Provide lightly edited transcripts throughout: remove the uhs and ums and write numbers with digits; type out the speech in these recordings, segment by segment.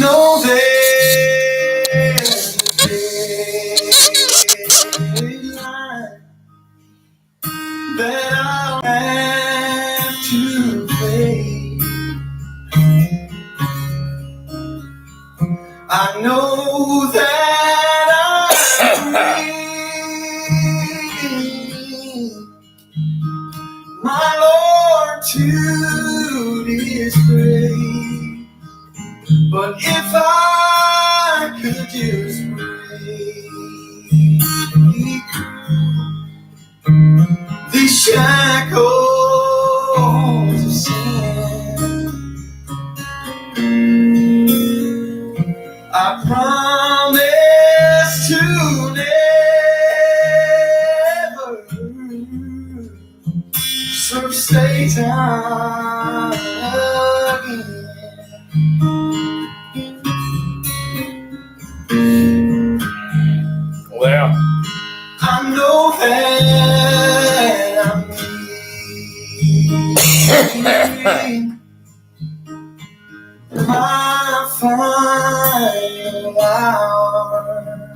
know there's a deadline that I'll have to pay. I know that I'm free, my Lord, to display. But if I could just break these shackles of sin, I promise to never serve Satan again. Well, I know that I'm needing my final hour.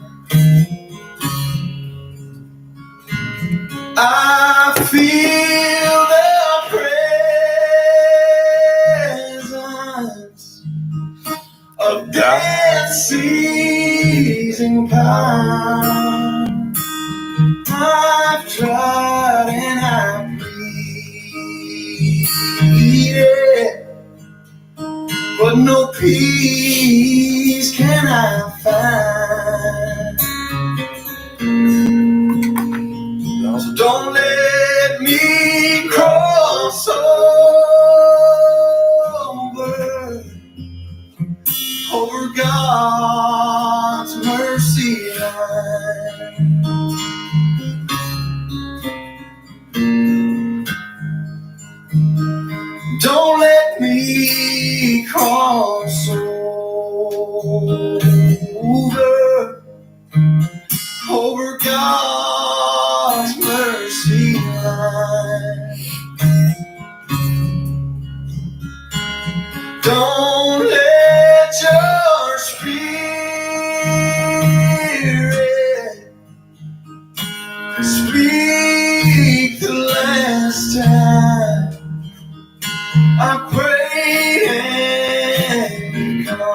I feel the presence of death seizing power. I've tried and I've pleaded, but no peace can I find. So don't let me cross over God's mercy line. Don't let me cross over God's mercy line. Don't let your spirit speak the last time. I pray and conquer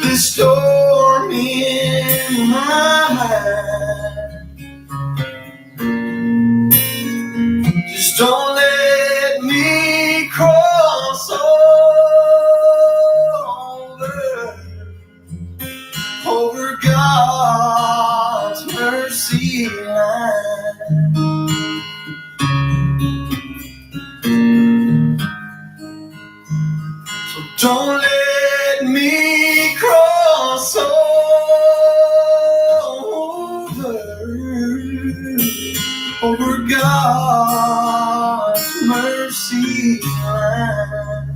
this storm in my mind. Just don't let me cross over God's mercy line. So don't let me cross over God's mercy line.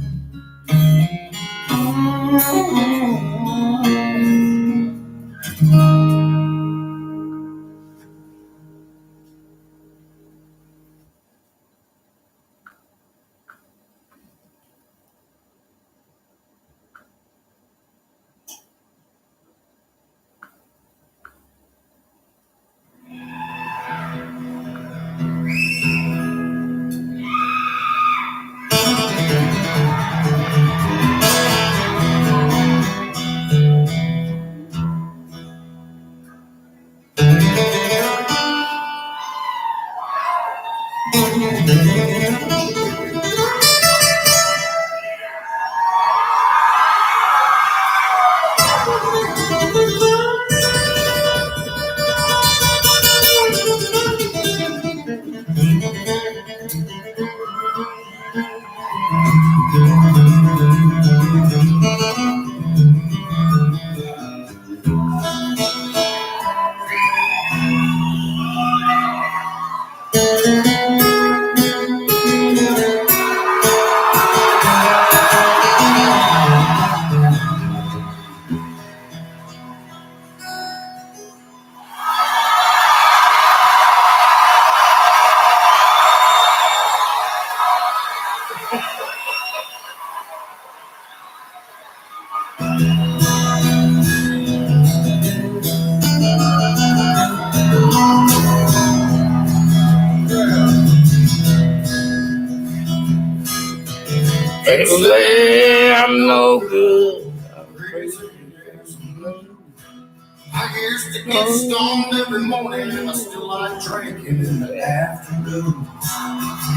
They say I'm no good. I'm crazy. I used to get stoned every morning, and I still like drinking in the afternoon.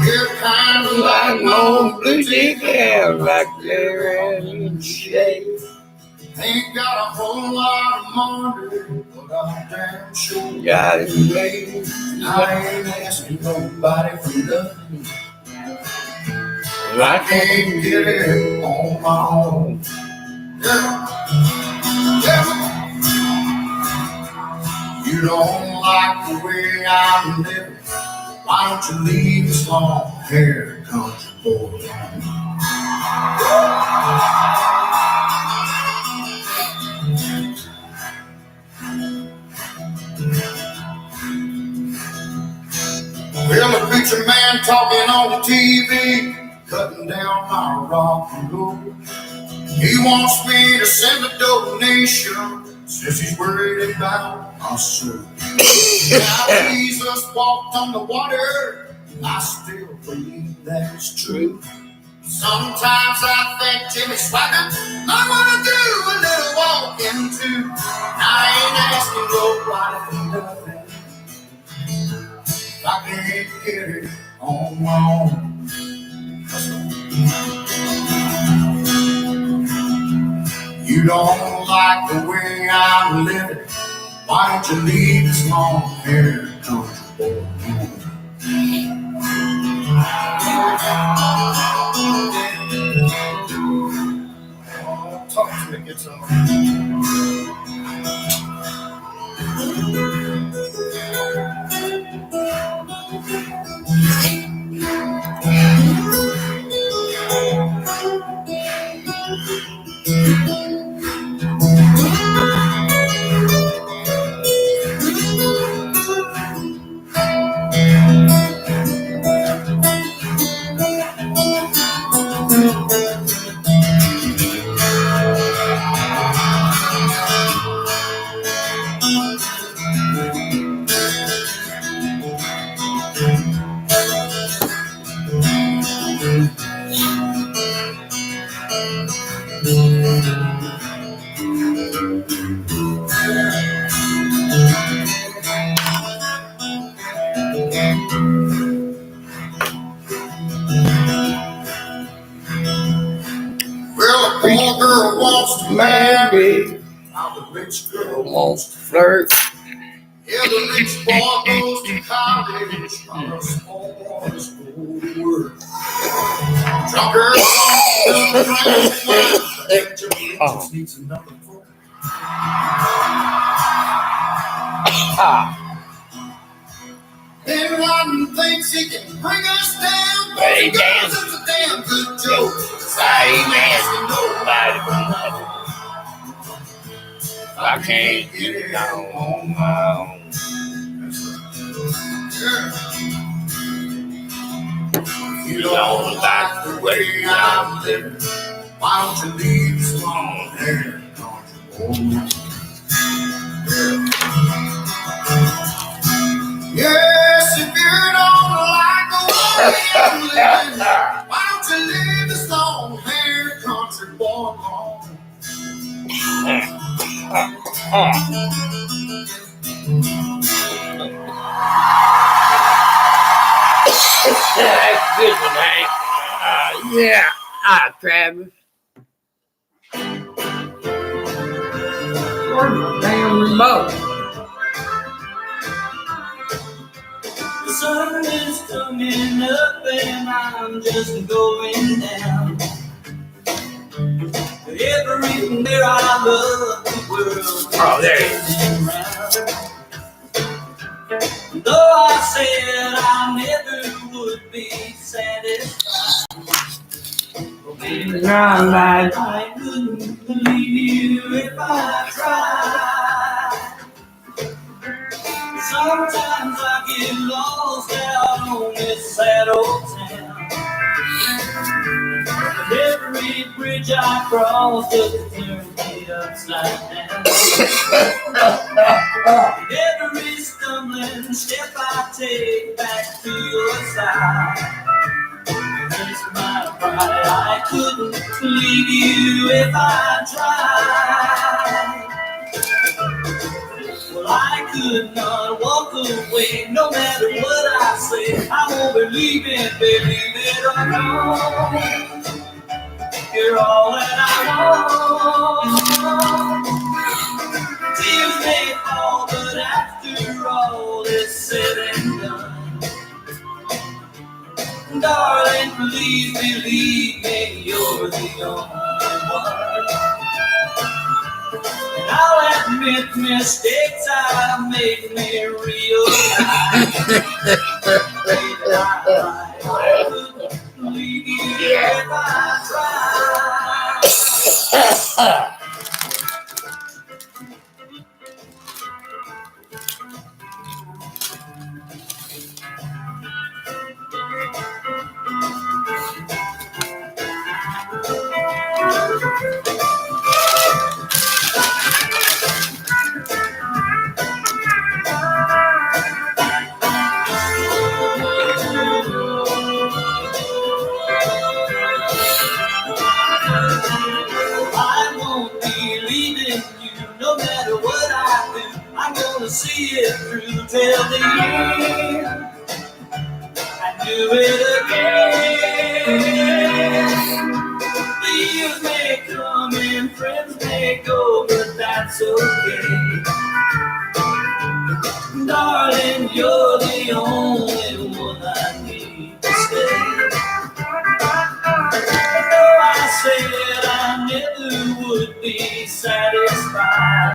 We're kind of like no blue chicken, like Larry and Shay. Ain't got a whole lot of money, but I'm damn sure Got it made. I ain't asking nobody for nothing. I Can't get it on my own. Yeah. Yeah. You don't like the way I'm living. Why don't you leave this long hair country boy alone? Well, a preacher man talking on TV, cutting down my rock and roll. He wants me to send a donation, says he's worried about my soul. Now Jesus walked on the water, I still believe that's true. Sometimes I think Jimmy Swaggart, I want to do a little walking too. I ain't asking nobody for nothing. I can't get it on my own. You don't like the way I'm living. Why don't you leave this long hair country boy alone? Talk to me, guitar. Well, a poor girl wants to marry. Now the rich girl wants to flirt. Yeah, the rich boy goes to college. While the small boys go to work. Drunker just needs another book. And one thinks he can bring us down, but he does it's a damn good joke. 'Cause I ain't asking nobody for nothing. I can't get it down on my own. You don't like the way I'm living. Why don't you leave this long hair country boy? Yes, if you don't like the way I'm living, why don't you leave this long hair country boy alone? That's good one, Hank. Yeah. Travis. Where's the damn remote? The sun is coming up and I'm just going down. Everywhere I love the world. Oh, there it is. Though I said I never would be satisfied. I couldn't believe you if I tried. Sometimes I get lost out on this sad old town. And every bridge I cross just turns me upside down. And every stumbling step I take back to your side makes my pride. I couldn't leave you if I tried. Well, I could not walk away, no matter what I say. I won't believe it, baby, let her know. You're all that I want. Tears may fall, but after all is said and done, darling, please believe me, you're the only one. And I'll admit mistakes I've made me realize that I couldn't leave you if I tried. See it through till the end. I do it again. The years may come and friends may go, but that's okay. Darling, you're the only one I need to stay. Though I said I never would be satisfied,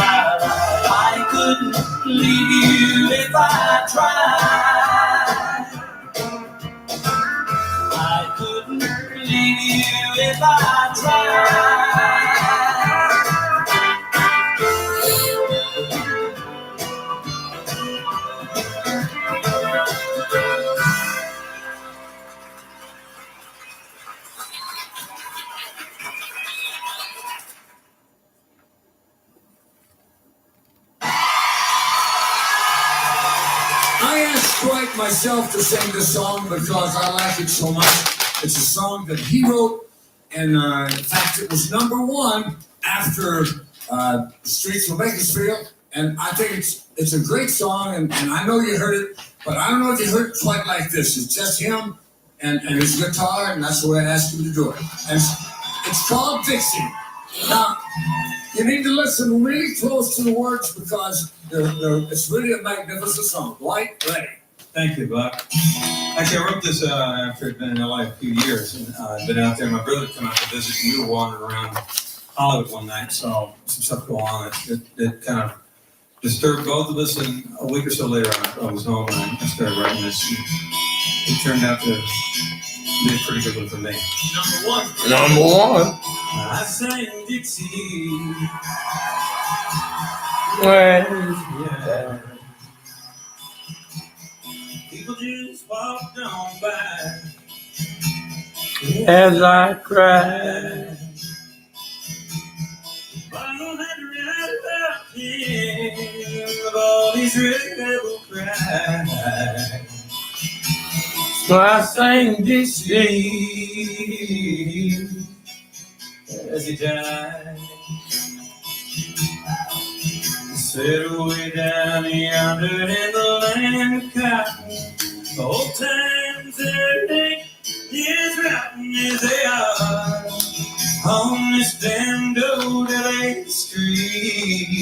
I couldn't leave you if I tried. I couldn't leave you if I tried. Myself to sing this song because I like it so much. It's a song that he wrote, and in fact, it was #1 after Streets of Bakersfield. And I think it's a great song, and I know you heard it, but I don't know if you heard it quite like this. It's just him and his guitar, and that's the way I asked him to do it. And it's called Dixie. Now, you need to listen really close to the words because it's really a magnificent song. White, ready. Thank you, Buck. Actually, I wrote this after I'd been in LA a few years, and I'd been out there. My brother came out to visit, and we were wandering around Hollywood one night, saw some stuff go on. It kind of disturbed both of us, and a week or so later, I was home, and I started writing this. And it turned out to be a pretty good one for me. Number one. I sang Dixie. Well, Yeah. People just walked on by as I cried. Bottle had right about him of all these rebel cries. So I sang Dixie As he died, set away down yonder in the land of cotton. Old times everything is rotten as they are on this damned old LA street.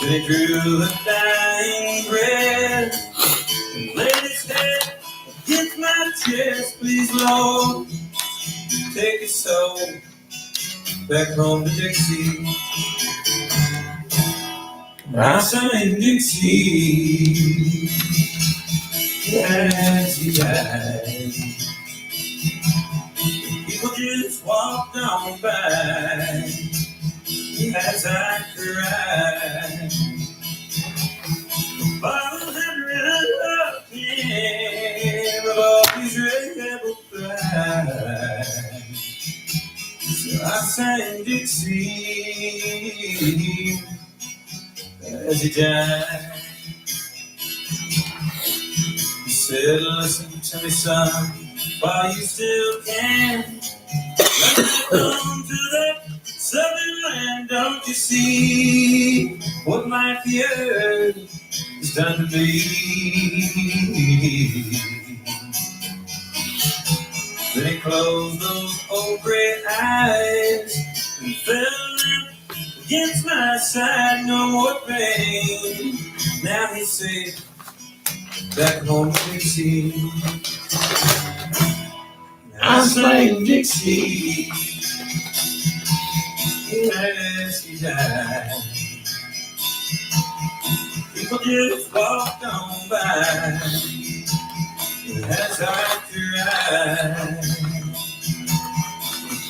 Then he drew a dying breath and laid his head against my chest. Please, Lord, take his soul back home to Dixie. I sang Dixie as he died. People just walked on by as I cried. The bottle had run up him of all these rebel cries. So I sang Dixie as he died. said, listen to me, son, while you still can. Come to that southern land, don't you see what life here is done to be? Then he closed those old gray eyes and fell against my side, no more pain. Now he said, back home Dixie. I sang Dixie as he died. People just walked on by as I cried.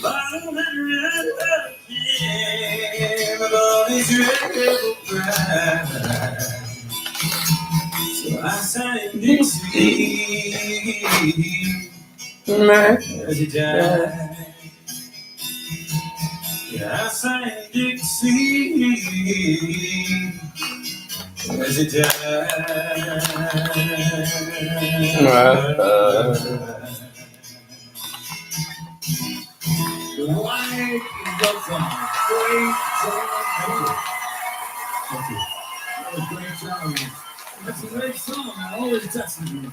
Bottom and red up him above his rebel pride. So I sang Dixie as he died. Yeah, I sang Dixie as he died. The white goes on. Great song. Thank you. That was a great song. That's a great song. I always touches me.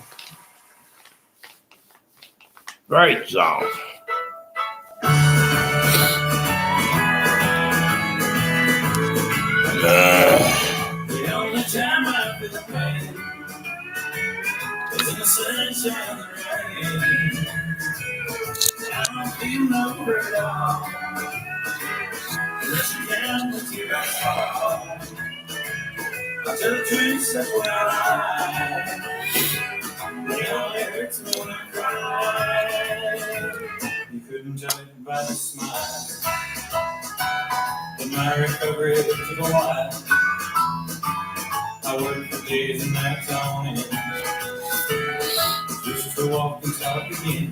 Great song. The only time I feel the pain is in the sunshine and the rain. I don't feel no hurt at all unless you count the tears I fall. I tell the truth, that's what I like. It only hurts me when I cry. You couldn't tell it by the smile, but my recovery took a while. I worked for days and nights on end, just to walk and talk again.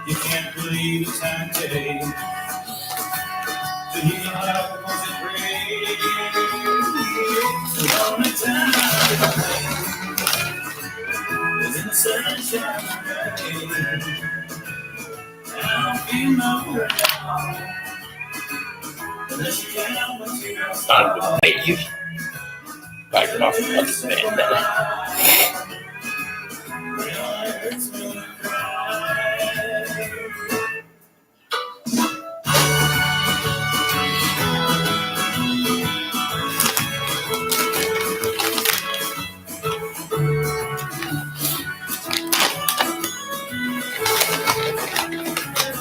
You can't believe the time it takes to heal out once it breaks. The only time I is in the sunshine and rain. I don't feel no hurt at all unless you count the tears. On the pages. Back off the band.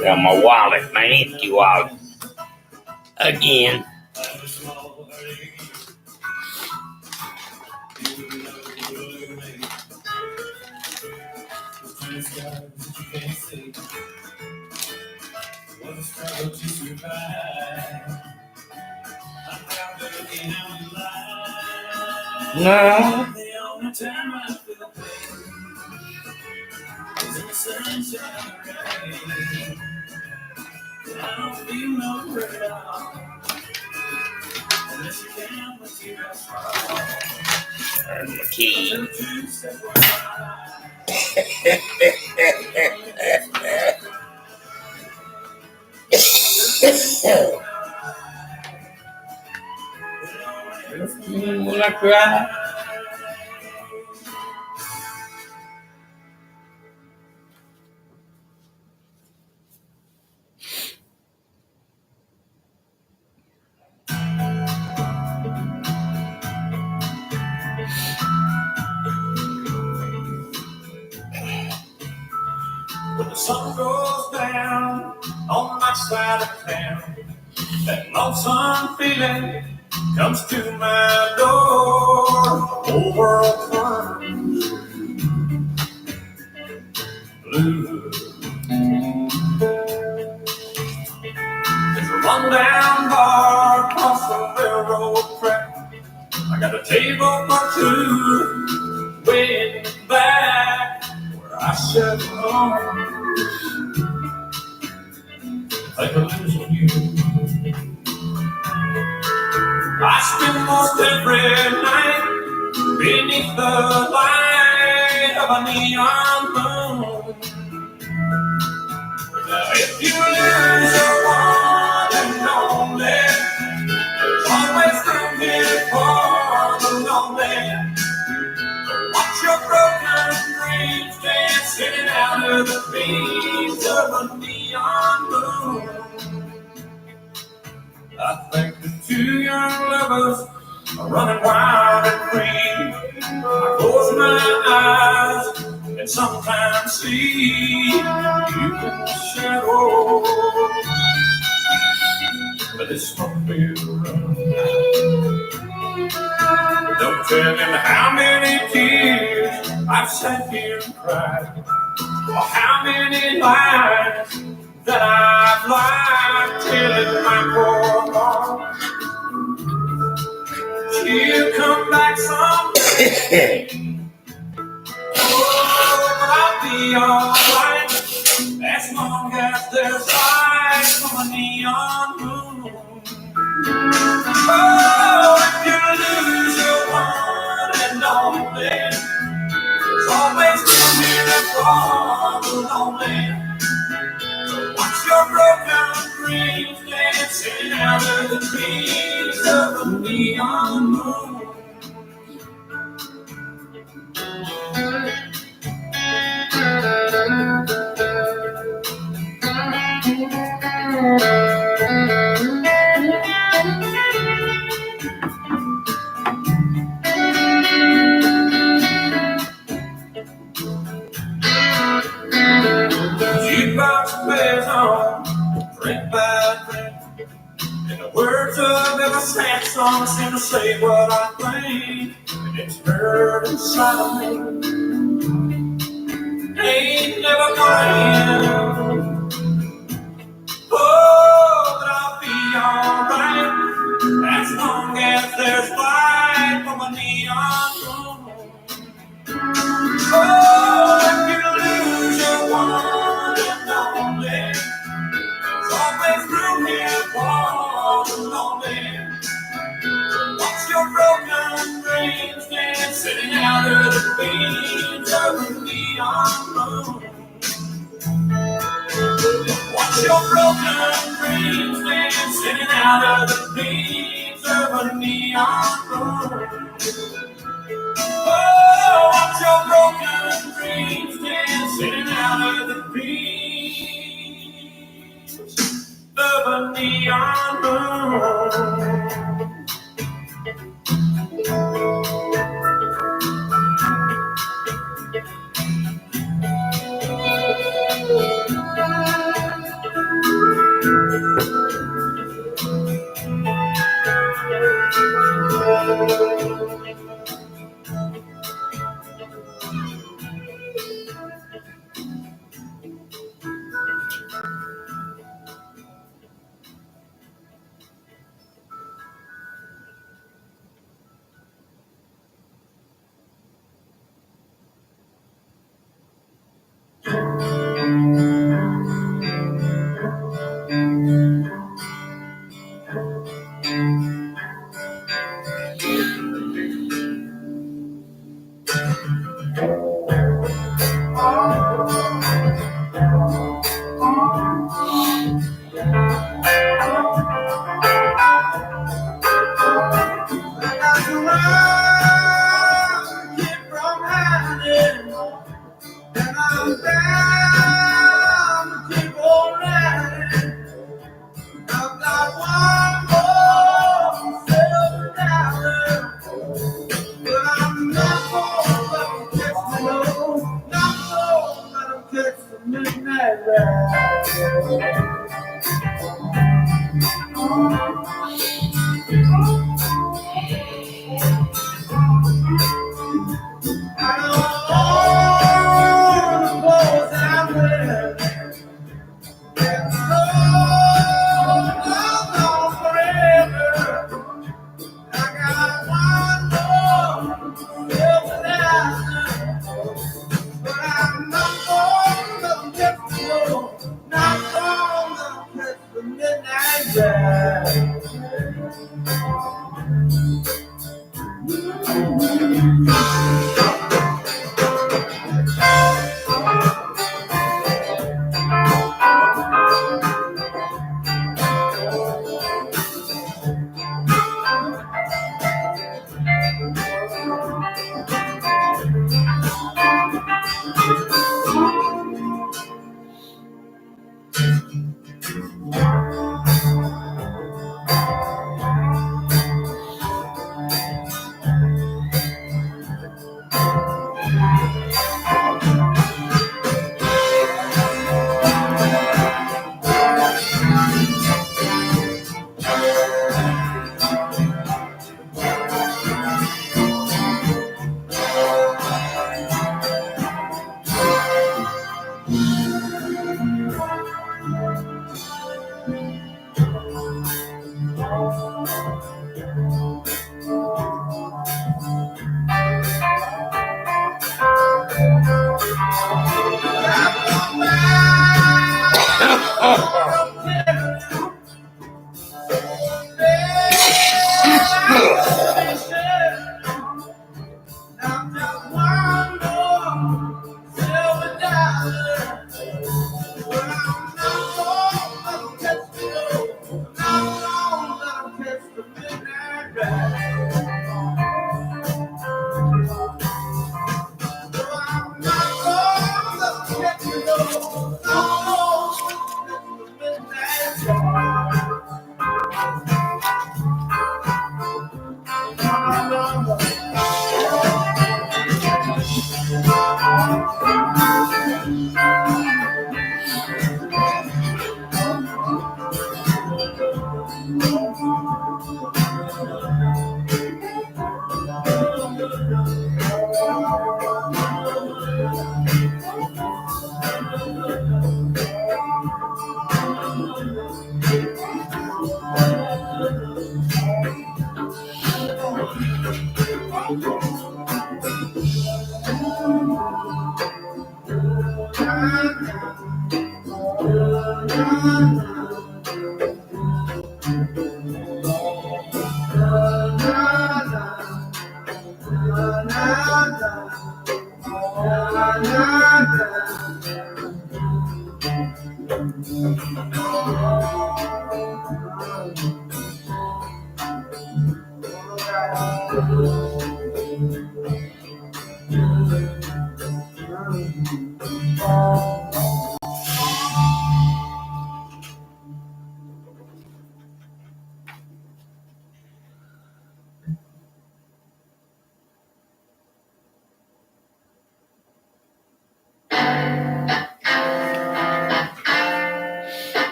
Yeah, my wallet, my empty wallet. Again. No. The only time I feel the pain is in the sunshine and rain. I don't feel no hurt at all unless you count the tears fall. There's my key. When I cry. When the sun goes down on my side of town, that lonesome feeling comes to my door. Whole world turns blue. There's a rundown bar across the railroad track. I got a table for two way in the back where I sit alone. Like a losing you. I spend most every night beneath the light. neon moon. Now if you lose your one and only, there's always room here for the lonely. Watch your broken dreams dancing out of the beams of a neon moon. I think the two young lovers are running wild and free. I close my eyes and sometimes see you in the shadow. But this won't be around. Don't tell them how many tears I've sat here and cried, or how many lies that I've lied telling my poor mom. She'll come back someday. Oh, but I'll be alright as long as there's light from a neon moon. Oh, if you lose your one and only, there's always room here for the lonely. Watch your broken dreams dancing out of the trees of a neon moon. Jukebox plays on, drink by drink, and the words of every sad song seem to say what I think, and it's heard inside of me. Ain't never gonna end. Oh, but I'll be alright as long as there's light from a neon moon. Oh, if you lose your one and only, there's always room here for the lonely. Watch your broken dreams dancing out of the beams of the neon moon. Watch your broken dreams dancing out of the beams of a neon moon. Oh, watch your broken dreams dancing out of the beams of a neon moon. I'm down.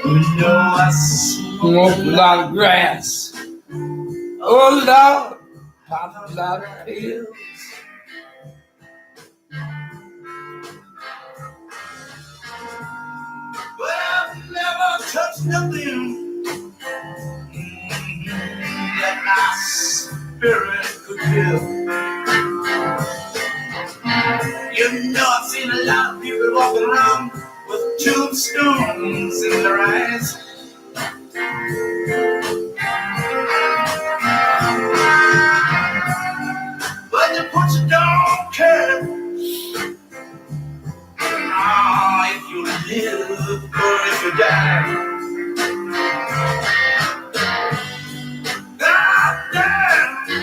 You know I Smoke a lot of grass. Oh Lord, pop a lot of pills. but I've never touched nothing that my spirit could kill. You know I've seen a lot of people walking around with tombstones in their eyes. But the butcher don't care if you live or if you die. God damn,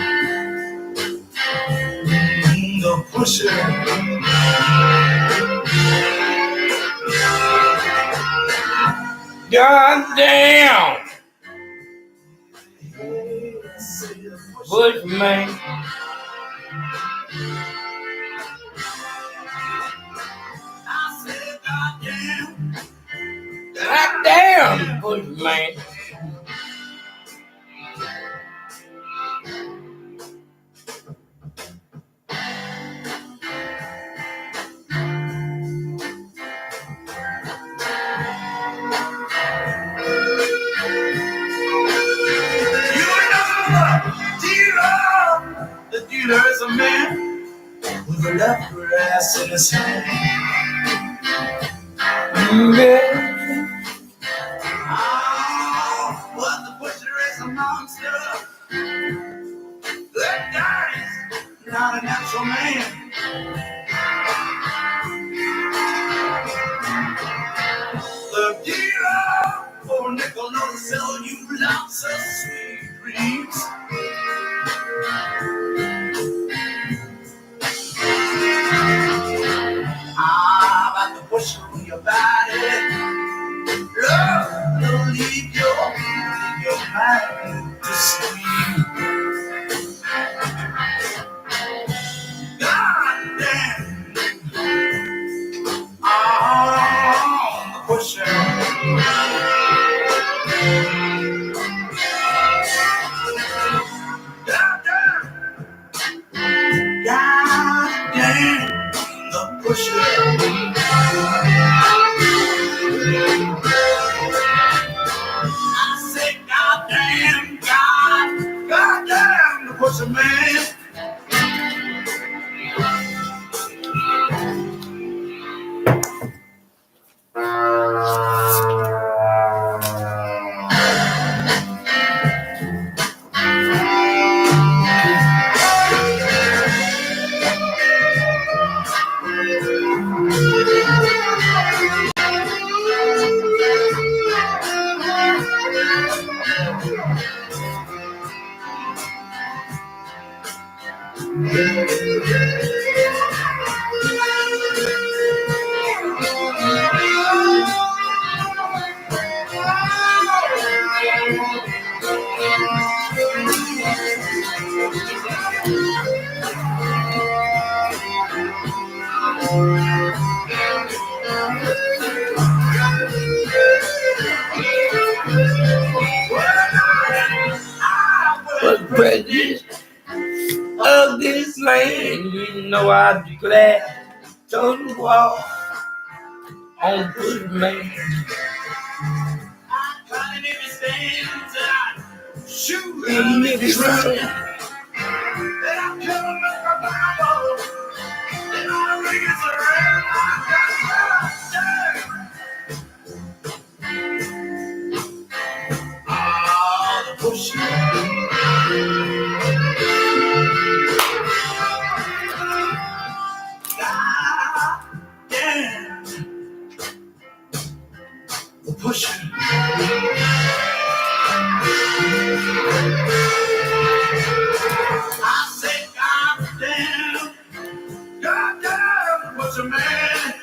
the pusher. God damn, Bushman. I said, God damn, God damn, Bushman. the dealer is a man with a leopard ass in his hand. Yeah. Oh, but the butcher is a monster. That guy is not a natural man. The dealer for a nickel knows to sell you lots of sweet dreams. But the butcher on your body, love will leave your mind to scream. God damn, the butcher. God damn, the pusher. I say, God damn, the pusher man. But prejudice of this land, you know I'd be glad to walk on good man. Climbing in the stands and I shoot And if it's right, and I'm killing like a Bible and all the biggest around the pushing. Yeah, the pushing. I say, God damn, what's a man?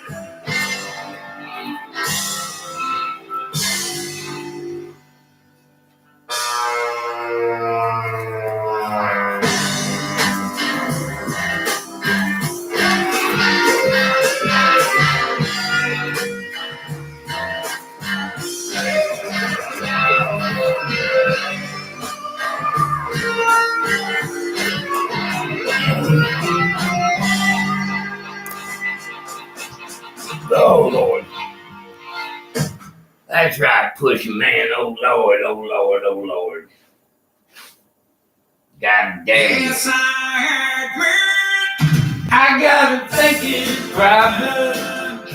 oh Lord. That's right, pushing man. Oh Lord, oh Lord, oh Lord. God damn. Yes, I agree. I gotta think it's problem.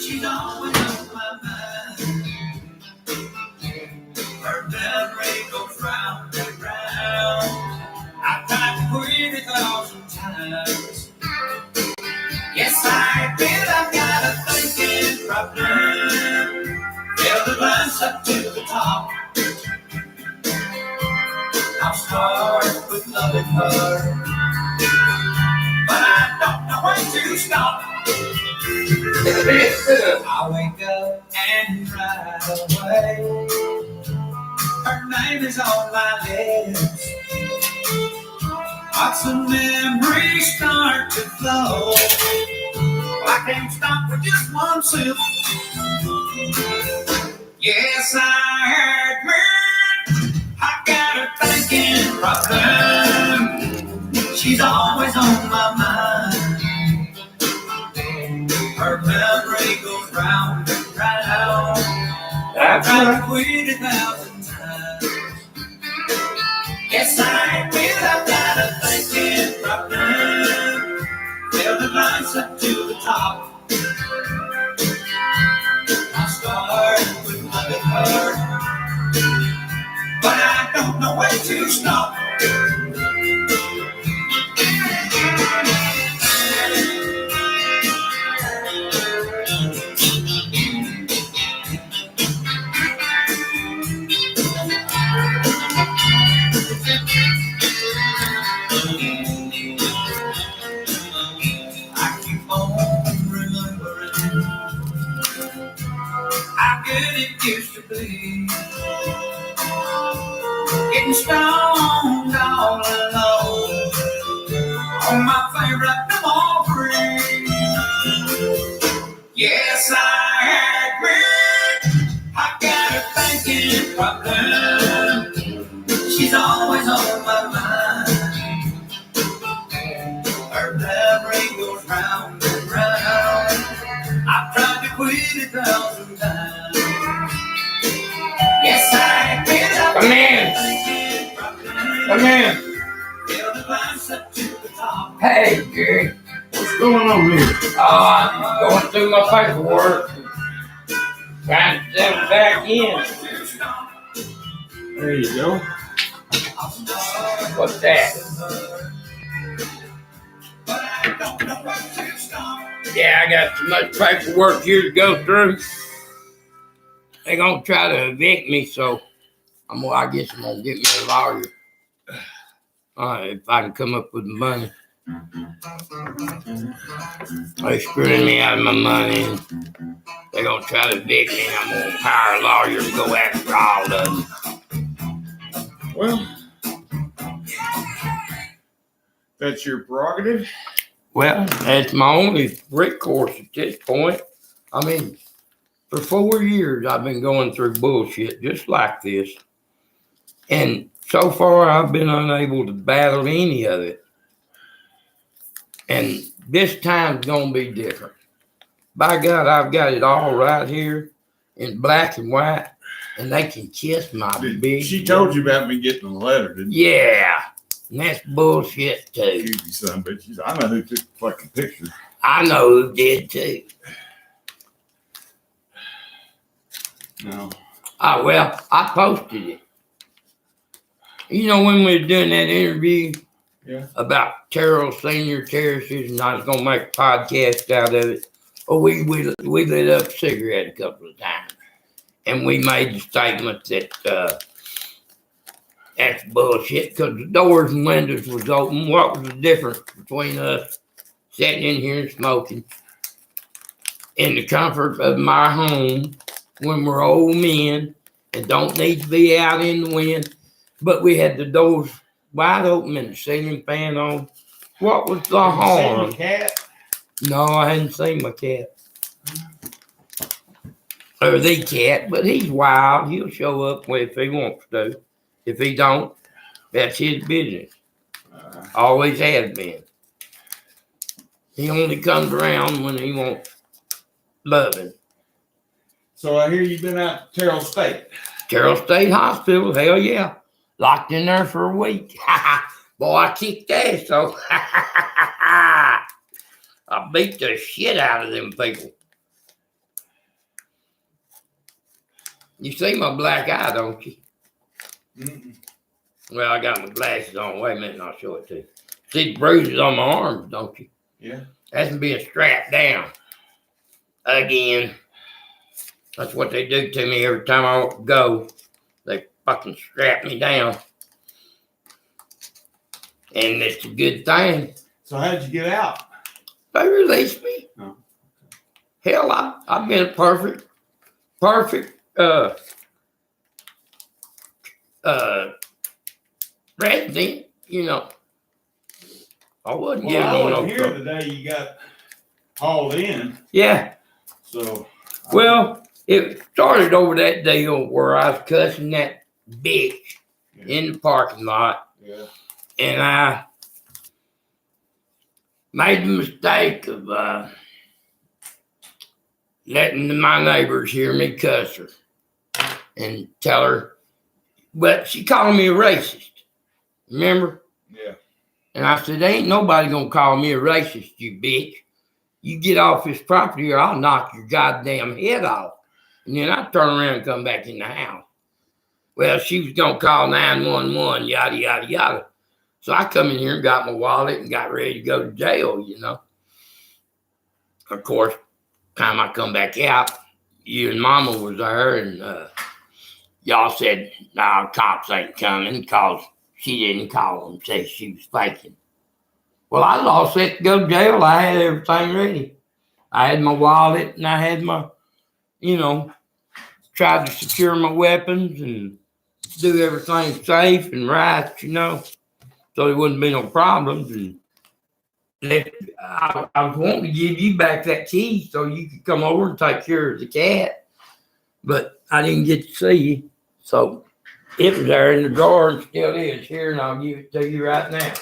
She's always on my mind. Her memory goes round and round. I've tried to quit 1,000 times. Yes, I admit I've got a thinking problem. Held the glass up to the top. I'll start with loving her, but I don't know when to stop. I wake up and right away, her name is on my lips. Lots of memories start to flow. I can't stop with just one sip. Yes, I admit I got a thinking problem. She's always on my mind. Her memory goes round and round. I've That's tried right. to quit 1,000 times. Yes, I admit I've got a thinking problem. Held the lights up to the top. I start with loving her, but I don't know when to stop. I keep on remembering how good it used to be. Getting stoned all alone on my favorite memory. Yes, I admit I got a thinking problem. She's always on my mind. Her memory goes round and round. I've tried to quit 1,000 times. Yes, I admit I've Come in. thinking problem. Come in. Held the glass up to the top. Hey, Gary. What's going on here? I'm going through my paperwork. Trying to send it back in. There you go. What's that? But I don't know when to stop. Yeah, I got too much paperwork here to go through. They're gonna try to evict me, so I guess I'm gonna get me a lawyer. If I can come up with the money. They screwing me out of my money. They're gonna try to evict me. I'm gonna hire a lawyer to go after all of them. Well, that's your prerogative. Well, that's my only recourse at this point. I mean, for 4 years I've been going through bullshit just like this. And so far I've been unable to battle any of it. And this time's gonna be different. By God, I've got it all right here in black and white, and they can kiss my big. She told you about me getting a letter, didn't she? Yeah, and that's bullshit too. You son of a bitch. She said, I know who took the fucking picture. I know who did too. No. Oh, well, I posted it. You know, when we were doing that interview about Terrell Senior Terraces, and I was going to make a podcast out of it, well, we lit up a cigarette a couple of times. And we made the statement that that's bullshit because the doors and windows was open. What was the difference between us sitting in here and smoking in the comfort of my home when we're old men and don't need to be out in the wind, but we had the doors wide open and the ceiling fan on? What was the harm? Cat? No, I hadn't seen my cat. Or the cat, but he's wild. He'll show up if he wants to. If he don't, that's his business. Always has been. He only comes around when he wants loving. So I hear you've been out to Terrell State. Terrell State Hospital, hell yeah. Locked in there for a week. Boy, I kicked ass, so I beat the shit out of them people. You see my black eye, don't you? Mm-mm. Well, I got my glasses on. Wait a minute, and I'll show it to you. See the bruises on my arms, don't you? Yeah. That's being strapped down. Again. That's what they do to me every time I want to go. They fucking strap me down. And it's a good thing. So how'd you get out? They released me. Oh. Hell, I've been a perfect resident, you know. I wasn't Well, giving I them wasn't no here trouble. the day you got hauled in. Yeah. So. Well, it started over that deal where I was cussing that bitch in the parking lot. Yeah. And I made the mistake of letting my neighbors hear me cuss her and tell her, but she called me a racist. Remember? Yeah. And I said, ain't nobody gonna call me a racist, you bitch. You get off this property or I'll knock your goddamn head off. And then I turn around and come back in the house. Well, she was gonna call 911, yada, yada, yada. So I come in here and got my wallet and got ready to go to jail, you know. Of course, time I come back out, you and Mama was there, and y'all said, no, cops ain't coming because she didn't call them, say she was faking. Well, I was all set to go to jail. I had everything ready. I had my wallet and I had my, you know, tried to secure my weapons and do everything safe and right, you know. So there wouldn't be no problems. And I was wanting to give you back that key so you could come over and take care of the cat. But I didn't get to see you. So it was there in the drawer and still is here, and I'll give it to you right now.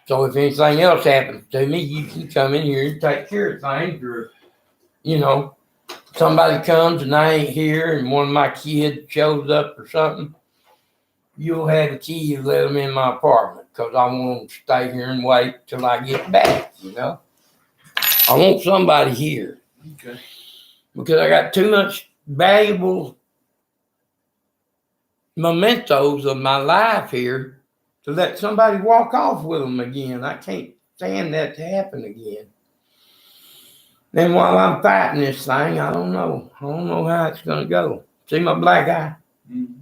So if anything else happens to me, you can come in here and take care of things. Or, you know, somebody comes and I ain't here and one of my kids shows up or something, you'll have a key to let them in my apartment because I want them to stay here and wait till I get back, you know. I want somebody here. Okay. Because I got too much valuable mementos of my life here to let somebody walk off with them again. I can't stand that to happen again. Then while I'm fighting this thing, I don't know. I don't know how it's going to go. See my black eye? Mm-hmm.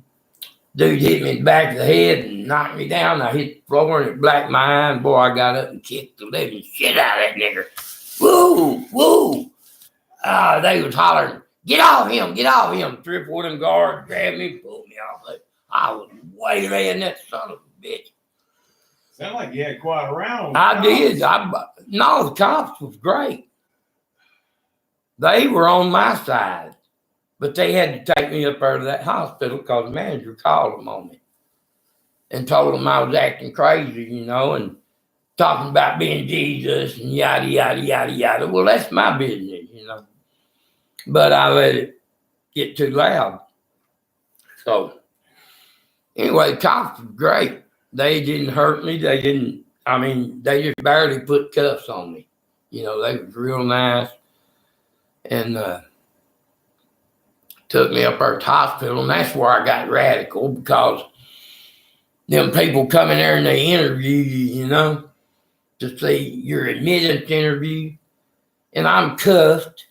Dude hit me in the back of the head and knocked me down. I hit the floor and it blacked my eye. And boy, I got up and kicked the living shit out of that nigger. Woo, woo. They was hollering, get off him, get off him. 3 or 4 of them guards grabbed me and pulled me off. I was waylaying that son of a bitch. Sound like you had quite a round. I did. No, the cops was great. They were on my side. But they had to take me up out of that hospital because the manager called them on me and told them I was acting crazy, you know, and talking about being Jesus and yada, yada, yada, yada. Well, that's my business, you know. But I let it get too loud. So, anyway, the cops were great. They didn't hurt me. They just barely put cuffs on me. You know, they was real nice. And, took me up there to the hospital, and that's where I got radical because them people come in there and they interview you, you know, to see your admittance interview. And I'm cuffed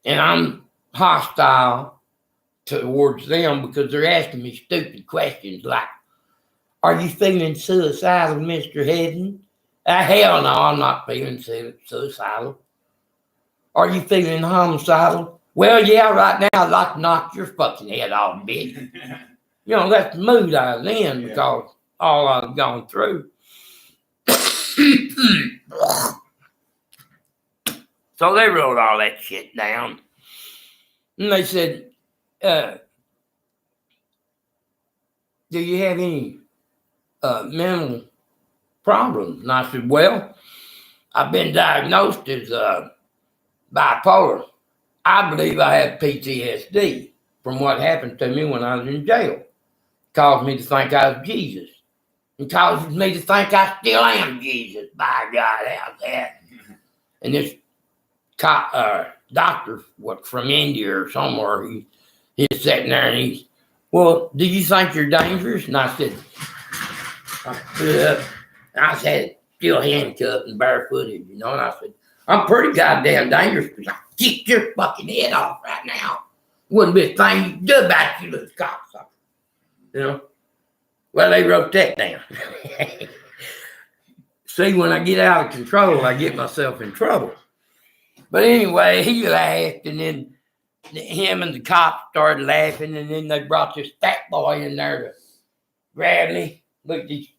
and I'm hostile towards them because they're asking me stupid questions like, are you feeling suicidal, Mr. Hedden? Hell no, I'm not feeling suicidal. Are you feeling homicidal? Well, yeah, right now I'd like to knock your fucking head off, bitch. You know, that's the mood I was in because all I've gone through. So they wrote all that shit down. And they said, do you have any mental problems? And I said, well, I've been diagnosed as bipolar. I believe I have PTSD from what happened to me when I was in jail. Caused me to think I was Jesus. It causes me to think I still am Jesus. By God, how's that? And this doctor from India or somewhere, he's sitting there and he's, well, do you think you're dangerous? And I said, I said, still handcuffed and barefooted, you know, and I said, I'm pretty goddamn dangerous because I kick your fucking head off right now. Wouldn't be a thing you could do about you, little cocksucker. You know? Well, they wrote that down. See, when I get out of control, I get myself in trouble. But anyway, he laughed, and then him and the cops started laughing, and then they brought this fat boy in there to grab me. Look at these.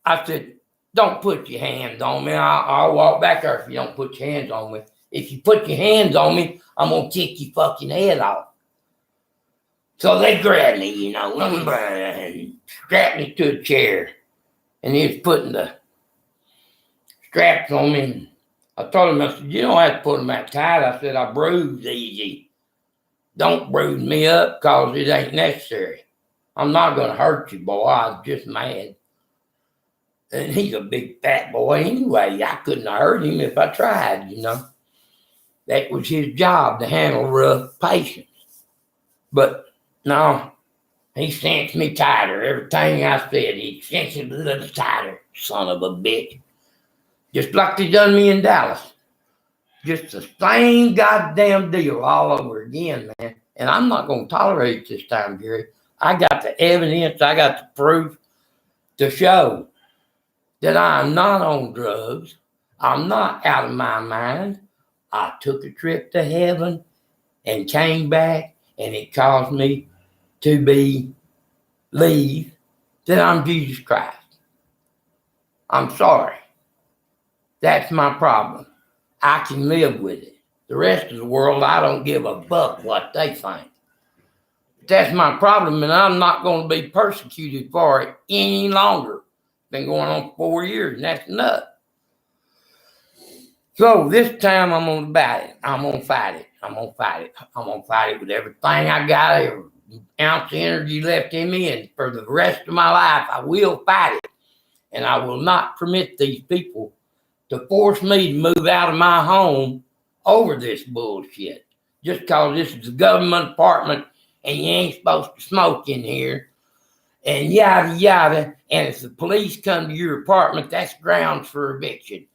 I said, don't put your hands on me. I'll walk back there if you don't put your hands on me. If you put your hands on me, I'm going to kick your fucking head off. So they grabbed me, you know, and strapped me to a chair. And he was putting the straps on me. And I told him, I said, you don't have to put them that tight. I said, I bruise easy. Don't bruise me up because it ain't necessary. I'm not going to hurt you, boy. I was just mad. And he's a big fat boy anyway. I couldn't have hurt him if I tried, you know. That was his job, to handle rough patients. But no, he cinched me tighter. Everything I said, he cinched it a little tighter, son of a bitch. Just like they done me in Dallas. Just the same goddamn deal all over again, man. And I'm not going to tolerate it this time, Gary. I got the evidence, I got the proof to show that I'm not on drugs. I'm not out of my mind. I took a trip to heaven and came back, and it caused me to believe that I'm Jesus Christ. I'm sorry. That's my problem. I can live with it. The rest of the world, I don't give a fuck what they think. That's my problem, and I'm not going to be persecuted for it any longer. Been going on 4 years, and that's enough. So this time I'm gonna bat it. I'm gonna fight it. I'm gonna fight it. I'm gonna fight it with everything I got, every ounce of energy left in me, and for the rest of my life, I will fight it. And I will not permit these people to force me to move out of my home over this bullshit. Just because this is a government apartment and you ain't supposed to smoke in here, and yada, yada. And if the police come to your apartment, that's grounds for eviction.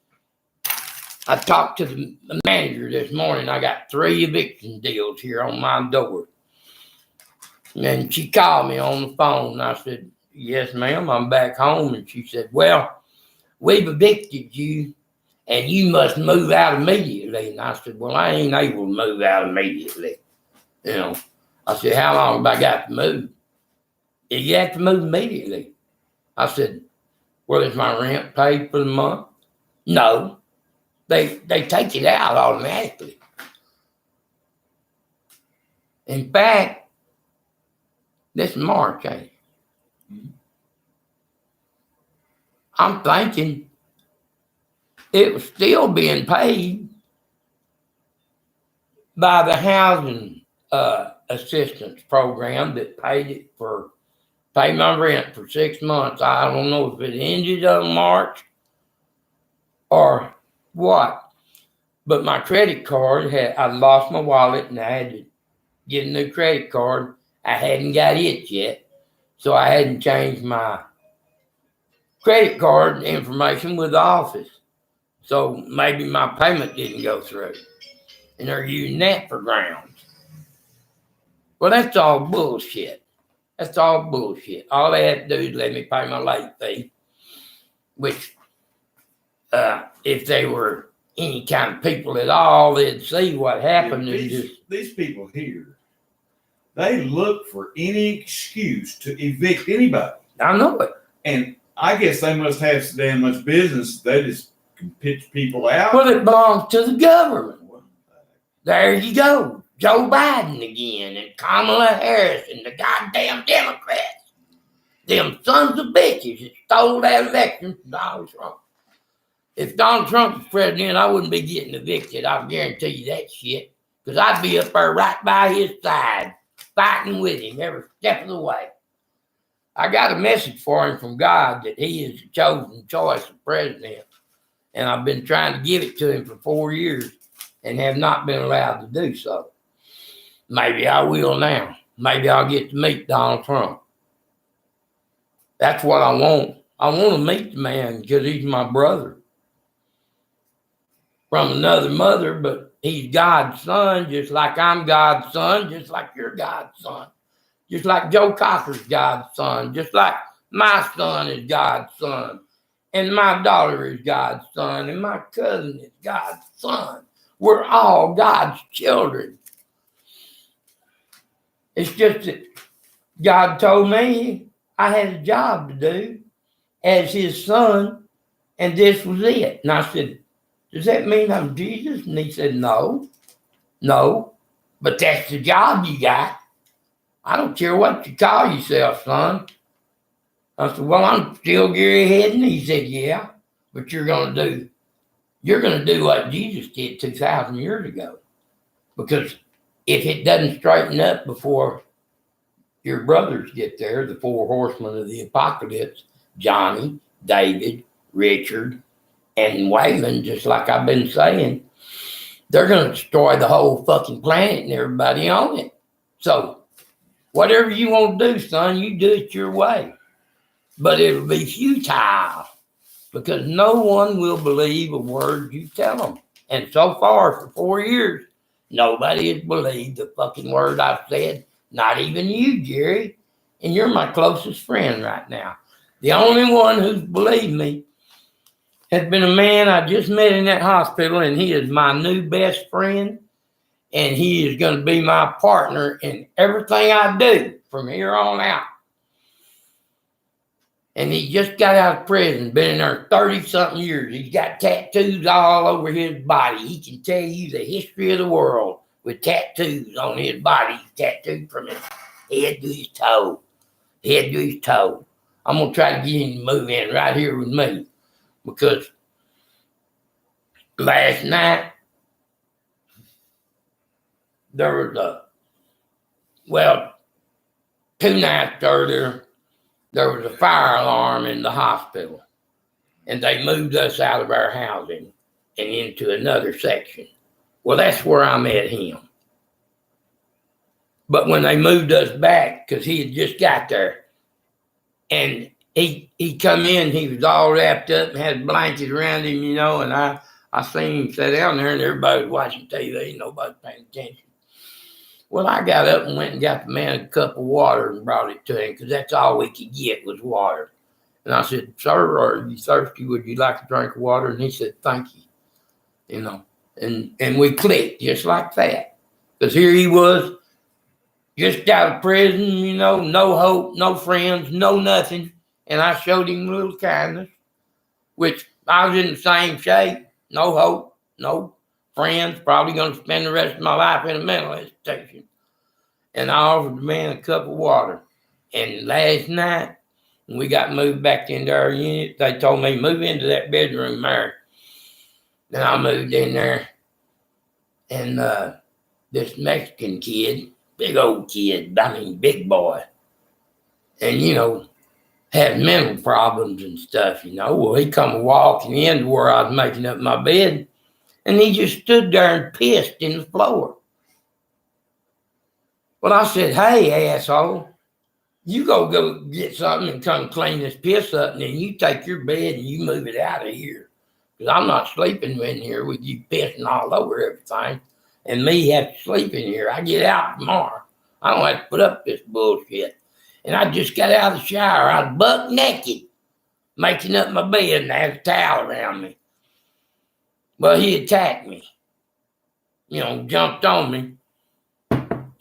I talked to the manager this morning. I got 3 eviction deals here on my door. And she called me on the phone, and I said, yes, ma'am, I'm back home. And she said, well, we've evicted you, and you must move out immediately. And I said, well, I ain't able to move out immediately. You know, I said, how long have I got to move? You have to move immediately. I said, well, is my rent paid for the month? No. They take it out automatically. In fact, this is March, ain't it? I'm thinking it was still being paid by the housing assistance program that paid my rent for 6 months. I don't know if it ended on March or what, but my credit card I lost my wallet and I had to get a new credit card. I hadn't got it yet, so I hadn't changed my credit card information with the office. So maybe my payment didn't go through, and they're using that for grounds. Well, that's all bullshit. That's all bullshit. All they had to do is let me pay my late fee, which if they were any kind of people at all, they'd see what happened. These people here, they look for any excuse to evict anybody. I know it. And I guess they must have so damn much business, they just can pitch people out. Well, it belongs to the government. There you go. Joe Biden again and Kamala Harris and the goddamn Democrats. Them sons of bitches that stole that election from Donald Trump. If Donald Trump was president, I wouldn't be getting evicted. I guarantee you that shit. Because I'd be up there right by his side, fighting with him every step of the way. I got a message for him from God that he is the chosen choice of president. And I've been trying to give it to him for 4 years and have not been allowed to do so. Maybe I will now. Maybe I'll get to meet Donald Trump. That's what I want. I want to meet the man because he's my brother. From another mother, but he's God's son, just like I'm God's son, just like you're God's son. Just like Joe Cocker's God's son, just like my son is God's son, and my daughter is God's son, and my cousin is God's son. We're all God's children. It's just that God told me I had a job to do as his son, and this was it. And I said, does that mean I'm Jesus? And he said, no, but that's the job you got. I don't care what you call yourself, son. I said, well, I'm still Gary Hedden. He said, yeah, but you're going to do what Jesus did 2,000 years ago. Because if it doesn't straighten up before your brothers get there, the 4 horsemen of the apocalypse, Johnny, David, Richard, and Waylon, just like I've been saying, they're going to destroy the whole fucking planet and everybody on it. So whatever you want to do, son, you do it your way. But it'll be futile because no one will believe a word you tell them. And so far, for 4 years, nobody has believed the fucking word I've said, not even you, Jerry. And you're my closest friend right now. The only one who's believed me has been a man I just met in that hospital, and he is my new best friend. And he is going to be my partner in everything I do from here on out. And he just got out of prison, been in there 30-something years. He's got tattoos all over his body. He can tell you the history of the world with tattoos on his body. He's tattooed from his head to his toe. Head to his toe. I'm going to try to get him to move in right here with me. Because last night, there was 2 nights earlier, there was a fire alarm in the hospital. And they moved us out of our housing and into another section. Well, that's where I met him. But when they moved us back, because he had just got there, and he come in, he was all wrapped up and had blankets around him, and I seen him sit down there and everybody was watching TV, nobody paying attention. Well, I got up and went and got the man a cup of water and brought it to him because that's all we could get was water. And I said, "Sir, are you thirsty? Would you like a drink of water?" And he said, "Thank you." You know, and we clicked just like that. Because here he was, just out of prison, you know, no hope, no friends, no nothing. And I showed him a little kindness, which I was in the same shape, no hope, no friends, probably going to spend the rest of my life in a mental institution. And I offered the man a cup of water. And last night, when we got moved back into our unit, they told me, "Move into that bedroom there." Then I moved in there, and this Mexican kid, big old kid, I mean big boy, and you know, had mental problems and stuff, you know. Well, he come walking in to where I was making up my bed, and he just stood there and pissed in the floor. Well, I said, "Hey, asshole, you go get something and come clean this piss up, and then you take your bed and you move it out of here. Because I'm not sleeping in here with you pissing all over everything and me have to sleep in here. I get out tomorrow. I don't have to put up this bullshit." And I just got out of the shower. I was buck naked, making up my bed, and I had a towel around me. Well, he attacked me, you know, jumped on me.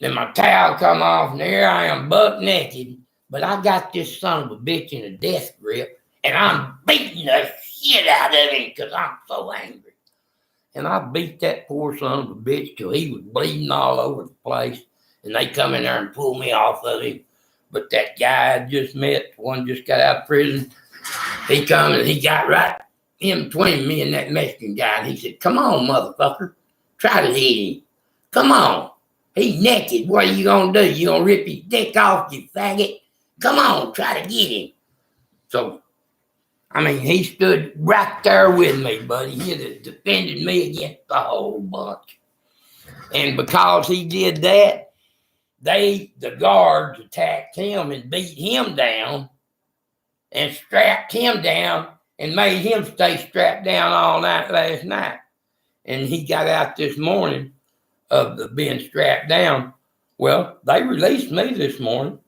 Then my towel come off, and there I am, buck naked. But I got this son of a bitch in a death grip, and I'm beating the shit out of him because I'm so angry. And I beat that poor son of a bitch till he was bleeding all over the place. And they come in there and pull me off of him. But that guy I just met, the one just got out of prison, he come and he got right in between me and that Mexican guy. And he said, "Come on, motherfucker. Try to hit him. Come on. He's naked. What are you going to do? You going to rip his dick off, you faggot? Come on, try to get him." So, I mean, he stood right there with me, buddy. He had defended me against the whole bunch. And because he did that, the guards attacked him and beat him down and strapped him down and made him stay strapped down all night last night. And he got out this morning of the being strapped down. Well, they released me this morning.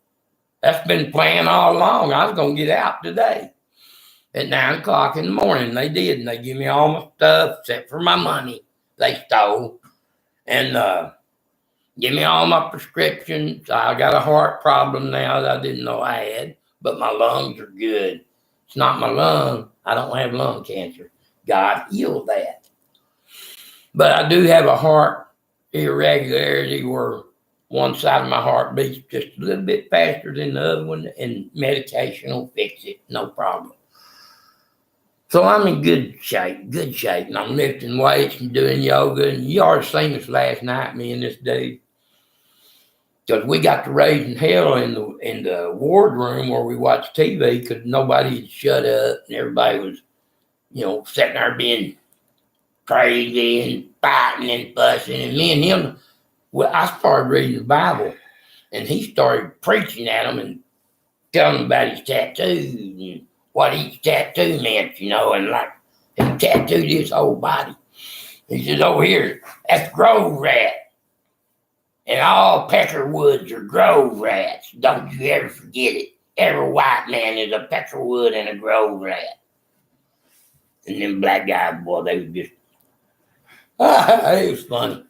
That's been planned all along. I was going to get out today at 9 o'clock in the morning. They did, and they give me all my stuff except for my money they stole. And give me all my prescriptions. I got a heart problem now that I didn't know I had, but my lungs are good. It's not my lung. I don't have lung cancer. God healed that. But I do have a heart irregularity where one side of my heart beats just a little bit faster than the other one, and medication will fix it, no problem. So I'm in good shape, and I'm lifting weights and doing yoga. And you already seen us last night, me and this dude, because we got to raising hell in the ward room where we watched TV because nobody had shut up and everybody was, you know, sitting there being crazy and fighting and fussing. And me and him, well, I started reading the Bible, and he started preaching at them and telling them about his tattoos and what each tattoo meant, you know, and like he tattooed his whole body. He says, "Over here, that's grove rat. And all peckerwoods are grove rats. Don't you ever forget it. Every white man is a peckerwood and a grove rat." And them black guys, boy, they were just, it was funny.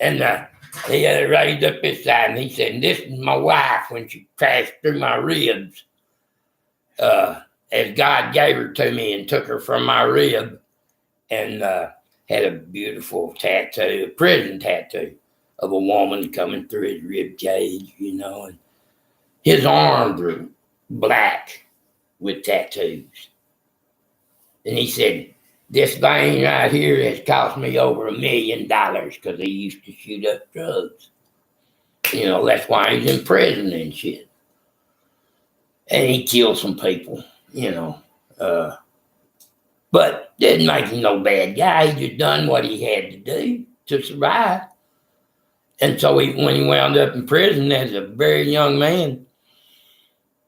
And he raised up his side and he said, "This is my wife when she passed through my ribs. As God gave her to me and took her from my rib," and had a beautiful tattoo, a prison tattoo of a woman coming through his rib cage, you know, and his arms are black with tattoos. And he said, "This thing right here has cost me over $1 million because he used to shoot up drugs. You know, that's why he's in prison and shit. And he killed some people, you know. But didn't make him no bad guy. He just done what he had to do to survive. And so when he wound up in prison as a very young man,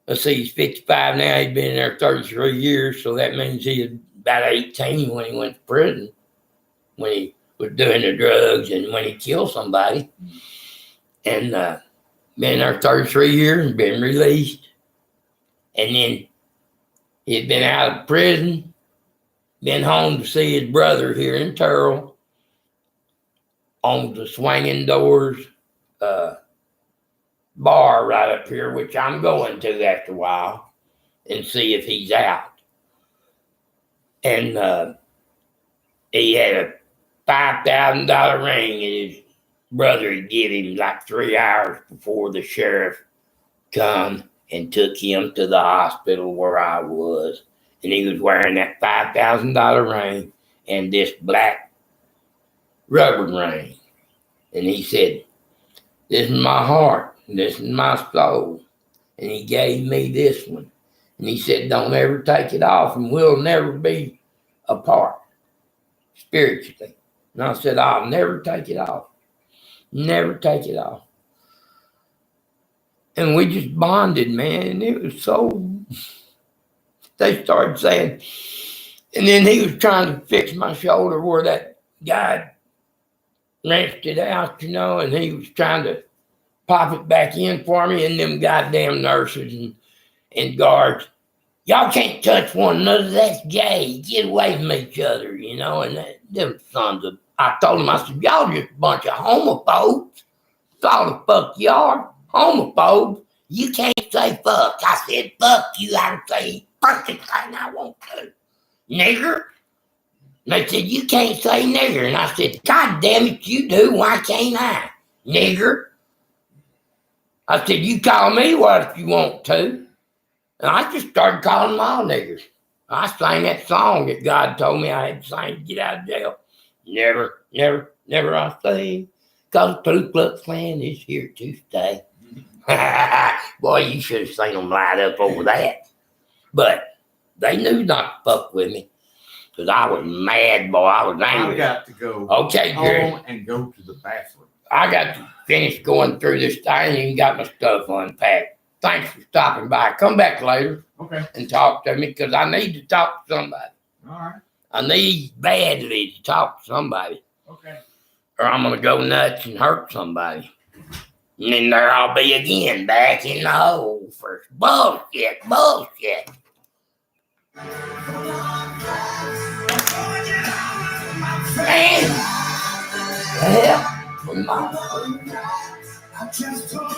let's see, he's 55 now. He's been in there 33 years. So that means he was about 18 when he went to prison, when he was doing the drugs and when he killed somebody. And been there 33 years and been released. And then he'd been out of prison, been home to see his brother here in Terrell, on the Swinging Doors bar right up here, which I'm going to after a while, and see if he's out. And he had a $5,000 ring that his brother had given him like 3 hours before the sheriff come and took him to the hospital where I was. And he was wearing that $5,000 ring and this black rubber ring. And he said, "This is my heart. This is my soul." And he gave me this one. And he said, "Don't ever take it off and we'll never be apart spiritually." And I said, "I'll never take it off. Never take it off." And we just bonded, man. And it was so, they started saying, and then he was trying to fix my shoulder where that guy wrenched it out, and he was trying to pop it back in for me. And them goddamn nurses and guards, "Y'all can't touch one another. That's gay. Get away from each other," and them sons of, I told him, I said, "Y'all just a bunch of homophobes. That's all the fuck you are. Homophobes. You can't say fuck." I said, "Fuck you. I can say fuck anything I want to. Nigger." And they said, "You can't say nigger." And I said, "God damn it, you do. Why can't I? Nigger." I said, "You call me what you want to." And I just started calling them all niggers. I sang that song that God told me I had to sing to get out of jail. Never, never, never I sing, 'cause Ku Klux Klan is here to stay. Boy, you should have seen them light up over that. But they knew not to fuck with me, because I was mad, boy. I was I've angry. got to go Okay, Jerry. home and go to the bathroom. I got to finish going through this. I ain't even got my stuff unpacked. Thanks for stopping by. Come back later Okay. and talk to me, because I need to talk to somebody. All right. I need badly to talk to somebody, Okay. or I'm going to go nuts and hurt somebody. And then there I'll be again, back in the hole for bullshit. Man, hell, with my I just told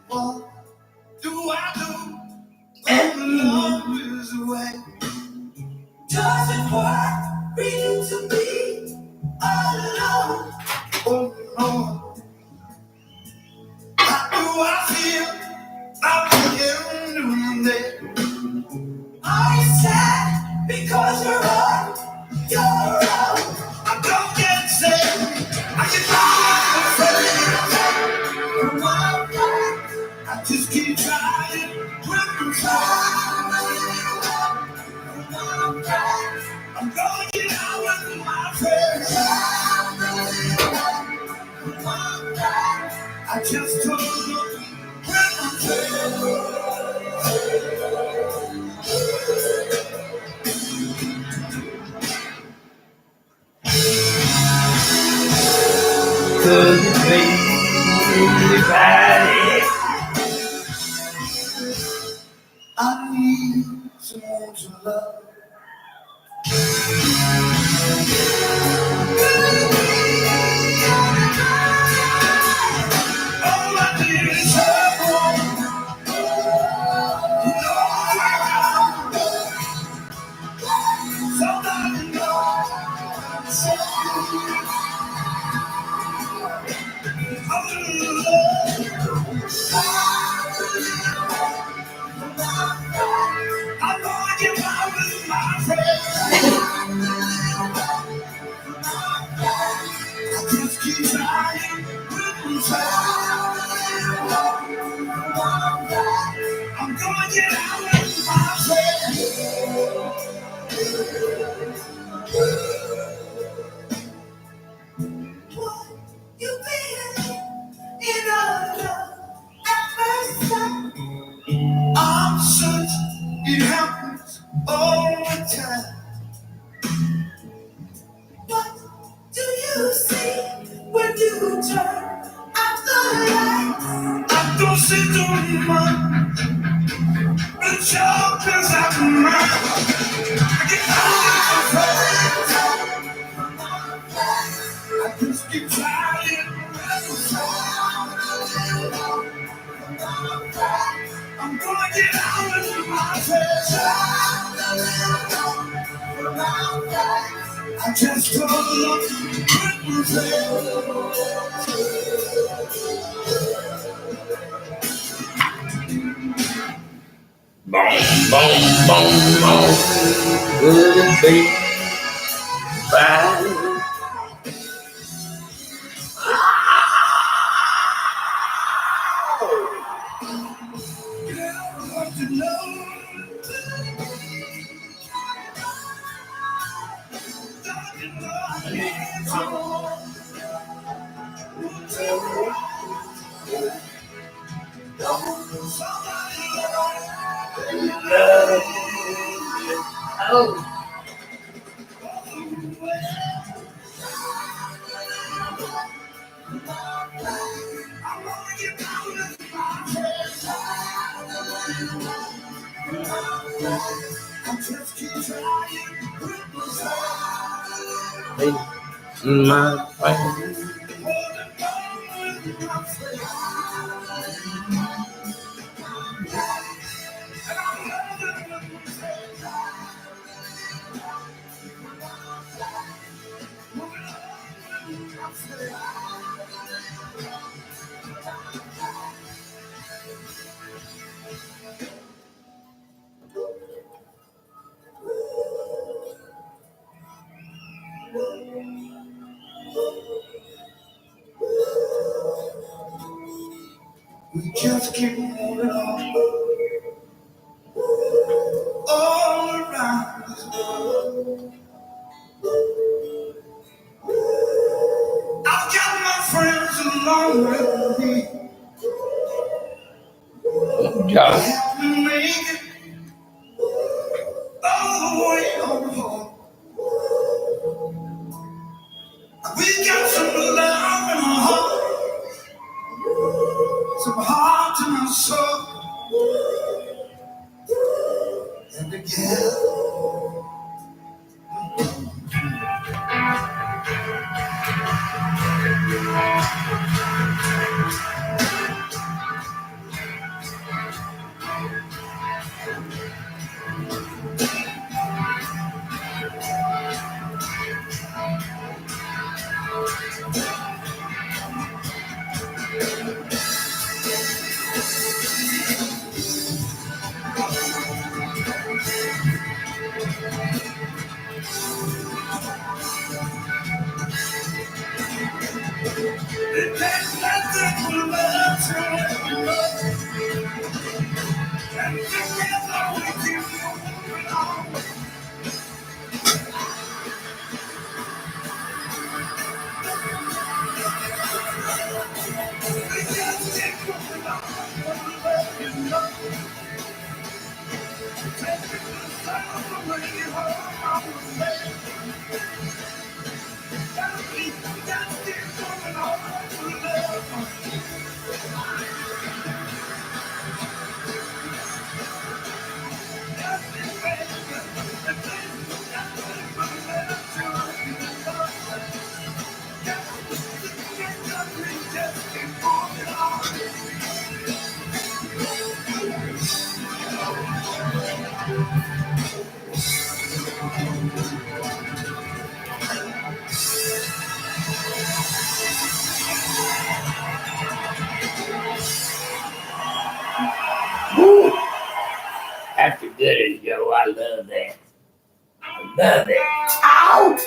what do I do when love is away? Does it work for you to be alone? Oh no. How do I feel out here in the day? Are you sad because you're on your own? I don't get sad. I get afraid. I just keep trying when I'm trying. I'm gonna get out with my friends. I just don't look when I'm there. could be anybody. I need someone to love. All I need is someone. Somebody knows. I'm gonna get out with my friends. I just keep trying with I'm gonna get out with my friends. You been in a love at first sight. I'm such, it happens all the time. I don't see too much. The job is out of mind. I get I just keep trying. I'm gonna get out of my face. I just don't look Boom, boom, boom, boom. Good and big. Bye. Oh. My friend. We just keep moving on all around this world. I've got my friends along with me. Josh. Help me make it all the way home. We got some love in our heart, some heart in our soul, and together. Woo. That's a good Joe. I love that. I love it. Ow!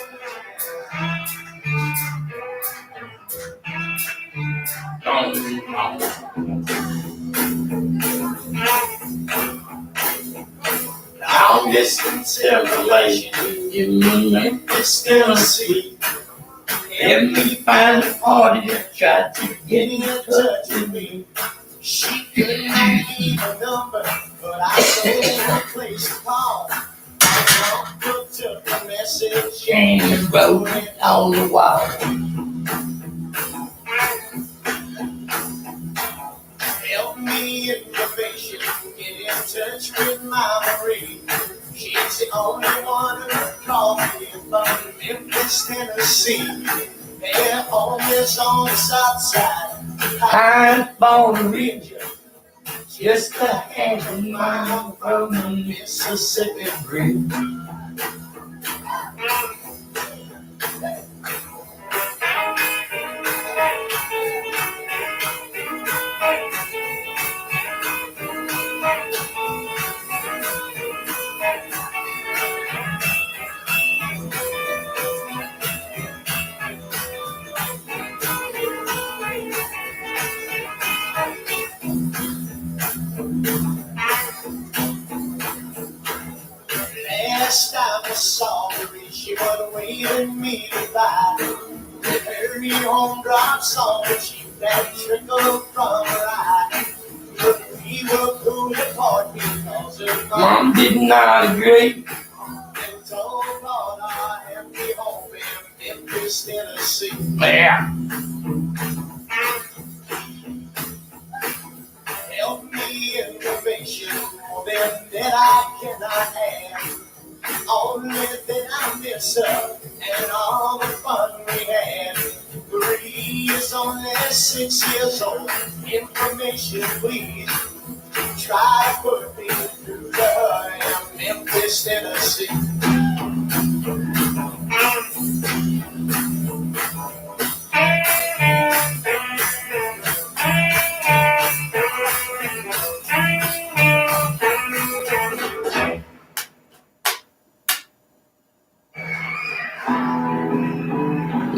Long distance relation, you mean it's Tennessee. Let me find a party that tried to get in touch with me. She couldn't leave a number, but I told her place to call. I took a message. James wrote it on the wall. lunch with Mama Marie. She's the only one who called me from Memphis, Tennessee. Their home is on the south side. I'm born in region, just a half a mile from the Mississippi Bridge. Last time I saw her, she was waiting me to buy. Every home drop song, she let trickle from her eye. But we were pulled apart because her mom did not agree. And told God I have me home in Memphis, Tennessee. Yeah. Help me information more than that I cannot have. Only that I miss her and all the fun we had. Marie is only 6 years old. Information, please. Try to put me through to her in Memphis, Tennessee.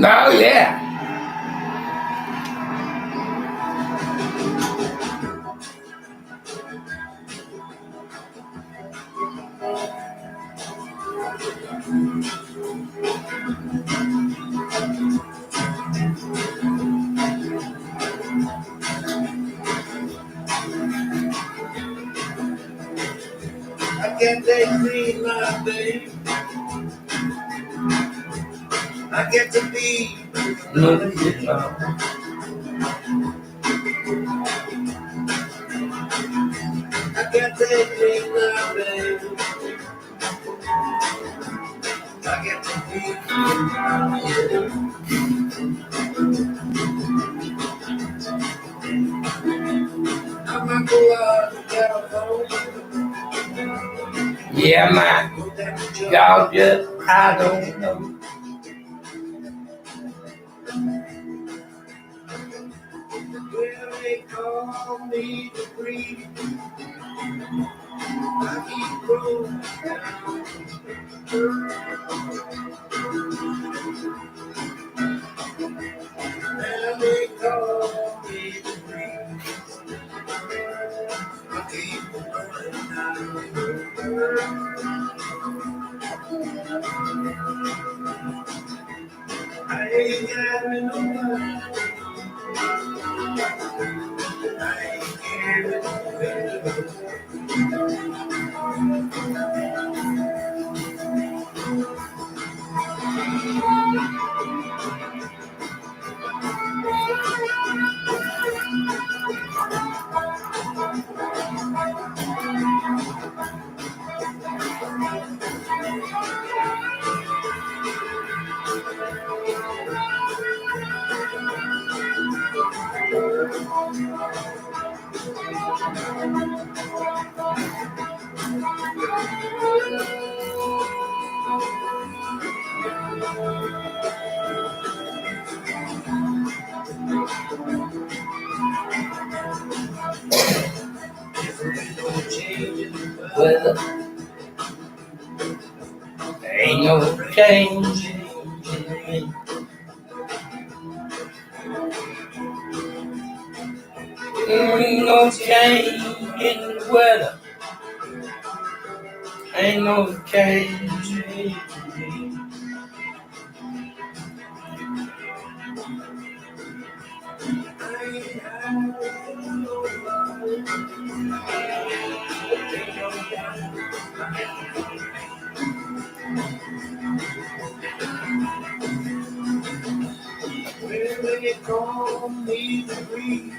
Oh, yeah. I can't take me my baby. I get to be another year. I can't take me my baby. I get to be I'm gonna go out to California. Yeah, man. Georgia, I don't know. Well, they call me the breeze. I keep rolling down. Well, they call me the breeze. I keep rolling down. I ain't got me no money. I ain't carrying no baby. Well, there ain't no change in me. There ain't no change in the weather. Ain't no change in me. Well, they call me the breeze.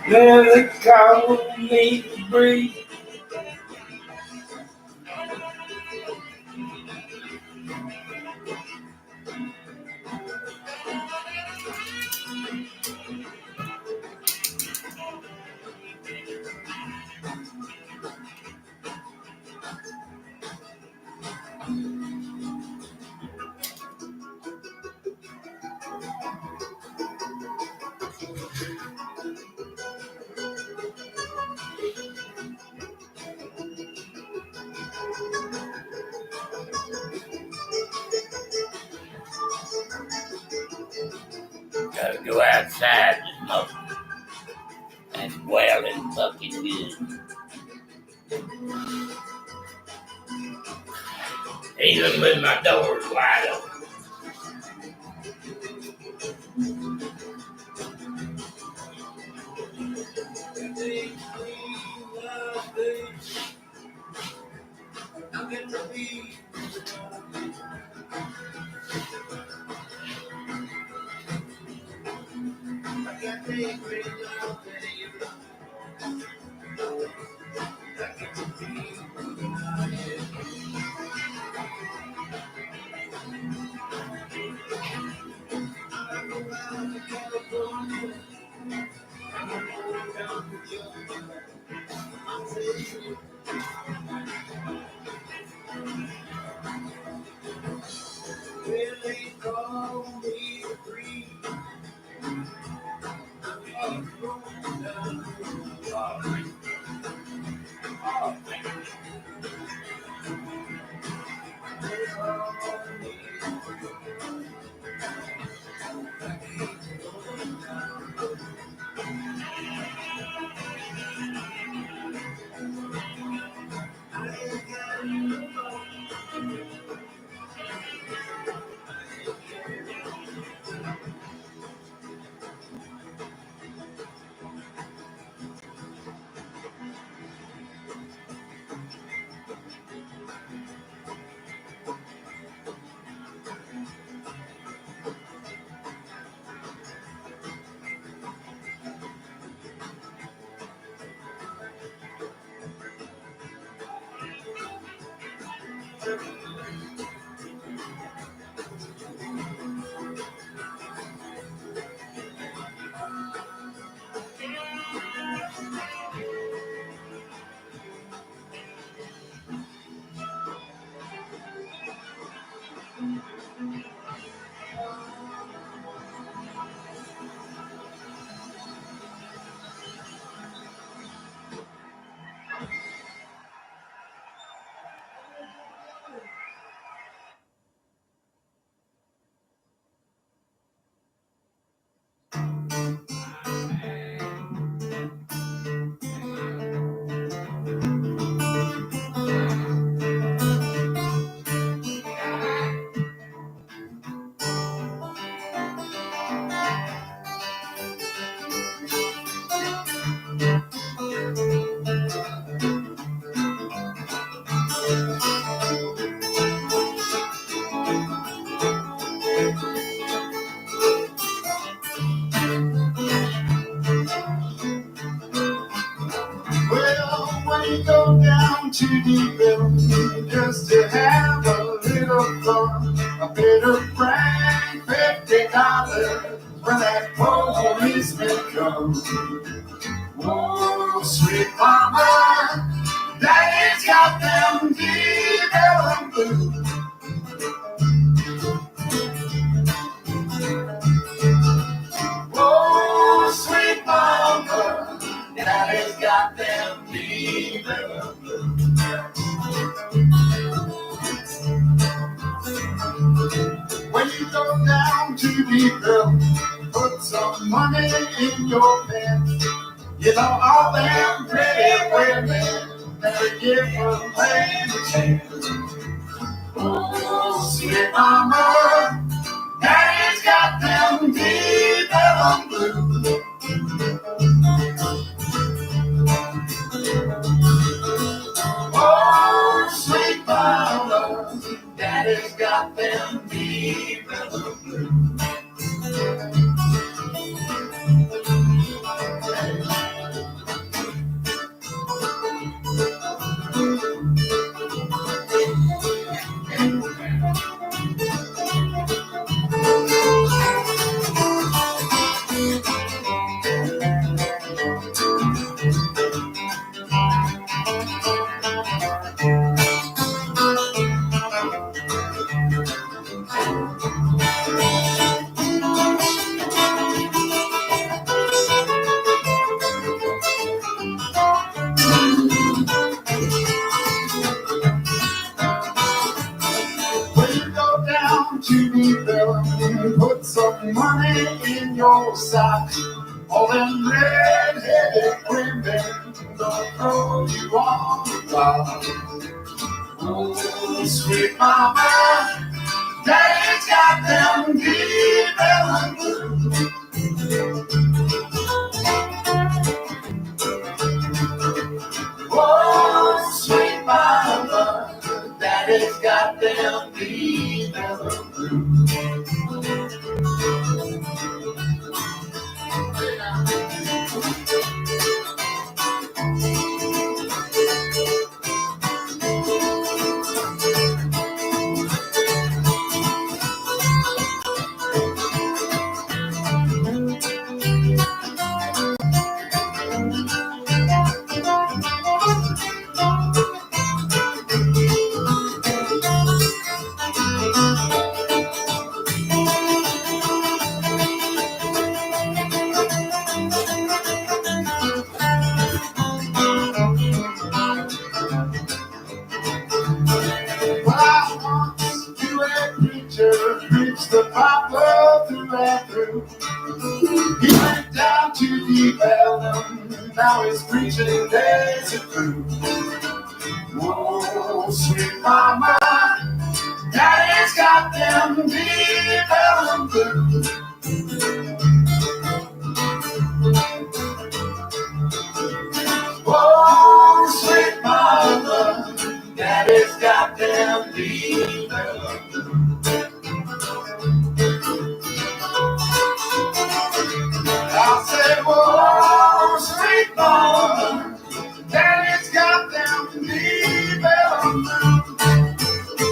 Now they call me to breathe. Gotta go outside this morning. That's well and fucking good. Even with my doors wide open. Well, when you go down to DeVille just to have a little fun, a bit of frank $50 when that policeman comes. Oh, sweet mama, daddy's got them DeVille blues. Oh, sweet mama, daddy's got them DeVille blues. When you go down to DeVille, put some money in your pants. You know all them pretty women never give a man a chance. Oh, sweet mama, daddy's got them DeVille blues. Oh, sweet mama, daddy's got them DeVille blues. To DeVille, put some money in your sock. All them red-headed women gonna throw you on the block. Oh, sweet mama, daddy's got them DeVille blues. Oh, sweet mama, daddy's got them DeVille blues. Preached the Bible through and through. He went down to DeVille, now he's preaching days are through. Whoa, sweet mama, daddy's got them DeVille blues. Whoa, sweet mama, daddy's got them DeVille blues. I said, whoa, sweet mama, daddy's got them DeVille blues.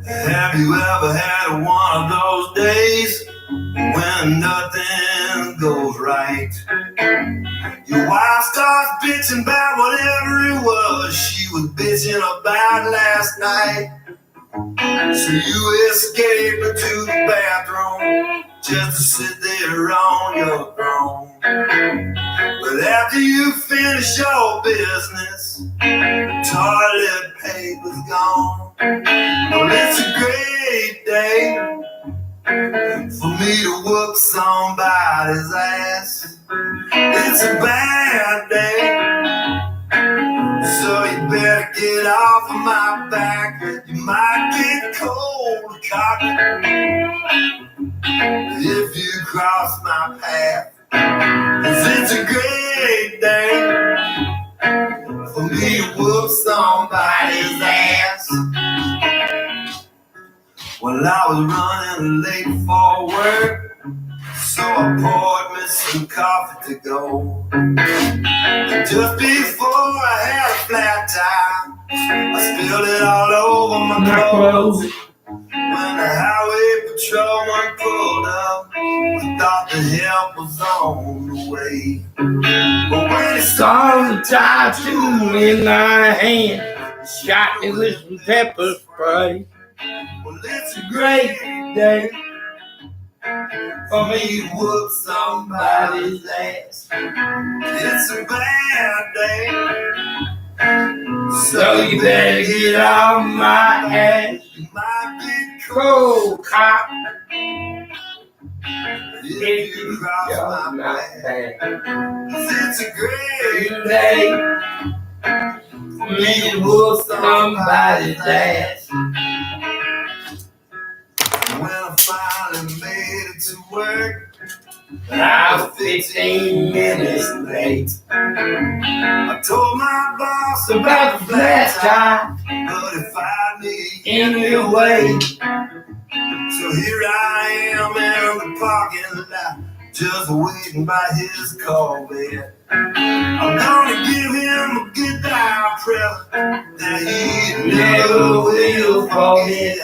Have you ever had one of those days when nothing goes right? Your wife starts bitching about whatever it was she was bitching about last night. So you escape into the bathroom just to sit there on your throne. But after you finish your business, toilet paper's gone. Well, it's a great day for me to whoop somebody's ass. It's a bad day, so you better get off of my back. You might get cold cocked if you cross my path. 'Cause it's a great day for me to whoop somebody's ass. Well, I was running late for work, so I poured me some coffee to go. Just before I had a flat tire, I spilled it all over my clothes. When the highway patrolman pulled up, we thought the help was on the way. But when he Saw the tattoo in my hand, shot me with some pepper spray. well, it's a Great day for me to whoop somebody's ass. It's a bad day, so you better get off my ass. You might get Cold cock if you cross my path. back. 'Cause it's a great Day for me to whoop somebody's ass. when I finally made it to work. I was 15 minutes late. I told my boss About the flat tire but he fired me in the way. So here I am in the parking lot, just waiting by his Corvette. I'm gonna give him a goodbye present that he never will forget.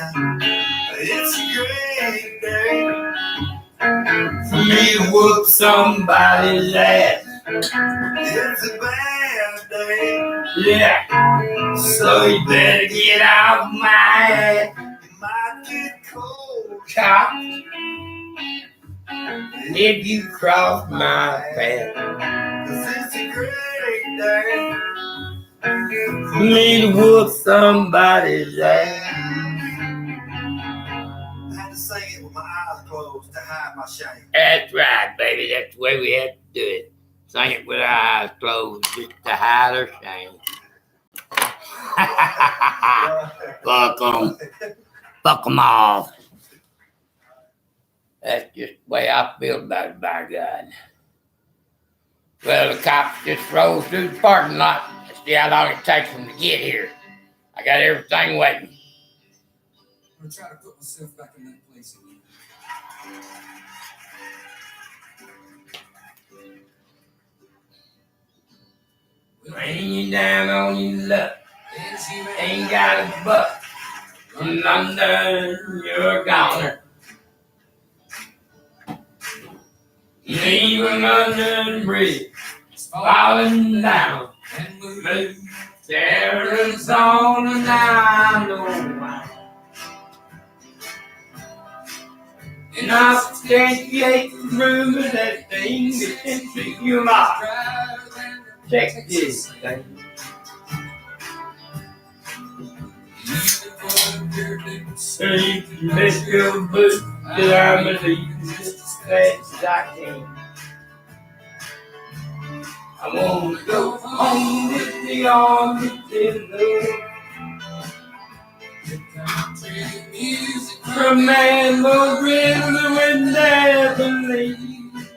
It's a great day For me to whoop somebody's ass. It's a bad day. Yeah, so you better get off my ass. You might get cold Cop, if you cross my path. 'cause it's a great day. For me to whoop somebody's ass. I had to sing it with my eyes closed to hide my shame. That's right, baby. That's the way we have to do it. Sing it with our eyes closed just to hide our shame. Fuck 'em. Fuck 'em all. That's just the way I feel about it, by God. Well, the cops just rolled through the parking lot to see how long it takes them to get here. I got everything waiting. I'm gonna try to put myself back in that place again. Laying you down on your luck. Ain't got a buck. And under you're a goner. Leaving under the bridge. Falling down. And move. Move. Arizona now, I know why. And I substantiate the rumor that thing gets into your life. Check this thing. So you can bet your boot that I'm gonna leave just as fast as I can. I wanna go home with the arms in love. From Manville River with never leave.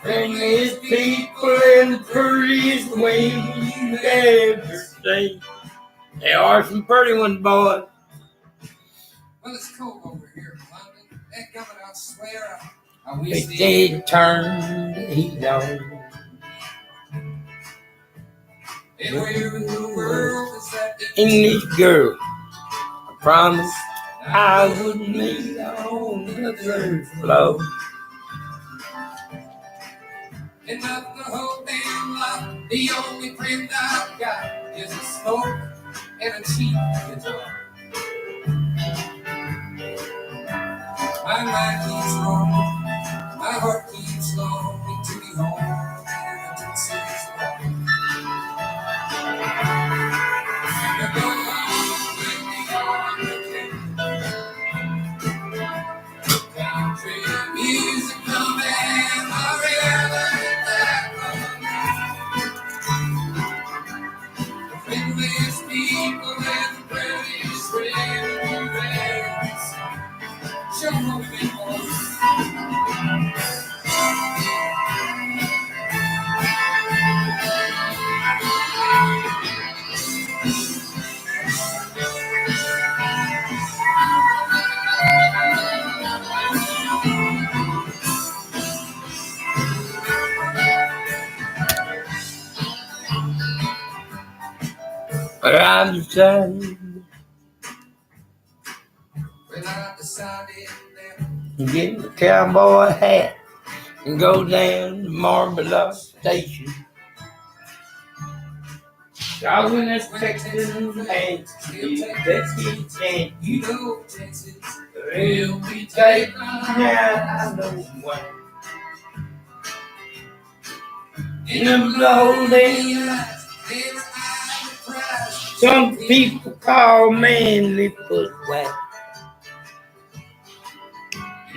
Bring these people in the prettiest way you ever seen. There are some pretty ones, boy. Well, it's cold over here in London. That coming, I swear, I They wish did turn the heat on. Everywhere in the world is that English girl, I promised I wouldn't meet on the third floor. enough the whole damn lot. The only friend I've got is a smoke and a cheap guitar. My mind keeps rolling, my heart keeps longing to be home in a Texas bar. The dawn will be on the country music coming, I realize the friendliest people and the prettiest friends. Show me people. But I decided When I decided that to get the cowboy hat and go down to Marvelous Station. I went as Texas and Becky chant. you know Texas We'll be taking now, I know what. In the lonely eyes, their eyes of pride. some people call manly foot whack.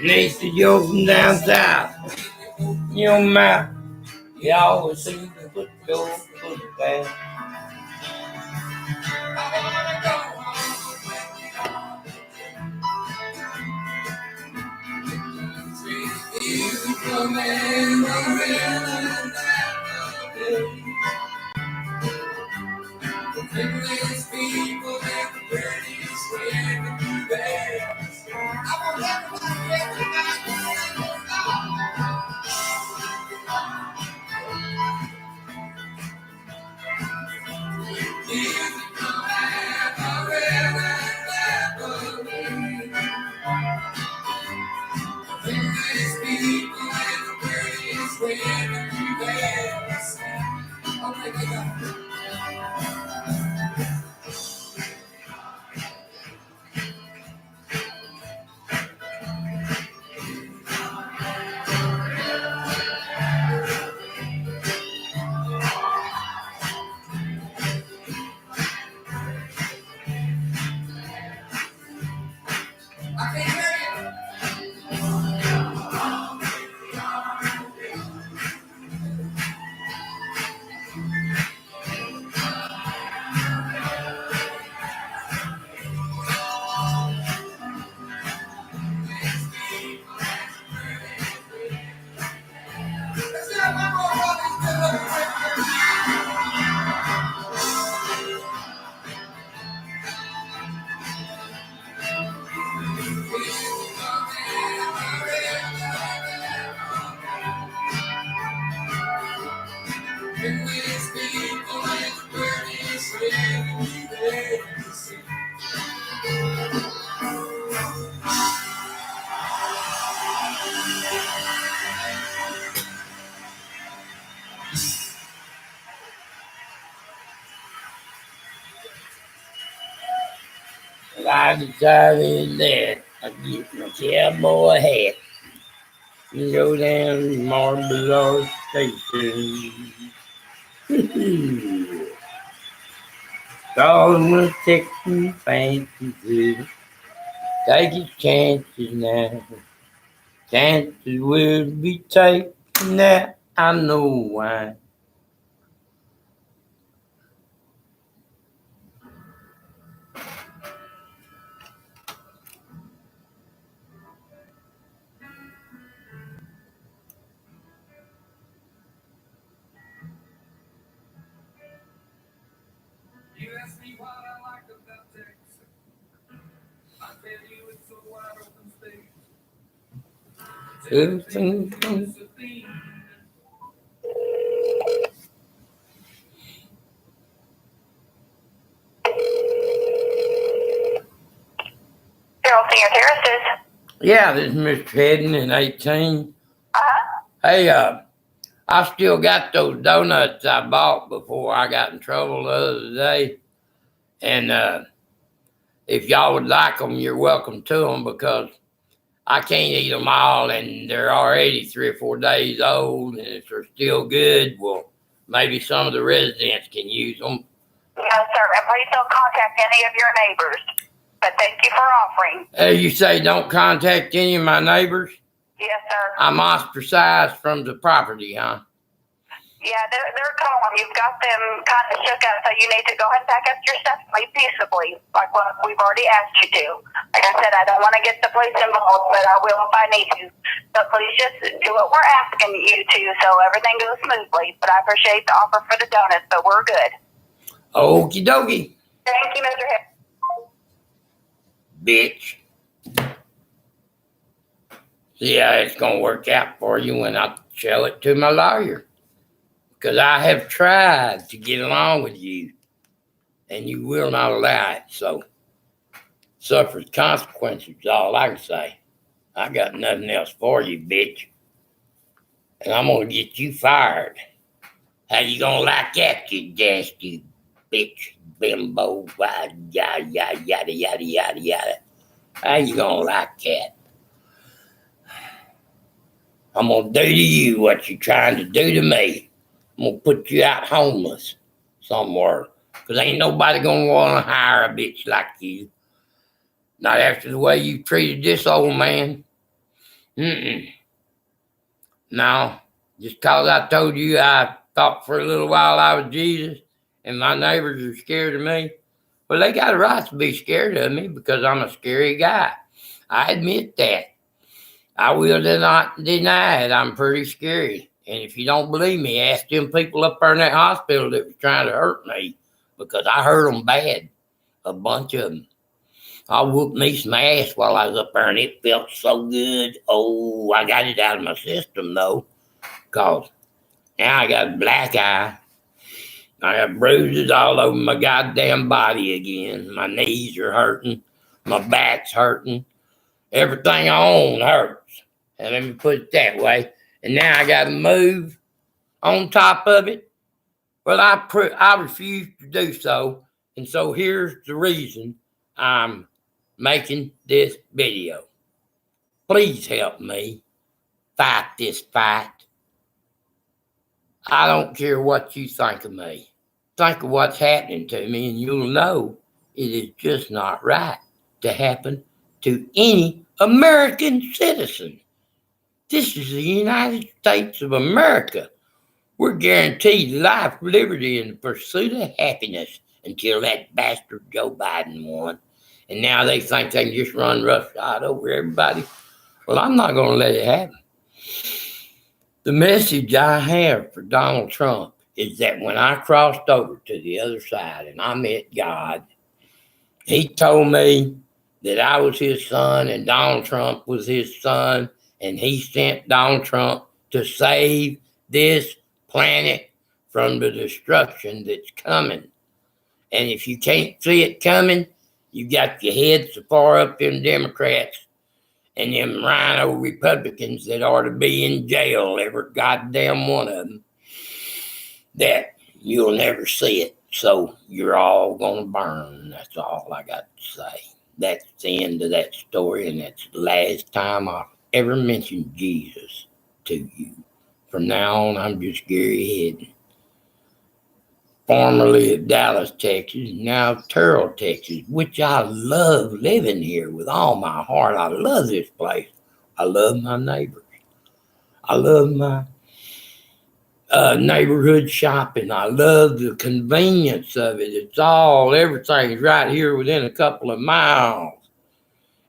Next to you from down south, your mouth, you always seem to put your foot back. I wanna go home when we are you come in the friendliest people and the prettiest women there. I want everybody friendliest people and the prettiest women there. Okay, they got it. I can't hear you. Let's get one more while these good looking women. Friendliest people and the prettiest women you've ever seen. Well, I decided that I'd get my cowboy hat and go down to Marvelous Station. Dog was taking fancies. Take his chances now. Chances will be taken now. I know why. You ask me what I like Everything comes. Harold Senior Terraces. Yeah, this is Mr. Hedden in 18. Uh-huh. Hey, I still got those donuts I bought before I got in trouble the other day. And if y'all would like them, you're welcome to them because I can't eat them all and they're already 3 or 4 days old. And if they're still good, well, maybe some of the residents can use them. No, sir. And please don't contact any of your neighbors. But thank you for offering. You say don't contact any of my neighbors? Yes, sir. I'm ostracized from the property, huh? Yeah, they're calling. You've got them kind of shook up, so you need to go ahead and pack up your stuff and leave peaceably, like what we've already asked you to. Like I said, I don't want to get the police involved, but I will if I need to. So please just do what we're asking you to, so everything goes smoothly. But I appreciate the offer for the donuts, but we're good. Okie dokie, Thank you, Mr. Hill. bitch. See how it's going to work out for you when I show it to my lawyer. Because I have tried to get along with you, and you will not allow it. So, suffer the consequences is all I can say. I got nothing else for you, bitch. And I'm going to get you fired. How you going to like that, you nasty bitch, bimbo, yada, yada, yada, yada, yada, yada. How you going to like that? I'm going to do to you what you're trying to do to me. I'm going to put you out homeless somewhere. Because ain't nobody going to want to hire a bitch like you. Not after the way you treated this old man. No, just because I told you I thought for a little while I was Jesus and my neighbors are scared of me. Well, they got a right to be scared of me because I'm a scary guy. I admit that. I will not deny it. I'm pretty scary. And if you don't believe me, ask them people up there in that hospital that was trying to hurt me because I hurt them bad. A bunch of them. I whooped me some ass while I was up there and it felt so good. Oh, I got it out of my system though. Because now I got a black eye. I have bruises all over my goddamn body again. My knees are hurting. My back's hurting. Everything I own hurts. And let me put it that way. And now I got to move on top of it. Well, I refuse to do so. And so here's the reason I'm making this video. Please help me fight this fight. I don't care what you think of me. Think of what's happening to me and you'll know it is just not right to happen to any American citizen. This is the United States of America. We're guaranteed life, liberty, and the pursuit of happiness until that bastard Joe Biden won. And now they think they can just run roughshod over everybody. Well, I'm not going to let it happen. The message I have for Donald Trump is that when I crossed over to the other side and I met God, he told me that I was his son and Donald Trump was his son, and he sent Donald Trump to save this planet from the destruction that's coming. And if you can't see it coming, you got your head so far up them Democrats and them rhino Republicans that ought to be in jail, every goddamn one of them, that you'll never see it. So you're all going to burn. That's all I got to say. That's the end of that story, and that's the last time I'll ever mention Jesus to you. From now on, I'm just Gary Hedden. Formerly of Dallas, Texas, now Terrell, Texas, which I love living here with all my heart. I love this place. I love my neighbors. I love my neighborhood shopping. I love the convenience of it. Everything's right here within a couple of miles.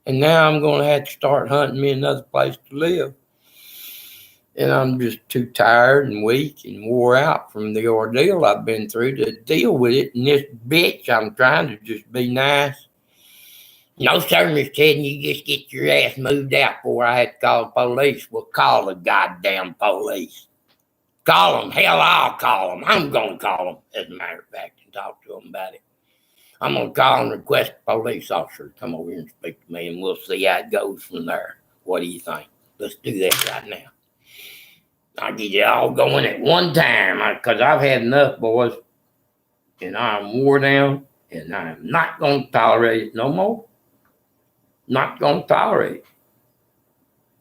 And now I'm going to have to start hunting me another place to live. And I'm just too tired and weak and wore out from the ordeal I've been through to deal with it. And this bitch, I'm trying to just be nice No, sir, Miss Ted, you just get your ass moved out before I had to call the police. Well, call the goddamn police. Call them. Hell, I'll call them. I'm going to call them, as a matter of fact, and talk to them about it. I'm going to call and request a police officer to come over here and speak to me, and we'll see how it goes from there. What do you think? Let's do that right now. I'll get you all going at one time, because I've had enough, boys, and I'm wore down, and I'm not going to tolerate it no more. Not going to tolerate it.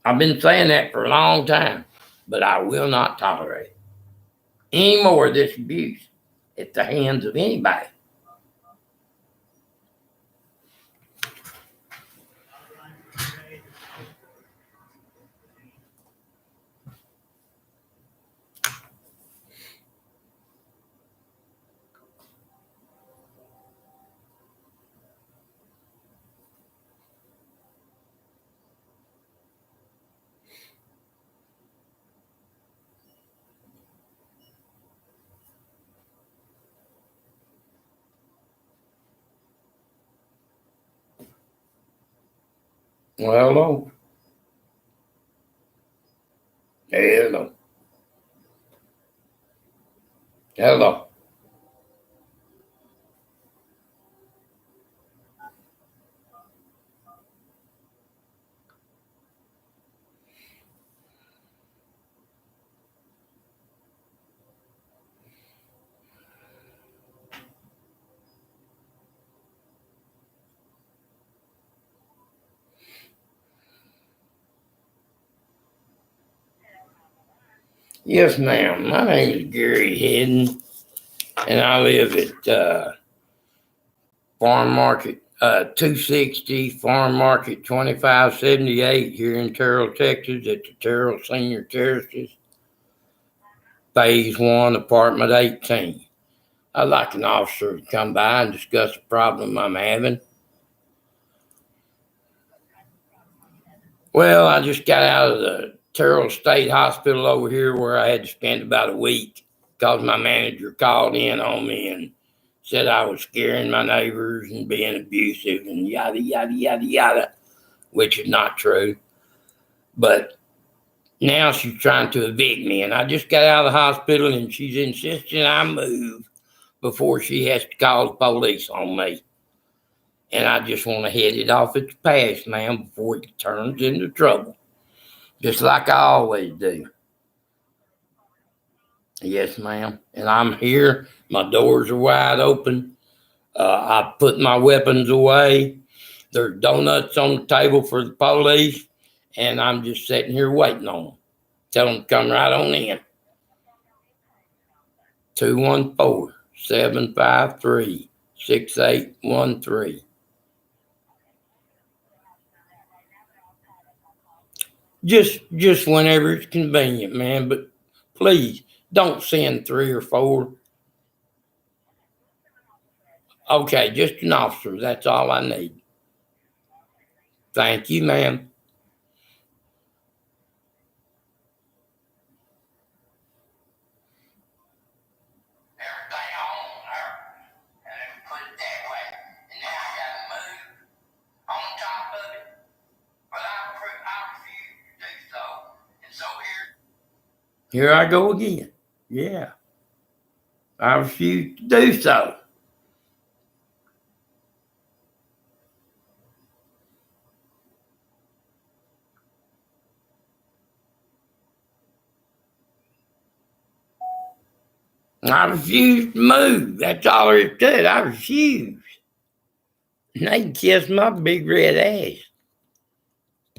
I've been saying that for a long time, but I will not tolerate it. Any more of this abuse at the hands of anybody. Well, hello. Hello. Hello. Yes, ma'am. My name is Gary Hedden, and I live at Farm Market 260, Farm Market 2578 here in Terrell, Texas, at the Terrell Senior Terraces, Phase 1, Apartment 18. I'd like an officer to come by and discuss the problem I'm having. Well, I just got out of the Terrell State Hospital over here where I had to spend about a week because my manager called in on me and said I was scaring my neighbors and being abusive and yada, yada, yada, yada, which is not true. But now she's trying to evict me, and I just got out of the hospital and she's insisting I move before she has to call the police on me. And I just want to head it off its path, ma'am, before it turns into trouble. Just like I always do. Yes, ma'am. And I'm here. My doors are wide open. I put my weapons away. There's donuts on the table for the police. And I'm just sitting here waiting on them. Tell them to come right on in. 214-753-6813. Just whenever it's convenient, man. But please don't send 3 or 4. Okay, just an officer. That's all I need. Thank you, ma'am. Here I go again. Yeah. I refuse to do so. I refuse to move. That's all there is to it. I refuse. And they can kiss my big red ass.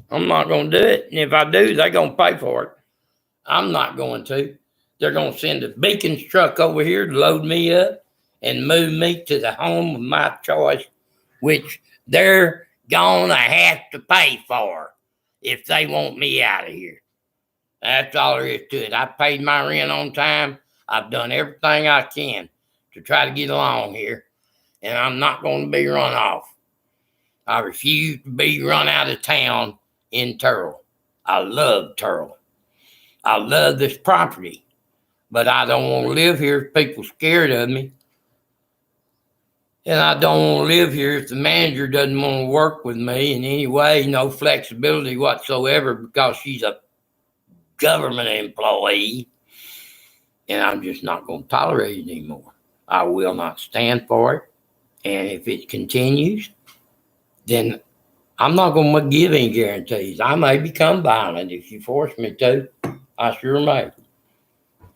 I'm not going to do it. And if I do, they're going to pay for it. I'm not going to. They're going to send a Beacons truck over here to load me up and move me to the home of my choice, which they're going to have to pay for if they want me out of here. That's all there is to it. I paid my rent on time. I've done everything I can to try to get along here, and I'm not going to be run off. I refuse to be run out of town in Terrell. I love Terrell. I love this property, but I don't want to live here if people are scared of me. And I don't want to live here if the manager doesn't want to work with me in any way, no flexibility whatsoever, because she's a government employee. And I'm just not going to tolerate it anymore. I will not stand for it. And if it continues, then I'm not going to give any guarantees. I may become violent if you force me to. I sure may.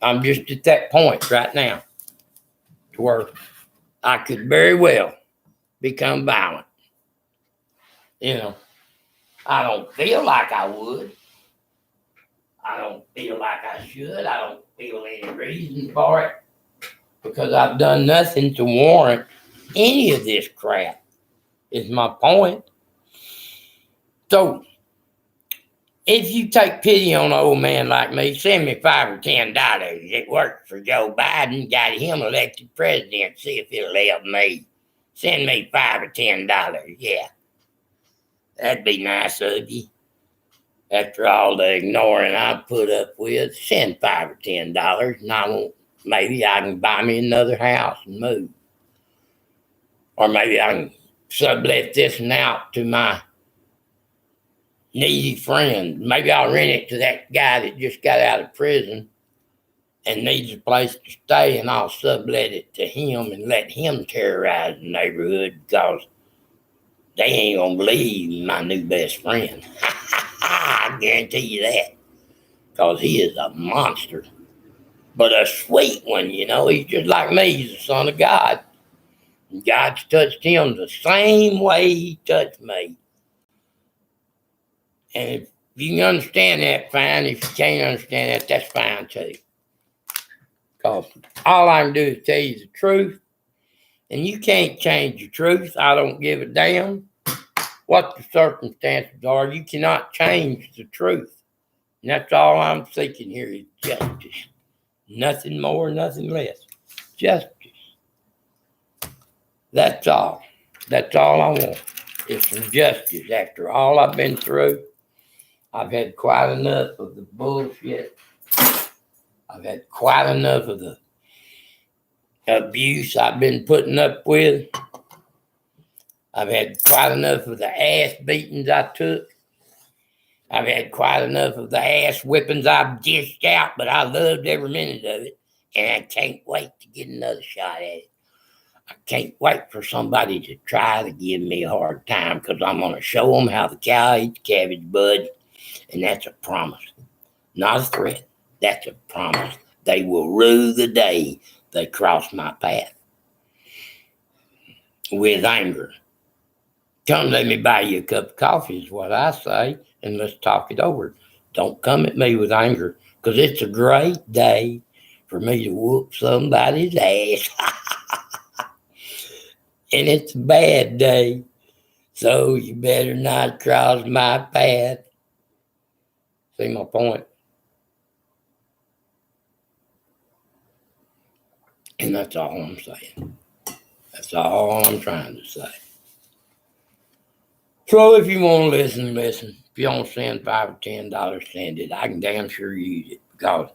I'm just at that point right now to where I could very well become violent. You know, I don't feel like I would. I don't feel like I should. I don't feel any reason for it because I've done nothing to warrant any of this crap, is my point. So, if you take pity on an old man like me, send me $5 or $10. It worked for Joe Biden, got him elected president. See if it'll help me. Send me $5 or $10. Yeah, that'd be nice of you. After all the ignoring I put up with, send $5 or $10, and I won't. Maybe I can buy me another house and move, or maybe I can sublet this one out to my needy friend. Maybe I'll rent it to that guy that just got out of prison and needs a place to stay, and I'll sublet it to him and let him terrorize the neighborhood because they ain't gonna believe my new best friend. I guarantee you that, because he is a monster, but a sweet one. You know, he's just like me. He's the son of God. And God's touched him the same way he touched me. And if you can understand that, fine. If you can't understand that, that's fine too. Because all I can do is tell you the truth. And you can't change the truth. I don't give a damn what the circumstances are. You cannot change the truth. And that's all I'm seeking here is justice. Nothing more, nothing less. Justice. That's all. That's all I want. Is some justice. After all I've been through, I've had quite enough of the bullshit. I've had quite enough of the abuse I've been putting up with. I've had quite enough of the ass beatings I took. I've had quite enough of the ass whippings I've dished out, but I loved every minute of it. And I can't wait to get another shot at it. I can't wait for somebody to try to give me a hard time, because I'm going to show them how the cow eats cabbage, bud. And that's a promise, not a threat. That's a promise. They will rue the day they cross my path with anger. Come let me buy you a cup of coffee is what I say, and let's talk it over. Don't come at me with anger, because it's a great day for me to whoop somebody's ass. And it's a bad day, so you better not cross my path. See my point? And that's all I'm saying. That's all I'm trying to say. So if you want to listen, listen. If you don't send $5 or $10, send it. I can damn sure use it, because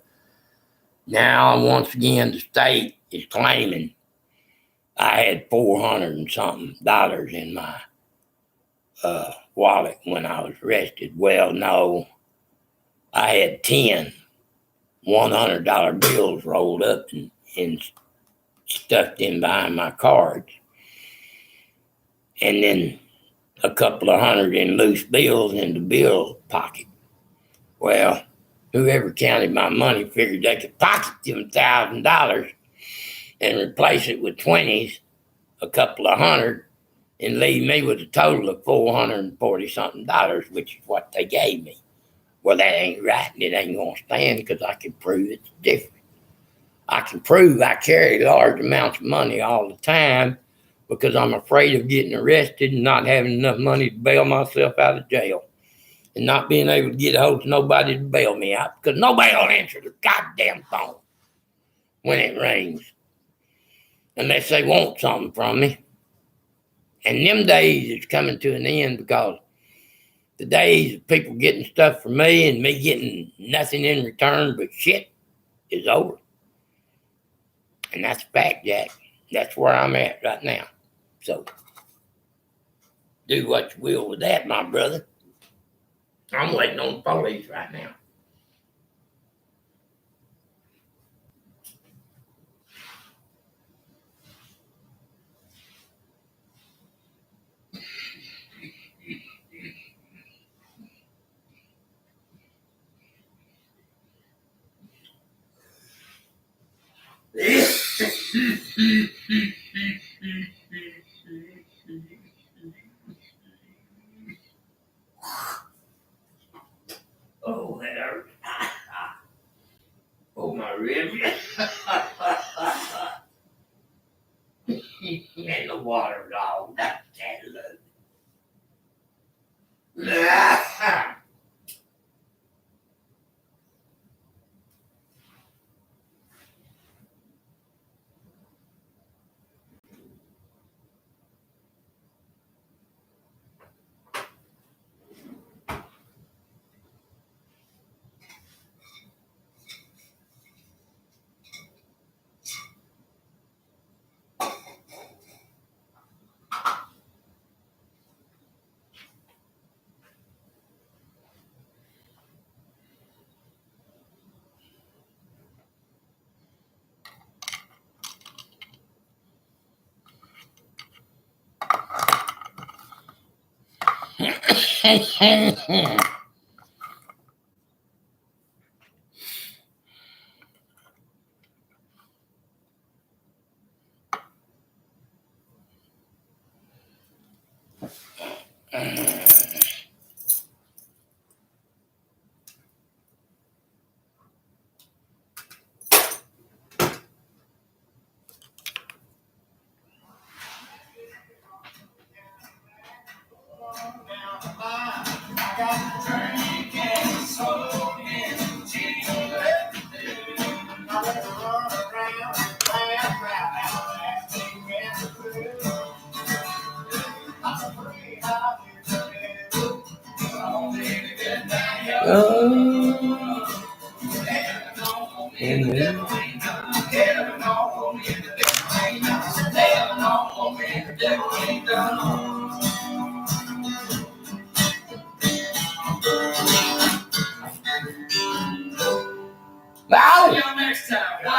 now once again the state is claiming I had $400 and something in my wallet when I was arrested. Well, no, I had 10 $100 bills rolled up and stuffed in behind my cards, and then a couple of hundred in loose bills in the bill pocket. Well, whoever counted my money figured they could pocket them $1,000 and replace it with 20s, a couple of hundred, and leave me with a total of $440 something, which is what they gave me. Well, that ain't right, and it ain't gonna stand, because I can prove it's different. I can prove I carry large amounts of money all the time, because I'm afraid of getting arrested and not having enough money to bail myself out of jail, and not being able to get a hold of nobody to bail me out, because nobody will answer the goddamn phone when it rings unless they want something from me. And them days is coming to an end, because the days of people getting stuff from me and me getting nothing in return but shit is over. And that's a fact, Jack. That's where I'm at right now. So do what you will with that, my brother. I'm waiting on the police right now. Oh, that hurt. Oh, my ribs. And the water dog. That's that look.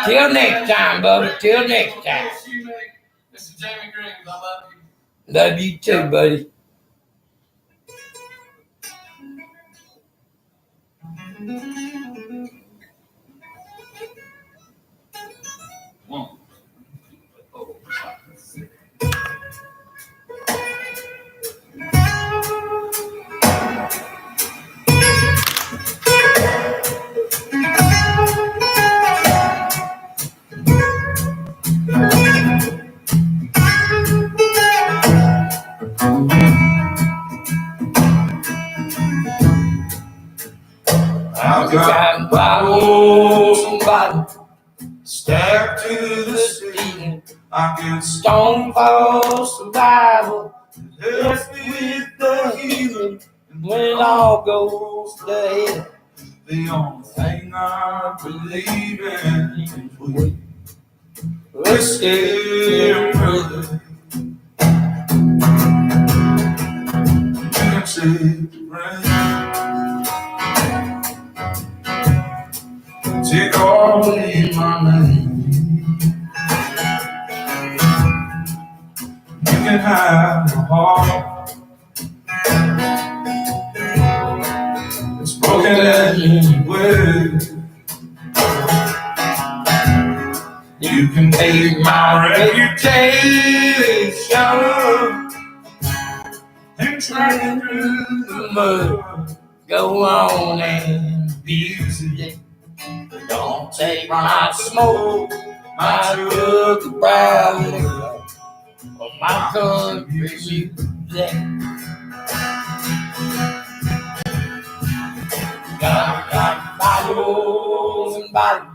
Till next time, Bubba. Till next time. Mr. Jamie Green, I love you. Love you too, buddy. I've Got bottles and bottles. stacked to the ceiling. I can Stone for survival. help me with the healing. When it all goes to hell. The only thing I believe in is we. Whiskey and brother. You can take the rain. Take all in my name. You can have my heart. It's broken anyway. You can take my reputation and drag it through the mud. Go on and Abuse it. don't take my smoke, my drug brown liquor, or my country music. Got bottles and bottles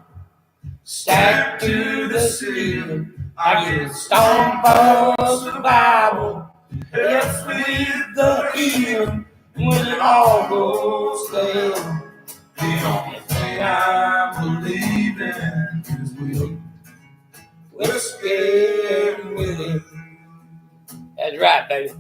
stacked to the ceiling. I get a stone for survival. Helps with the healing when it all goes down. The only thing I believe in is we. Whiskey with it. right, baby.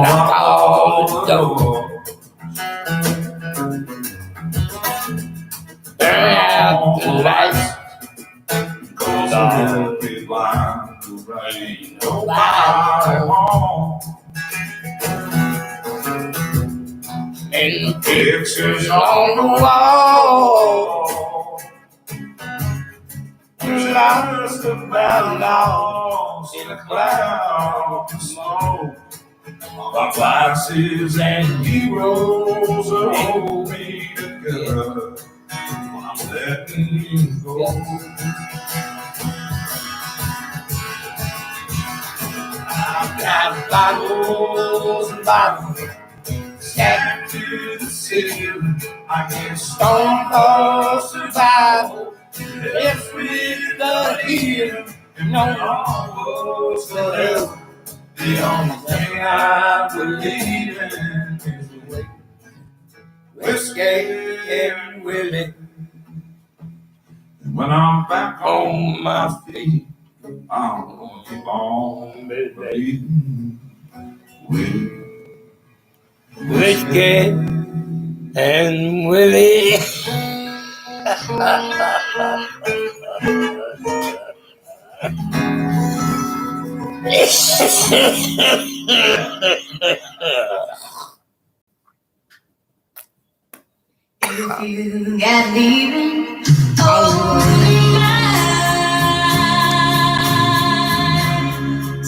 Knock all the door. Turn out the lights. I'll be blind to rain. Nobody home. And Pictures on the wall. just about lost in a cloud of smoke. Our glasses and heroes hold me together when I'm letting you go. I've got bottles and bottles stacked To the ceiling, I get stone for survival. If with the healing, no almost forever. the only thing I believe in is the way Whiskey and Willie when I'm back on my feet. I'm gonna keep on believing with Whiskey and Willie. If you got leaving only mine,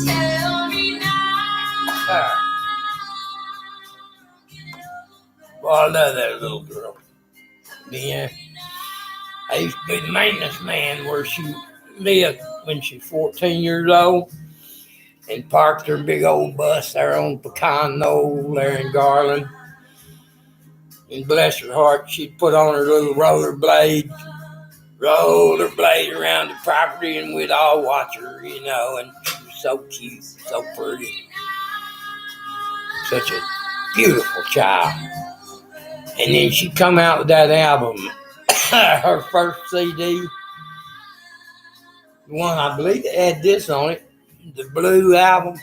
tell me now. Well, I love that little girl. Yeah. I used to be the maintenance man where she lived when she was 14 years old and parked her big old bus there on Pecan Knoll there in Garland. And bless her heart, she'd put on her little rollerblade around the property, and we'd all watch her, you know, and she was so cute, so pretty. Such a beautiful child. And then she'd come out with that album, her first CD, the one I believe that had this on it, the Blue album.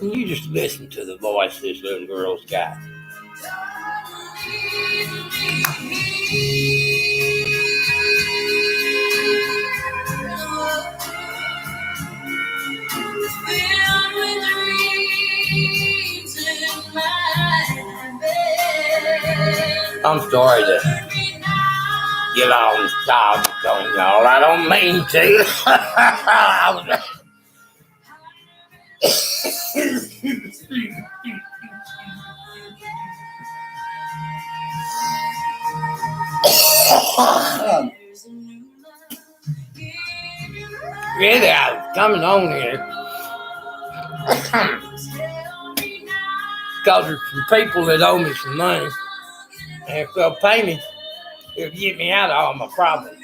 And you just listen to the voice this little girl's got. Filled with dreams in my bed. I'm sorry to get all nostalgic on y'all. I don't mean to. I was really, I was coming on here because there's some people that owe me some money, and if they'll pay me, it'll get me out of all my problems.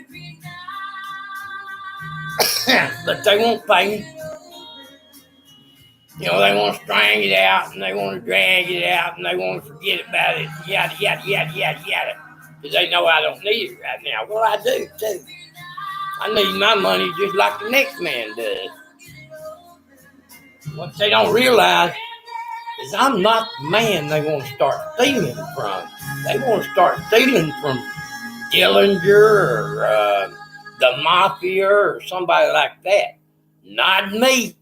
But they won't pay me. You know, they want to string it out, and they want to drag it out, and they want to forget about it, yada, yada, yada, yada, yada, because they know I don't need it right now. Well, I do, too. I need my money just like the next man does. What they don't realize is I'm not the man they want to start stealing from. They want to start stealing from Dillinger or the Mafia or somebody like that. Not me.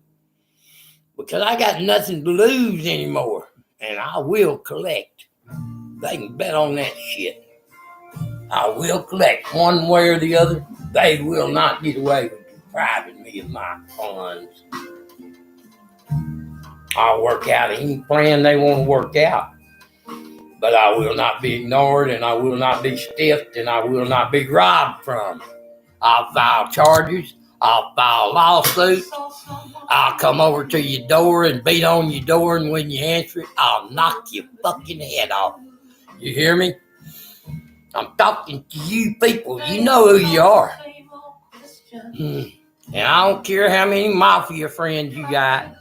Because I got nothing to lose anymore. And I will collect. They can bet on that shit. I will collect one way or the other. They will not get away with depriving me of my funds. I'll work out any plan they want to work out. But I will not be ignored, and I will not be stiffed, and I will not be robbed from. I'll file charges. I'll file lawsuits. I'll come over to your door and beat on your door, and when you answer it, I'll knock your fucking head off. You hear me? I'm talking to you people. You know who you are. And I don't care how many mafia friends you got.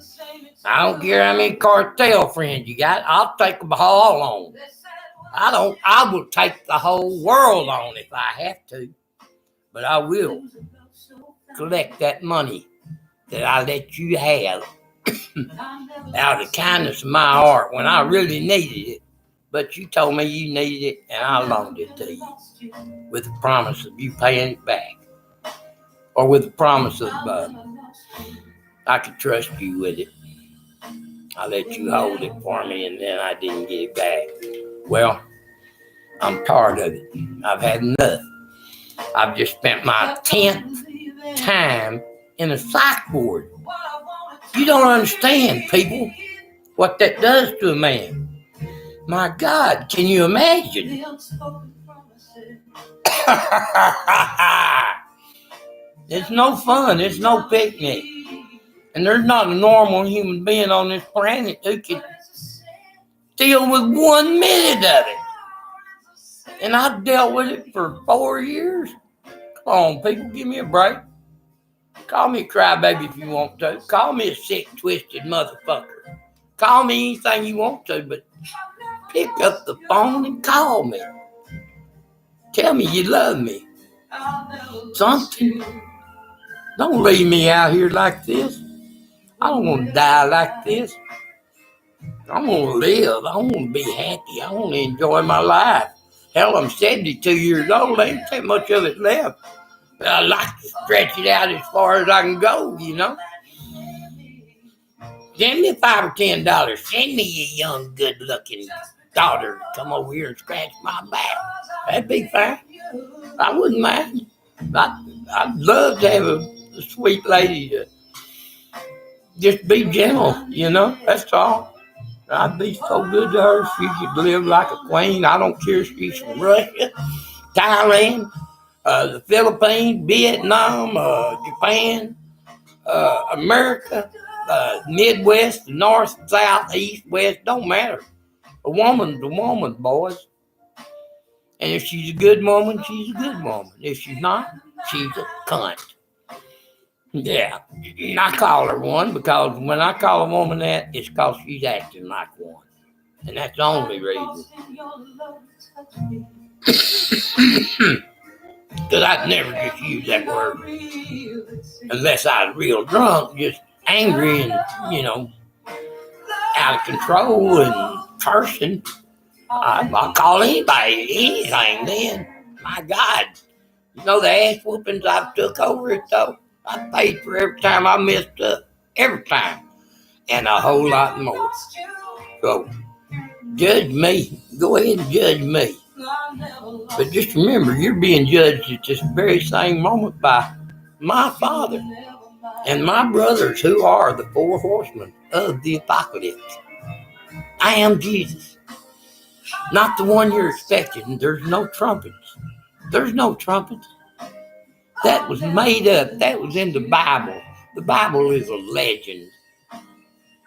I don't care how many cartel friends you got. I'll take them all on. I will take the whole world on if I have to. But I will collect that money that I let you have out of the kindness of my heart when I really needed it. But you told me you needed it, and I loaned it to you with the promise of you paying it back. Or with the promise of I could trust you with it. I let you hold it for me, and then I didn't get it back. Well, I'm tired of it. I've had enough. I've just spent my 10th time in a psych ward. You don't understand, people, what that does to a man. My God, can you imagine? It's no fun. It's no picnic. And there's not a normal human being on this planet who can deal with 1 minute of it. And I've dealt with it for 4 years. Come on, people, give me a break. Call me a crybaby if you want to. Call me a sick, twisted motherfucker. Call me anything you want to, but pick up the phone and call me. Tell me you love me. Something. Don't leave me out here like this. I don't want to die like this. I want to live. I want to be happy. I want to enjoy my life. Hell, I'm 72 years old. Ain't that much of it left. But I like to stretch it out as far as I can go, you know. Send me $5 or $10. Send me a young, good-looking daughter to come over here and scratch my back. That'd be fine. I wouldn't mind. I'd love to have a sweet lady to just be gentle, you know. That's all. I'd be so good to her. She could live like a queen. I don't care if she's from Russia, Thailand, the Philippines, Vietnam, Japan, America, Midwest, North, South, East, West. Don't matter. A woman's a woman, boys. And if she's a good woman, she's a good woman. If she's not, she's a cunt. Yeah, and I call her one because when I call a woman that, it's because she's acting like one. And that's the only reason. Because I'd never just use that word unless I was real drunk, just angry and, you know, out of control and cursing. I'll call anybody anything then. My God. You know the ass whoopings I've took over it, though? I paid for every time I messed up. Every time. And a whole lot more. So, judge me. Go ahead and judge me. But just remember, you're being judged at this very same moment by my Father and my brothers who are the 4 horsemen of the apocalypse. I am Jesus. Not the one you're expecting. There's no trumpets. There's no trumpets. That was made up. That was in the Bible. The Bible is a legend.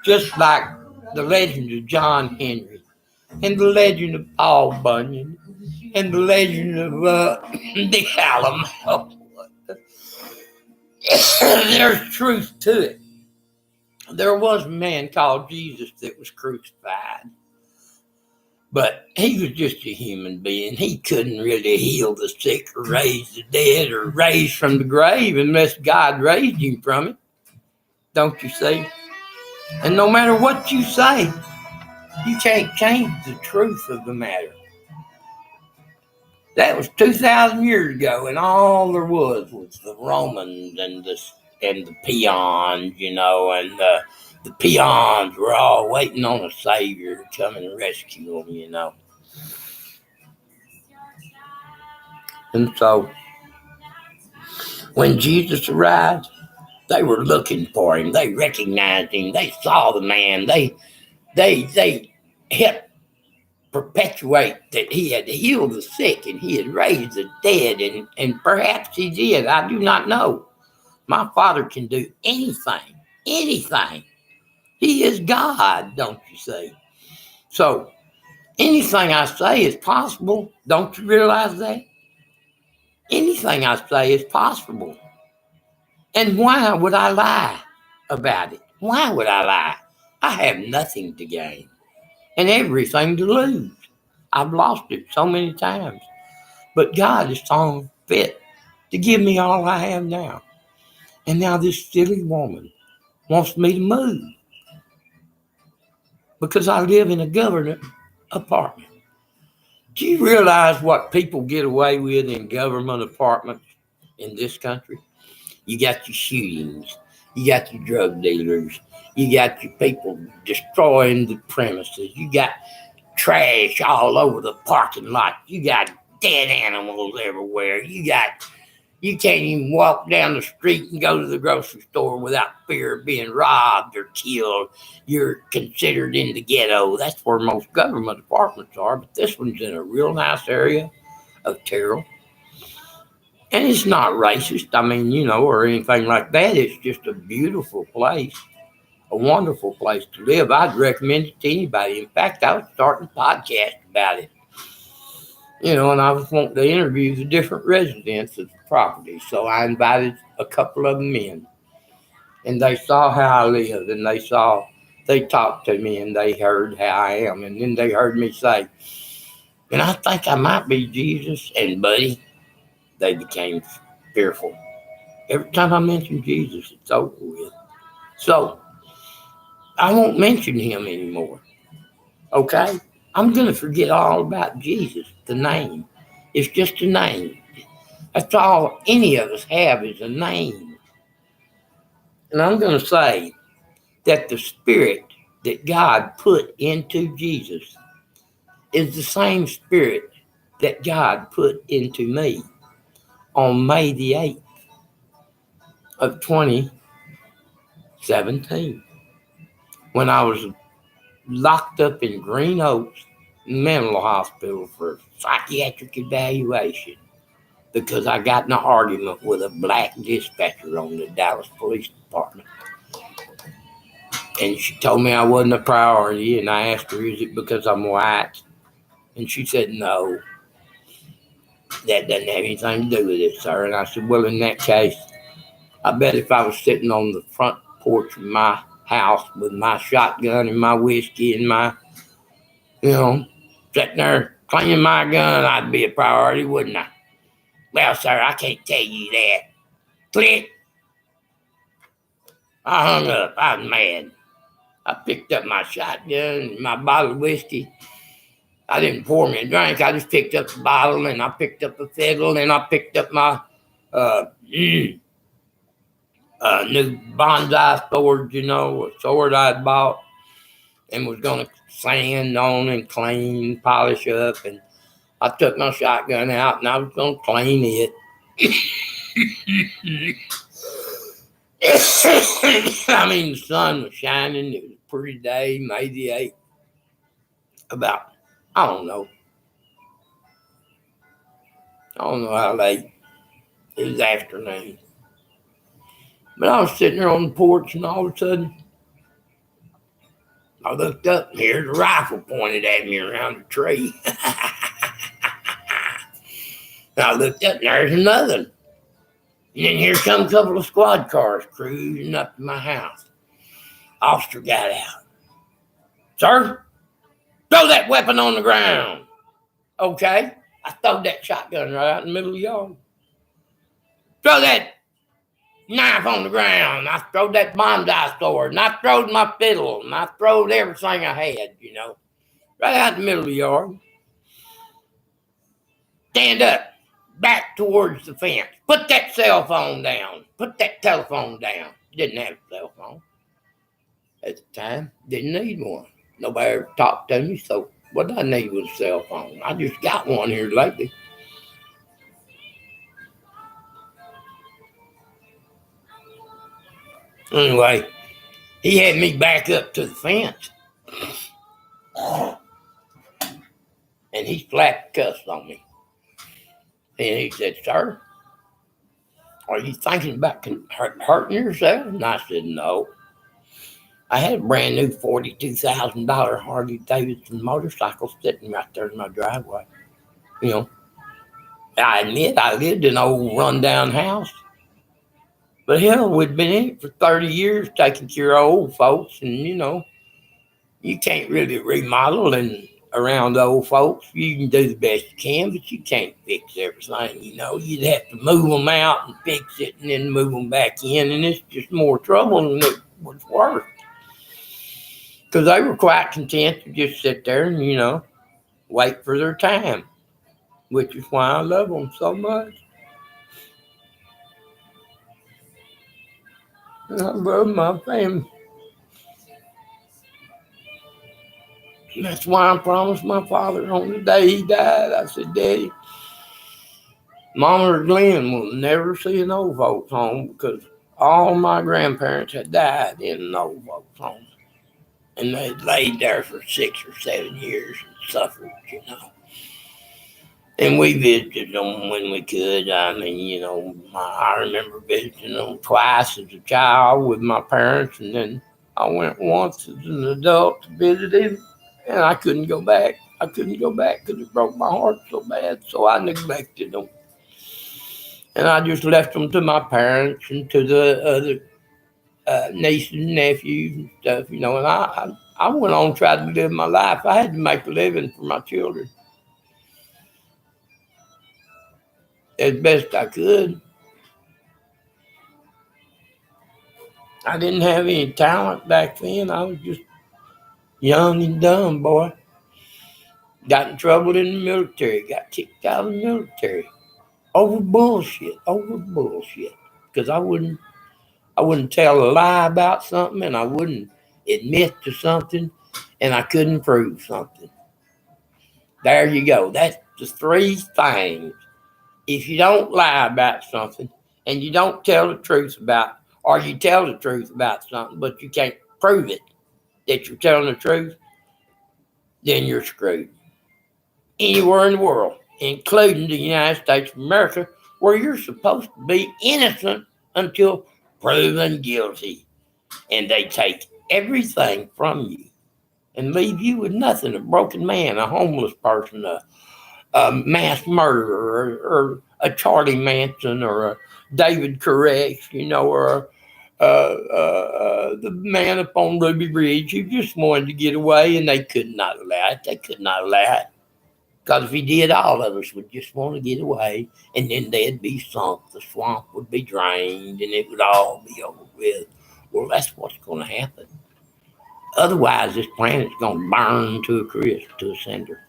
Just like the legend of John Henry and the legend of Paul Bunyan and the legend of the Alamo. There's truth to it. There was a man called Jesus that was crucified. But he was just a human being. He couldn't really heal the sick or raise the dead or raise from the grave unless God raised him from it. Don't you see? And no matter what you say, you can't change the truth of the matter. That was 2,000 years ago, and all there was the Romans and the peons, you know, and the peons were all waiting on a savior to come and rescue them, you know. And so when Jesus arrived, they were looking for him. They recognized him. They saw the man. They helped perpetuate that he had healed the sick and he had raised the dead, and perhaps he did. I do not know. My Father can do anything, anything. He is God, don't you see? So anything I say is possible. Don't you realize that? Anything I say is possible. And why would I lie about it? Why would I lie? I have nothing to gain and everything to lose. I've lost it so many times. But God is so fit to give me all I have now. And now this silly woman wants me to move because I live in a government apartment. Do you realize what people get away with in government apartments in this country? You got your shootings, you got your drug dealers, you got your people destroying the premises, you got trash all over the parking lot, you got dead animals everywhere, you can't even walk down the street and go to the grocery store without fear of being robbed or killed. You're considered in the ghetto. That's where most government apartments are, but this one's in a real nice area of Terrell. And it's not racist, or anything like that. It's just a beautiful place, a wonderful place to live. I'd recommend it to anybody. In fact, I was starting a podcast about it. And I was wanting to interview the different residents of the property. So I invited a couple of them in. And they saw how I live, and they talked to me, and they heard how I am. And then they heard me say, and I think I might be Jesus. And buddy, they became fearful. Every time I mention Jesus, it's over with. So I won't mention him anymore. Okay? I'm going to forget all about Jesus, the name. It's just a name. That's all any of us have is a name. And I'm going to say that the spirit that God put into Jesus is the same spirit that God put into me on May the 8th of 2017 when I was locked up in Green Oaks Mental Hospital for psychiatric evaluation because I got in an argument with a black dispatcher on the Dallas Police Department. And she told me I wasn't a priority, and I asked her, is it because I'm white? And she said, no, that doesn't have anything to do with it, sir. And I said, well, in that case, I bet if I was sitting on the front porch of my house with my shotgun and my whiskey and my, sitting there cleaning my gun, I'd be a priority, wouldn't I? Well, sir, I can't tell you that. Click. I hung up. I was mad. I picked up my shotgun and my bottle of whiskey. I didn't pour me a drink. I just picked up the bottle, and I picked up a fiddle, and I picked up my new bonsai sword, a sword I'd bought and was going to sand on and clean, polish up. And I took my shotgun out, and I was going to clean it. The sun was shining. It was a pretty day, May the 8th. About, I don't know how late. It was afternoon. But I was sitting there on the porch, and all of a sudden, I looked up, and here's a rifle pointed at me around a tree. And I looked up, and there's another. And then here come a couple of squad cars cruising up to my house. Officer got out. Sir, throw that weapon on the ground. Okay. I threw that shotgun right out in the middle of the yard. Throw that knife on the ground. I throwed that bonsai sword, and I throwed my fiddle, and I throwed everything I had, right out in the middle of the yard. Stand up, back towards the fence. Put that cell phone down. Put that telephone down. Didn't have a cell phone at the time. Didn't need one. Nobody ever talked to me, so what I need was a cell phone. I just got one here lately. Anyway, he had me back up to the fence. And he slapped the cuss on me. And he said, "Sir, are you thinking about hurting yourself?" And I said, "No. I had a brand new $42,000 Harley Davidson motorcycle sitting right there in my driveway. You know, I admit I lived in an old rundown house. But hell, we'd been in it for 30 years taking care of old folks. And, you know, you can't really remodel and around old folks. You can do the best you can, but you can't fix everything. You know, you'd have to move them out and fix it and then move them back in. And it's just more trouble than it was worth. Because they were quite content to just sit there and, you know, wait for their time, which is why I love them so much. And I love my family. And that's why I promised my father on the day he died. I said, "Daddy, Mama or Glenn will never see an old folks home because all my grandparents had died in an old folks home. And they laid there for 6 or 7 years and suffered, you know. And we visited them when we could. I mean, you know, I remember visiting them twice as a child with my parents, and then I went once as an adult to visit him, and I couldn't go back. I couldn't go back because it broke my heart so bad, so I neglected them. And I just left them to my parents and to the other nieces and nephews and stuff, you know, and I went on trying to live my life. I had to make a living for my children as best I could. I didn't have any talent back then. I was just young and dumb, boy. Got in trouble in the military, got kicked out of the military over bullshit, because I wouldn't tell a lie about something, and I wouldn't admit to something, and I couldn't prove something. There you go. That's the three things. If you don't lie about something, and you don't tell the truth about, or you tell the truth about something, but you can't prove it that you're telling the truth, then you're screwed. Anywhere in the world, including the United States of America, where you're supposed to be innocent until proven guilty, and they take everything from you and leave you with nothing. A broken man, a homeless person, a mass murderer, or a Charlie Manson, or a David Koresh, you know, or the man up on Ruby Ridge who just wanted to get away, and they could not allow it. They could not allow it. Because if he did, all of us would just want to get away, and then they'd be sunk. The swamp would be drained, and it would all be over with. Well, that's what's going to happen. Otherwise, this planet's going to burn to a crisp, to a cinder.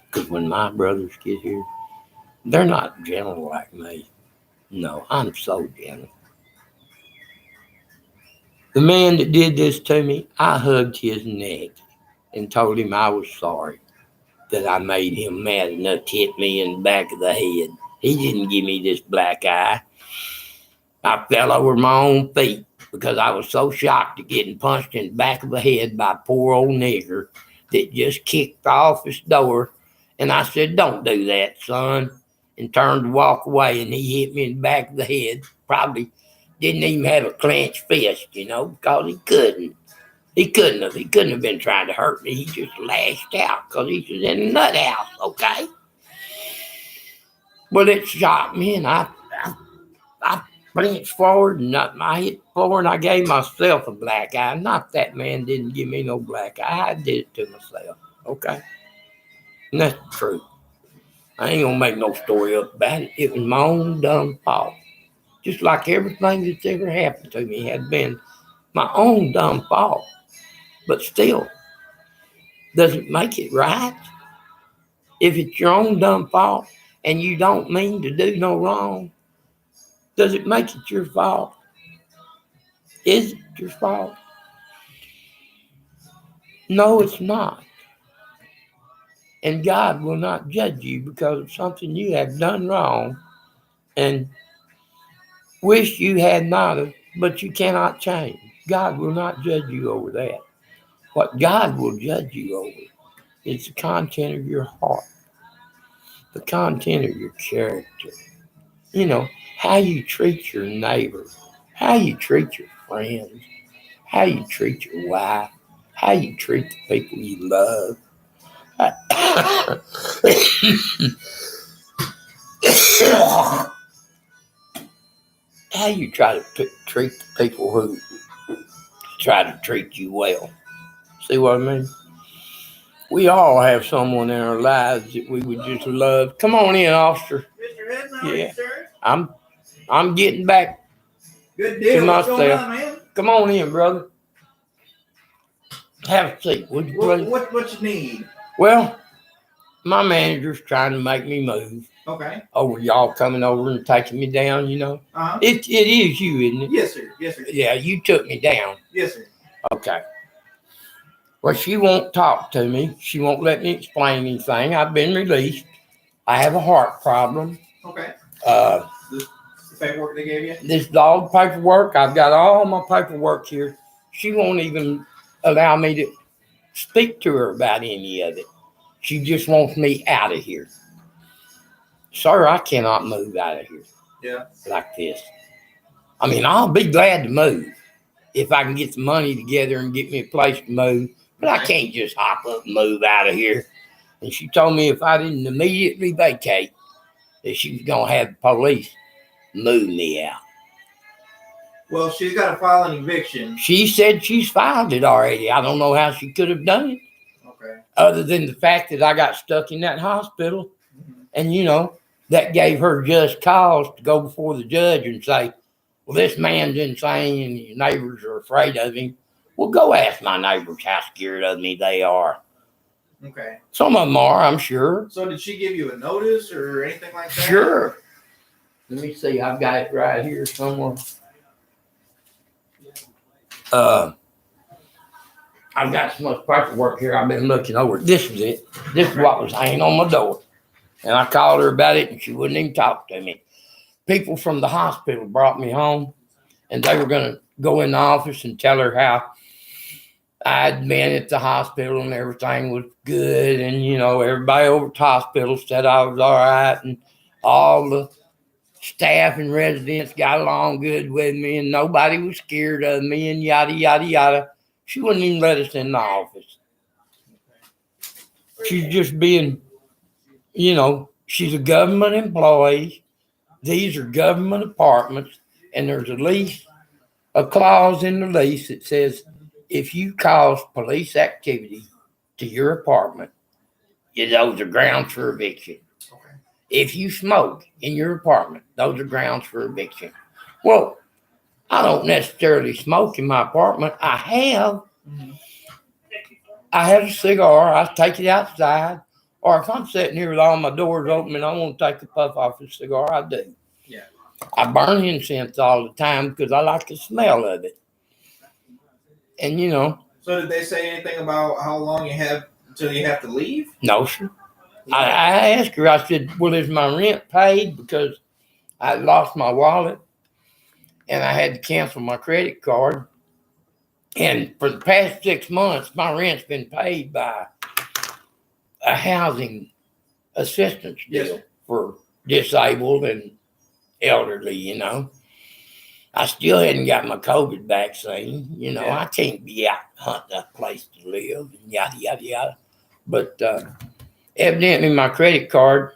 Because when my brothers get here, they're not gentle like me. No, I'm so gentle. The man that did this to me, I hugged his neck and told him I was sorry that I made him mad enough to hit me in the back of the head. He didn't give me this black eye. I fell over my own feet because I was so shocked at getting punched in the back of the head by a poor old nigger that just kicked the office door. And I said, "Don't do that, son," and turned to walk away, and he hit me in the back of the head. Probably didn't even have a clenched fist, you know, because he couldn't. He couldn't have been trying to hurt me. He just lashed out because he was in a nut house, okay? But it shocked me, and I blinched forward, and I hit the floor, and I gave myself a black eye. Not that man didn't give me no black eye. I did it to myself, okay? And that's the truth. I ain't going to make no story up about it. It was my own dumb fault. Just like everything that's ever happened to me had been my own dumb fault. But still, does it make it right? If it's your own dumb fault and you don't mean to do no wrong, does it make it your fault? Is it your fault? No, it's not. And God will not judge you because of something you have done wrong and wish you had not have but you cannot change. God will not judge you over that. What God will judge you over is the content of your heart, the content of your character. You know, how you treat your neighbor, how you treat your friends, how you treat your wife, how you treat the people you love. How you try to treat the people who try to treat you well. See what I mean? We all have someone in our lives that we would just love. Come on in, officer. Mr. Hedman, how Yeah. are you, sir? I'm getting back. Good deal. What's going myself. on, man? Come on in, brother. Have a seat, would you please? What you need? Well, my manager's trying to make me move Okay. over y'all coming over and taking me down, you know. Uh-huh. It is you, isn't it? Yes, sir. Yes, sir. Yeah, you took me down. Yes, sir. Okay. Well, she won't talk to me. She won't let me explain anything. I've been released. I have a heart problem. Okay. This The paperwork they gave you? This is all the paperwork. I've got all my paperwork here. She won't even allow me to speak to her about any of it. She just wants me out of here. Sir, I cannot move out of here. Yeah. Like this. I mean, I'll be glad to move if I can get the money together and get me a place to move. But I can't just hop up and move out of here. And she told me if I didn't immediately vacate, that she was going to have the police move me out. Well, she's got to file an eviction. She said she's filed it already. I don't know how she could have done it, Okay. other than the fact that I got stuck in that hospital. Mhm. And, you know, that gave her just cause to go before the judge and say, well, this man's insane and your neighbors are afraid of him. Well, go ask my neighbors how scared of me they are. Okay. Some of them are, I'm sure. So did she give you a notice or anything like that? Sure. Let me see. I've got it right here somewhere. I've got so much paperwork here. I've been looking over. This is it. This is what was hanging on my door. And I called her about it and she wouldn't even talk to me. People from the hospital brought me home and they were going to go in the office and tell her how I'd been at the hospital and everything was good. And, you know, everybody over at the hospital said I was all right. And all the staff and residents got along good with me and nobody was scared of me and yada, yada, yada. She wouldn't even let us in the office. She's just being, you know, she's a government employee. These are government apartments and there's a clause in the lease that says if you cause police activity to your apartment, those are grounds for eviction. Okay. If you smoke in your apartment, those are grounds for eviction. Well, I don't necessarily smoke in my apartment. I have a cigar. I take it outside. Or if I'm sitting here with all my doors open and I want to take a puff off the cigar, I do. Yeah. I burn incense all the time because I like the smell of it. And, you know, So did they say anything about how long you have until you have to leave? no, sir. I asked her, I said, well, is my rent paid? Because I lost my wallet and I had to cancel my credit card. And for the past 6 months, my rent's been paid by a housing assistance deal Yes. for disabled and elderly, you know. I still hadn't got my COVID vaccine. You know, Yeah. I can't be out hunting a place to live and yada, yada, yada. But evidently my credit card,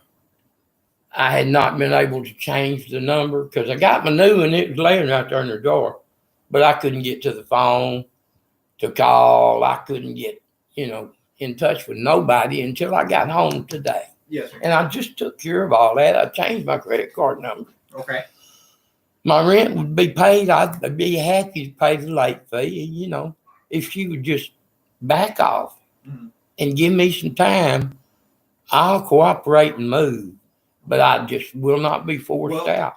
I had not been able to change the number because I got my new one. It was laying right there in the drawer. But I couldn't get to the phone to call. I couldn't get, you know, in touch with nobody until I got home today. Yes, sir. And I just took care of all that. I changed my credit card number. Okay. My rent would be paid. I'd be happy to pay the late fee. You know, if she would just back off Mhm. and give me some time, I'll cooperate and move. But I just will not be forced Well, out.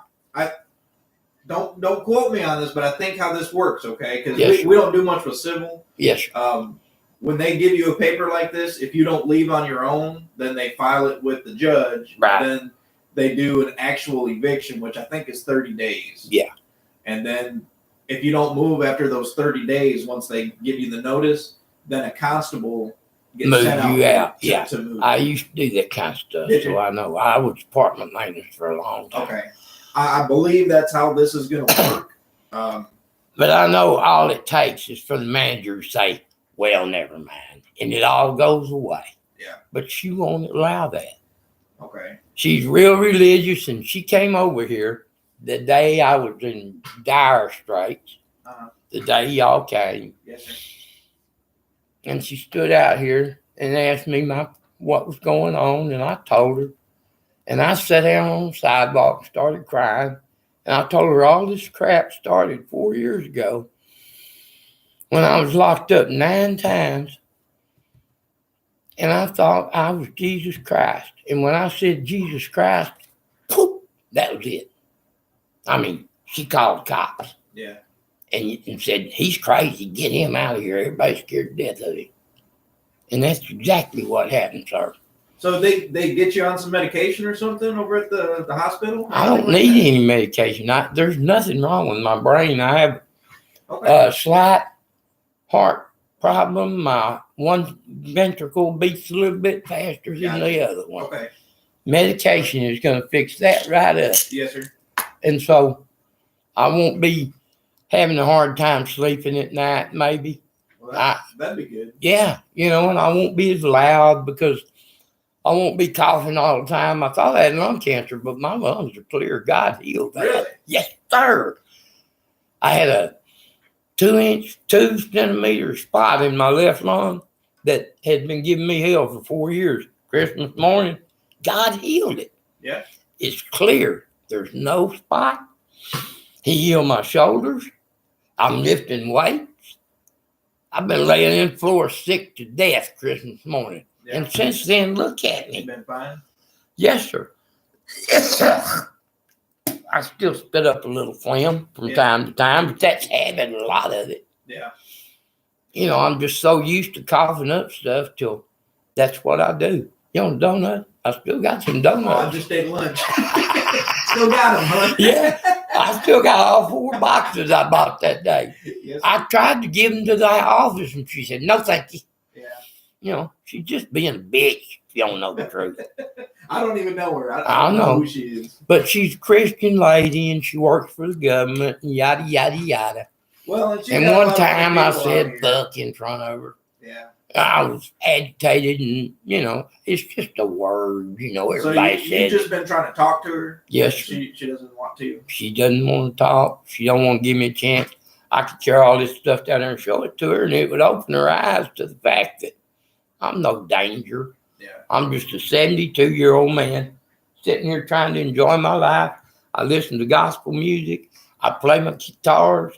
Don't quote me on this, but I think how this works, okay? Because Yes, sir. we don't do much with civil. Yes, sir. When they give you a paper like this, if you don't leave on your own, then they file it with the judge. Right. Then they do an actual eviction, which I think is 30 days. Yeah. And then if you don't move after those 30 days, once they give you the notice, then a constable gets Move sent you out, to, yeah. to move. I used to do that kind of stuff, Did you? so I know. I was apartment maintenance for a long time. Okay. I believe that's how this is going to work. But I know all it takes is for the manager to say, well, never mind. And it all goes away. Yeah. But she won't allow that. Okay. She's real religious, and she came over here the day I was in dire straits, Uh-huh. the day y'all came. Yes, sir. And she stood out here and asked me what was going on, and I told her. And I sat down on the sidewalk and started crying. And I told her all this crap started 4 years ago when I was locked up 9 times. And I thought I was Jesus Christ. And when I said Jesus Christ, poof, that was it. I mean, she called cops Yeah. and said, he's crazy. Get him out of here. Everybody's scared to death of him. And that's exactly what happened, sir. So they get you on some medication or something over at the hospital? I don't need any medication. There's nothing wrong with my brain. I have a slight heart problem. My one ventricle beats a little bit faster than the other one. Okay. Medication is going to fix that right up. Yes, sir. And so I won't be having a hard time sleeping at night, maybe. Well, that'd be good. Yeah, and I won't be as loud because I won't be coughing all the time. I thought I had lung cancer, but my lungs are clear. God healed that. Really? Yes, sir. I had a 2-centimeter spot in my left lung that had been giving me hell for 4 years. Christmas morning, God healed it. Yeah. It's clear. There's no spot. He healed my shoulders. I'm lifting weights. I've been laying in the floor sick to death Christmas morning. Yeah. And since then, look at me. You've been fine? Yes, sir. Yes, sir. I still spit up a little phlegm from time to time, but that's having a lot of it. Yeah. I'm just so used to coughing up stuff till that's what I do. You want a donut? I still got some donuts. Oh, I just ate lunch. Still got them, huh? Yeah. I still got all 4 boxes I bought that day. Yes. I tried to give them to the office, and she said, no, thank you. Yeah. She's just being a bitch, if you don't know the truth. I don't even know her. I don't know. who she is. But she's a Christian lady, and she works for the government, and yada, yada, yada. Well, and, And one time I said fuck in front of her. Yeah. I was agitated, and, it's just a word, So everybody you've says. just been trying to talk to her? Yes, She doesn't want to? she doesn't want to talk. She don't want to give me a chance. I could carry all this stuff down there and show it to her, and it would open her eyes to the fact that I'm no danger. Yeah. I'm just a 72-year-old man sitting here trying to enjoy my life. I listen to gospel music. I play my guitars.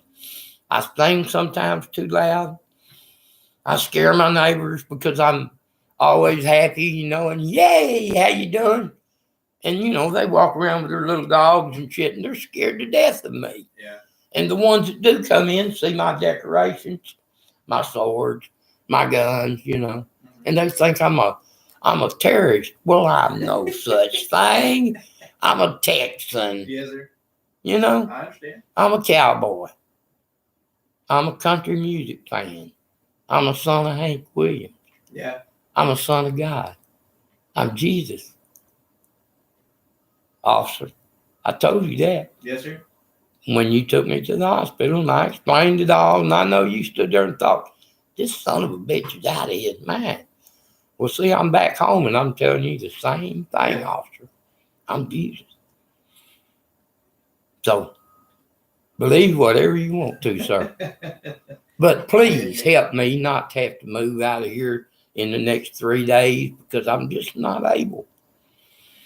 I sing sometimes too loud. I scare my neighbors because I'm always happy, and yay, how you doing? And, they walk around with their little dogs and shit, and they're scared to death of me. Yeah. And the ones that do come in see my decorations, my swords, my guns, and they think I'm a terrorist. Well, I'm no such thing. I'm a Texan. Yes, sir. I understand. I'm a cowboy. I'm a country music fan. I'm a son of Hank Williams. Yeah. I'm a son of God. I'm Jesus. Officer, I told you that Yes, sir. when you took me to the hospital, and I explained it all, and I know you stood there and thought, this son of a bitch is out of his mind. Well, see, I'm back home, and I'm telling you the same thing, officer. I'm Jesus. So, believe whatever you want to, sir. But please help me not to have to move out of here in the next 3 days because I'm just not able.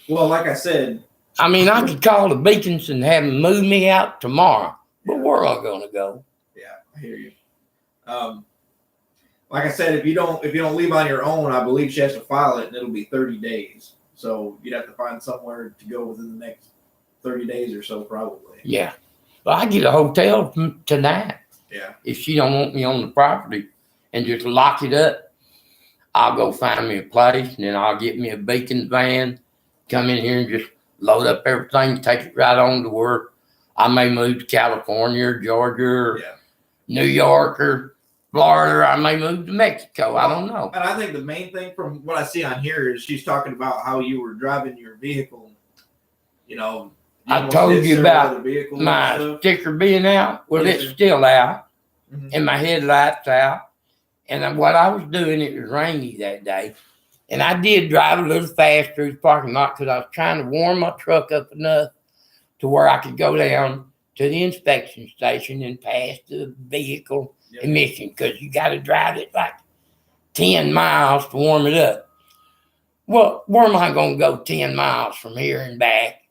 Well, like I said. I mean, I could call the Beacons and have them move me out tomorrow, but where am I going to go? Yeah, I hear you. Like I said, if you don't leave on your own, I believe she has to file it, and it'll be 30 days. So you'd have to find somewhere to go within the next 30 days or so, probably. Yeah. Well, I get a hotel tonight. Yeah. If she don't want me on the property and just lock it up, I'll go find me a place, and then I'll get me a Beacon van, come in here and just load up everything, take it right on to where I may move to California or Georgia or Yeah. New York or Florida. Or I may move to Mexico. I don't know. And I think the main thing from what I see on here is she's talking about how you were driving your vehicle. You know, I almost told hit you several about other vehicles and My stuff. sticker being out. Well, Yes, it's sir. still out. Mhm. And my headlights out. And what I was doing, it was rainy that day. And I did drive a little fast through the parking lot because I was trying to warm my truck up enough to where I could go down to the inspection station and pass the vehicle Yep. emission, because you got to drive it like 10 miles to warm it up. Well, where am I going to go 10 miles from here and back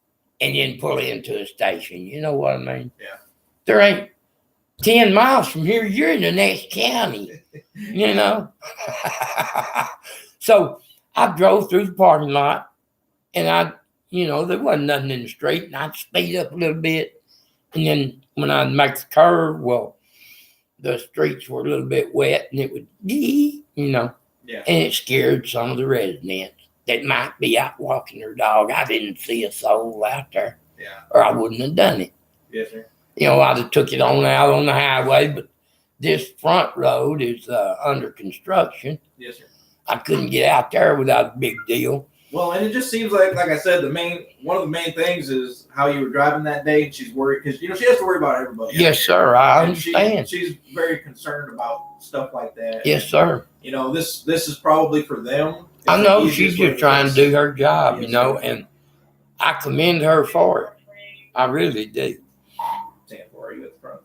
and then pull into a station? You know what I mean? Yeah. There ain't 10 miles from here. You're in the next county, you know? So I drove through the parking lot and there wasn't nothing in the street, and I'd speed up a little bit. And then when I'd make the curve, well, the streets were a little bit wet and it would, Yeah. and it scared some of the residents that might be out walking their dog. I didn't see a soul out there, Yeah. or I wouldn't have done it. Yes, sir. I'd have took it on out on the highway, but this front road is under construction. Yes, sir. I couldn't get out there without a big deal. Well, and it just seems like I said, one of the main things is how you were driving that day. And she's worried because she has to worry about everybody. Yes, sir. I And understand. She's very concerned about stuff like that. Yes, sir. This is probably for them. I It's the know easiest she's way just trying to fix do it. her job, Yes, and I commend her for it. I really do. Stand for, are you at the front?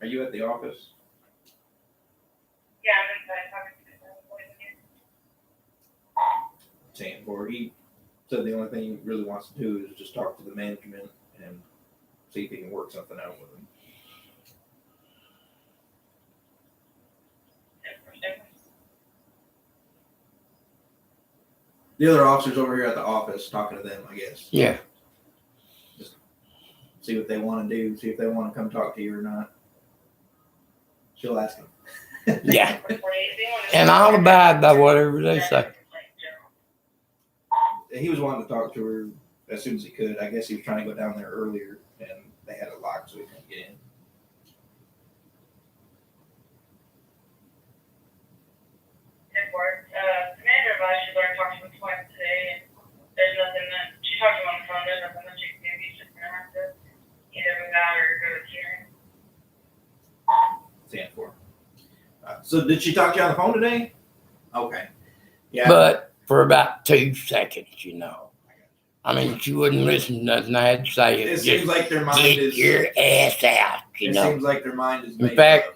Are you at the office? Yeah, I'm inside talking to Stand for. He said the only thing he really wants to do is just talk to the management and see if he can work something out with them. The other officers over here at the office talking to them, I guess. Yeah. See what they want to do. See if they want to come talk to you or not. She'll ask them. Yeah. And I'll abide by whatever they say. He was wanting to talk to her as soon as he could. I guess he was trying to go down there earlier, and they had it locked, so he couldn't get in. Commander advised she learned to talk to him twice today, and there's nothing that she talked to him on the phone. There's nothing that she can do. He's just gonna have to either move out or go to hearing. Stand for. So did she talk to you on the phone today? Okay. Yeah. But for about 2 seconds, I mean, she wouldn't listen to nothing I had to say. it Just seems like their mind get is. your ass out, It seems like their mind is. In made fact, up.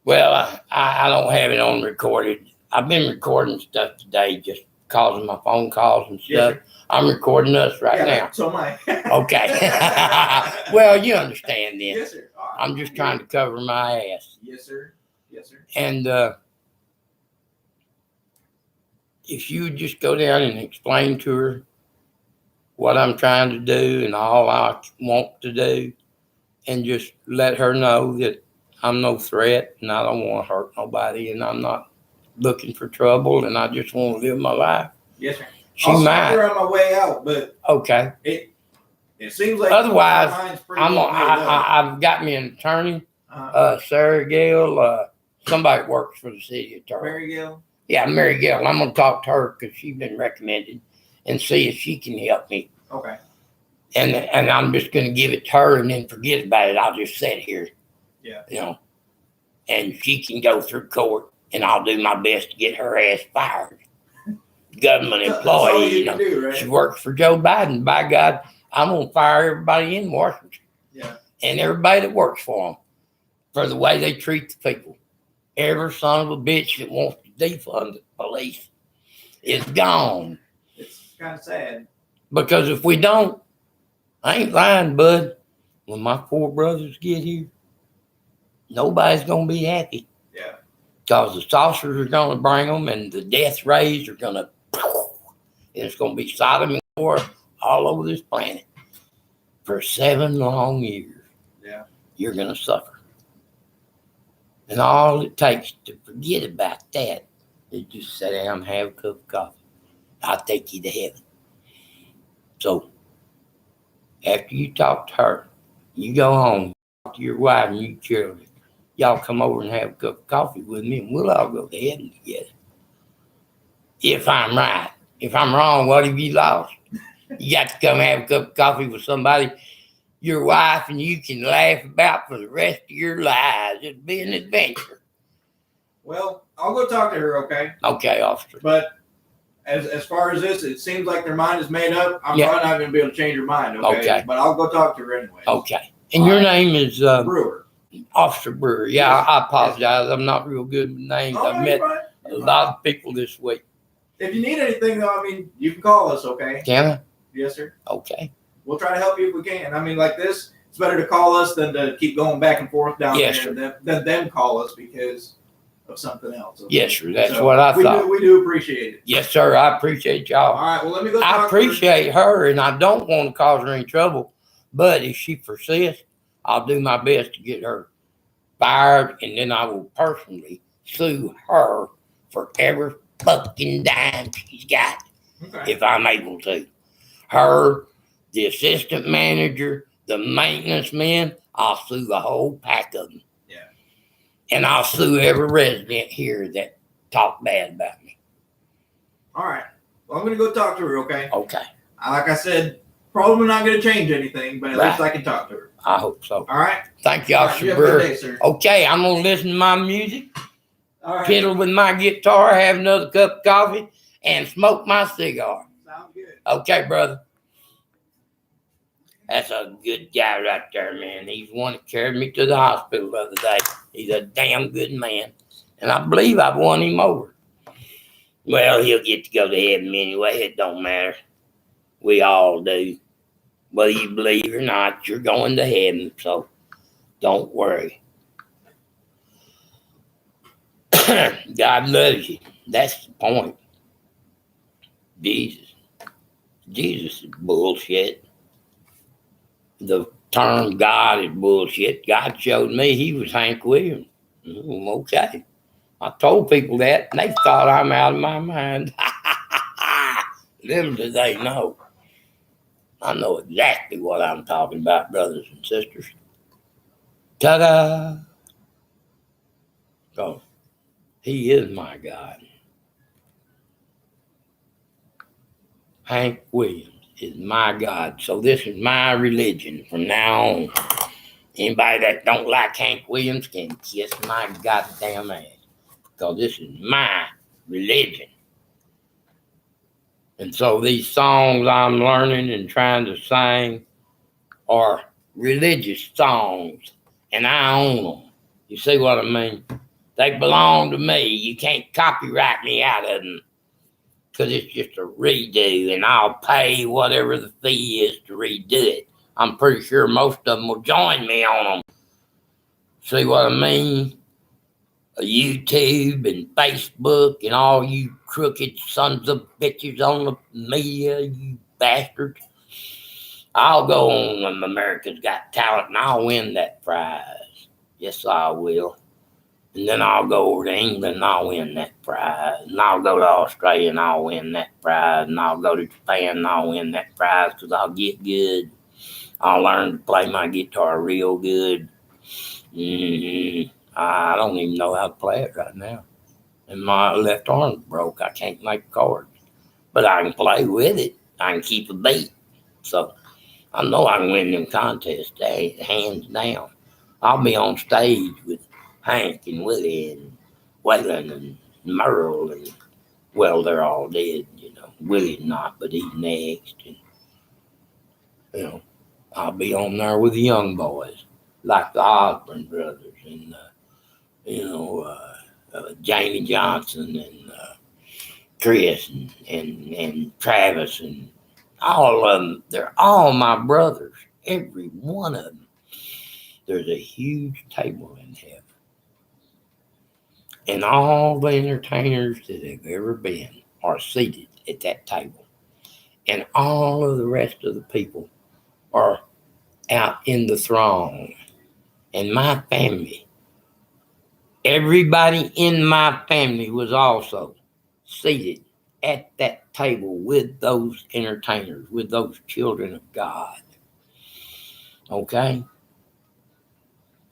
Well, I don't have it on recorded. I've been recording stuff today, just causing my phone calls and Yes, stuff. I'm recording us right yeah, so am I. now. Okay. Well, you understand then. Yes, sir. I'm just trying to cover my ass. Yes, sir. Yes, sir. And if you would just go down and explain to her what I'm trying to do and all I want to do, and just let her know that I'm no threat and I don't want to hurt nobody and I'm not looking for trouble and I just want to live my life. Yes, sir. She I'll might. stop her on my way out, but Okay. it seems like Otherwise, my mind's pretty well made up. I've got me an attorney, Uh-huh. Sarah Gale, somebody that works for the city attorney. Mary Gill. Yeah, Mary Gale. I'm going to talk to her because she's been recommended and see if she can help me. Okay. And I'm just going to give it to her and then forget about it. I'll just sit here. Yeah. And she can go through court and I'll do my best to get her ass fired. Government That's all employee, you can do, right? She works for Joe Biden. By God, I'm going to fire everybody in Washington. Yeah. And everybody that works for them for the way they treat the people. Every son of a bitch that wants to defund the police is gone. It's kind of sad. Because if we don't, I ain't lying, bud. When my 4 brothers get here, nobody's going to be happy. Yeah. Because the saucers are going to bring them and the death rays are going to, and it's going to be Sodom and Gomorrah all over this planet for 7 long years. Yeah. You're going to suffer. And all it takes to forget about that is just sit down and have a cup of coffee I'll take you to heaven. So after you talk to her, you go home, talk to your wife and your children. Y'all come over and have a cup of coffee with me, and we'll all go to heaven together. If I'm right. If I'm wrong, what have you lost? You got to come have a cup of coffee with somebody, your wife, and you can laugh about for the rest of your lives. It'll be an adventure. Well, I'll go talk to her, okay? Okay, officer. But as far as this, it seems like their mind is made up. I'm Yeah. probably not going to be able to change her mind, okay? Okay. But I'll go talk to her anyway. Okay. And All your right. name is Brewer. Officer Brewer. Yeah, Yes. I apologize. I'm not real good with names. Oh, I've no, met you're fine. a You're lot of people this week. fine. If you need anything, though, I mean, you can call us, okay? Can I? Yes, sir. Okay. We'll try to help you if we can. I mean, like this, it's better to call us than to keep going back and forth down Yes, there than them call us because of something else. Okay? Yes, sir. That's So, what I thought. We do appreciate it. Yes, sir. I appreciate All y'all. right. Well, let me go. I talk to her. appreciate her, and I don't want to cause her any trouble. But if she persists, I'll do my best to get her fired, and then I will personally sue her for every fucking dime she's got, Okay. if I'm able to. Her, the assistant manager, the maintenance men, I'll sue the whole pack of them. Yeah. And I'll sue every resident here that talk bad about me. All right. Well, I'm going to go talk to her, okay? Okay. Like I said, probably not going to change anything, but at least Right. I can talk to her. I hope so. All right? Thank you, All right, Officer you have a good Brewer. day, sir. Okay, I'm going to listen to my music, All right. fiddle with my guitar, have another cup of coffee, and smoke my cigar. Sounds good. Okay, brother. That's a good guy right there, man. He's the one that carried me to the hospital the other day. He's a damn good man. And I believe I've won him over. Well, he'll get to go to heaven anyway. It don't matter. We all do. Whether you believe or not, you're going to heaven. So don't worry. God loves you. That's the point. Jesus is bullshit. The term God is bullshit. God showed me he was Hank Williams. Okay. I told people that, and they thought I'm out of my mind. Little do they know. I know exactly what I'm talking about, brothers and sisters. Ta-da! So, he is my God. Hank Williams is my God. So this is my religion from now on. Anybody that don't like Hank Williams can kiss my goddamn ass. Because this is my religion. And so these songs I'm learning and trying to sing are religious songs. And I own them. You see what I mean? They belong to me. You can't copyright me out of them. Because it's just a redo, and I'll pay whatever the fee is to redo it. I'm pretty sure most of them will join me on them. See what I mean? YouTube and Facebook and all you crooked sons of bitches on the media, you bastards. I'll go on America's Got Talent and I'll win that prize. Yes, I will. And then I'll go over to England and I'll win that prize. And I'll go to Australia and I'll win that prize. And I'll go to Japan and I'll win that prize because I'll get good. I'll learn to play my guitar real good. I don't even know how to play it right now. And my left arm's broke. I can't make chords. But I can play with it. I can keep a beat. So I know I can win them contests, hands down. I'll be on stage with Hank and Willie and Waylon and Merle and, well, they're all dead, you know. Willie's not, but he's next. And, you know, I'll be on there with the young boys, like the Osborne brothers and, Jamie Johnson and Chris and Travis and all of them. They're all my brothers, every one of them. There's a huge table in heaven. And all the entertainers that have ever been are seated at that table. And all of the rest of the people are out in the throng. And my family, everybody in my family was also seated at that table with those entertainers, with those children of God. Okay?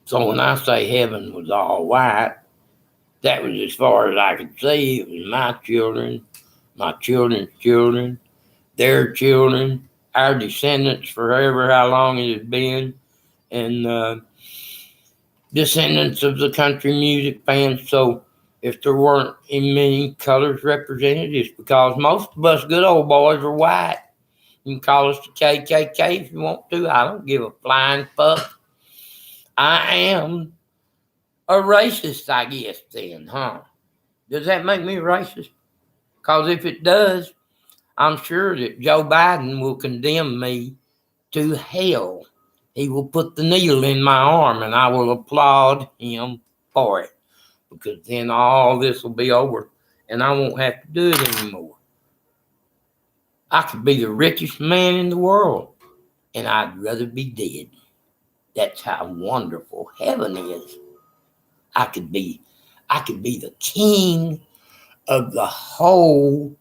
So when I say heaven was all white, that was as far as I could see. It was my children, my children's children, their children, our descendants forever, how long it has been, and descendants of the country music fans. So if there weren't many colors represented, it's because most of us good old boys are white. You can call us the KKK if you want to. I don't give a flying fuck. I am a racist, I guess, then, huh? Does that make me racist? Because if it does, I'm sure that Joe Biden will condemn me to hell. He will put the needle in my arm, and I will applaud him for it. Because then all this will be over, and I won't have to do it anymore. I could be the richest man in the world, and I'd rather be dead. That's how wonderful heaven is. I could be the king of the whole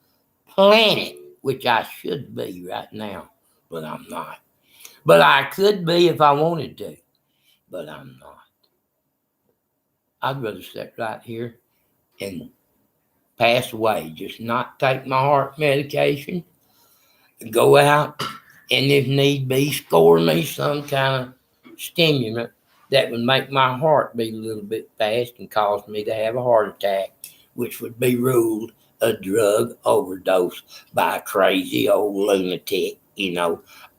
planet, which I should be right now, but I'm not. But I could be if I wanted to, but I'm not. I'd rather sit right here and pass away, just not take my heart medication, go out, and if need be, score me some kind of stimulant that would make my heart beat a little bit fast and cause me to have a heart attack, which would be ruled a drug overdose by a crazy old lunatic,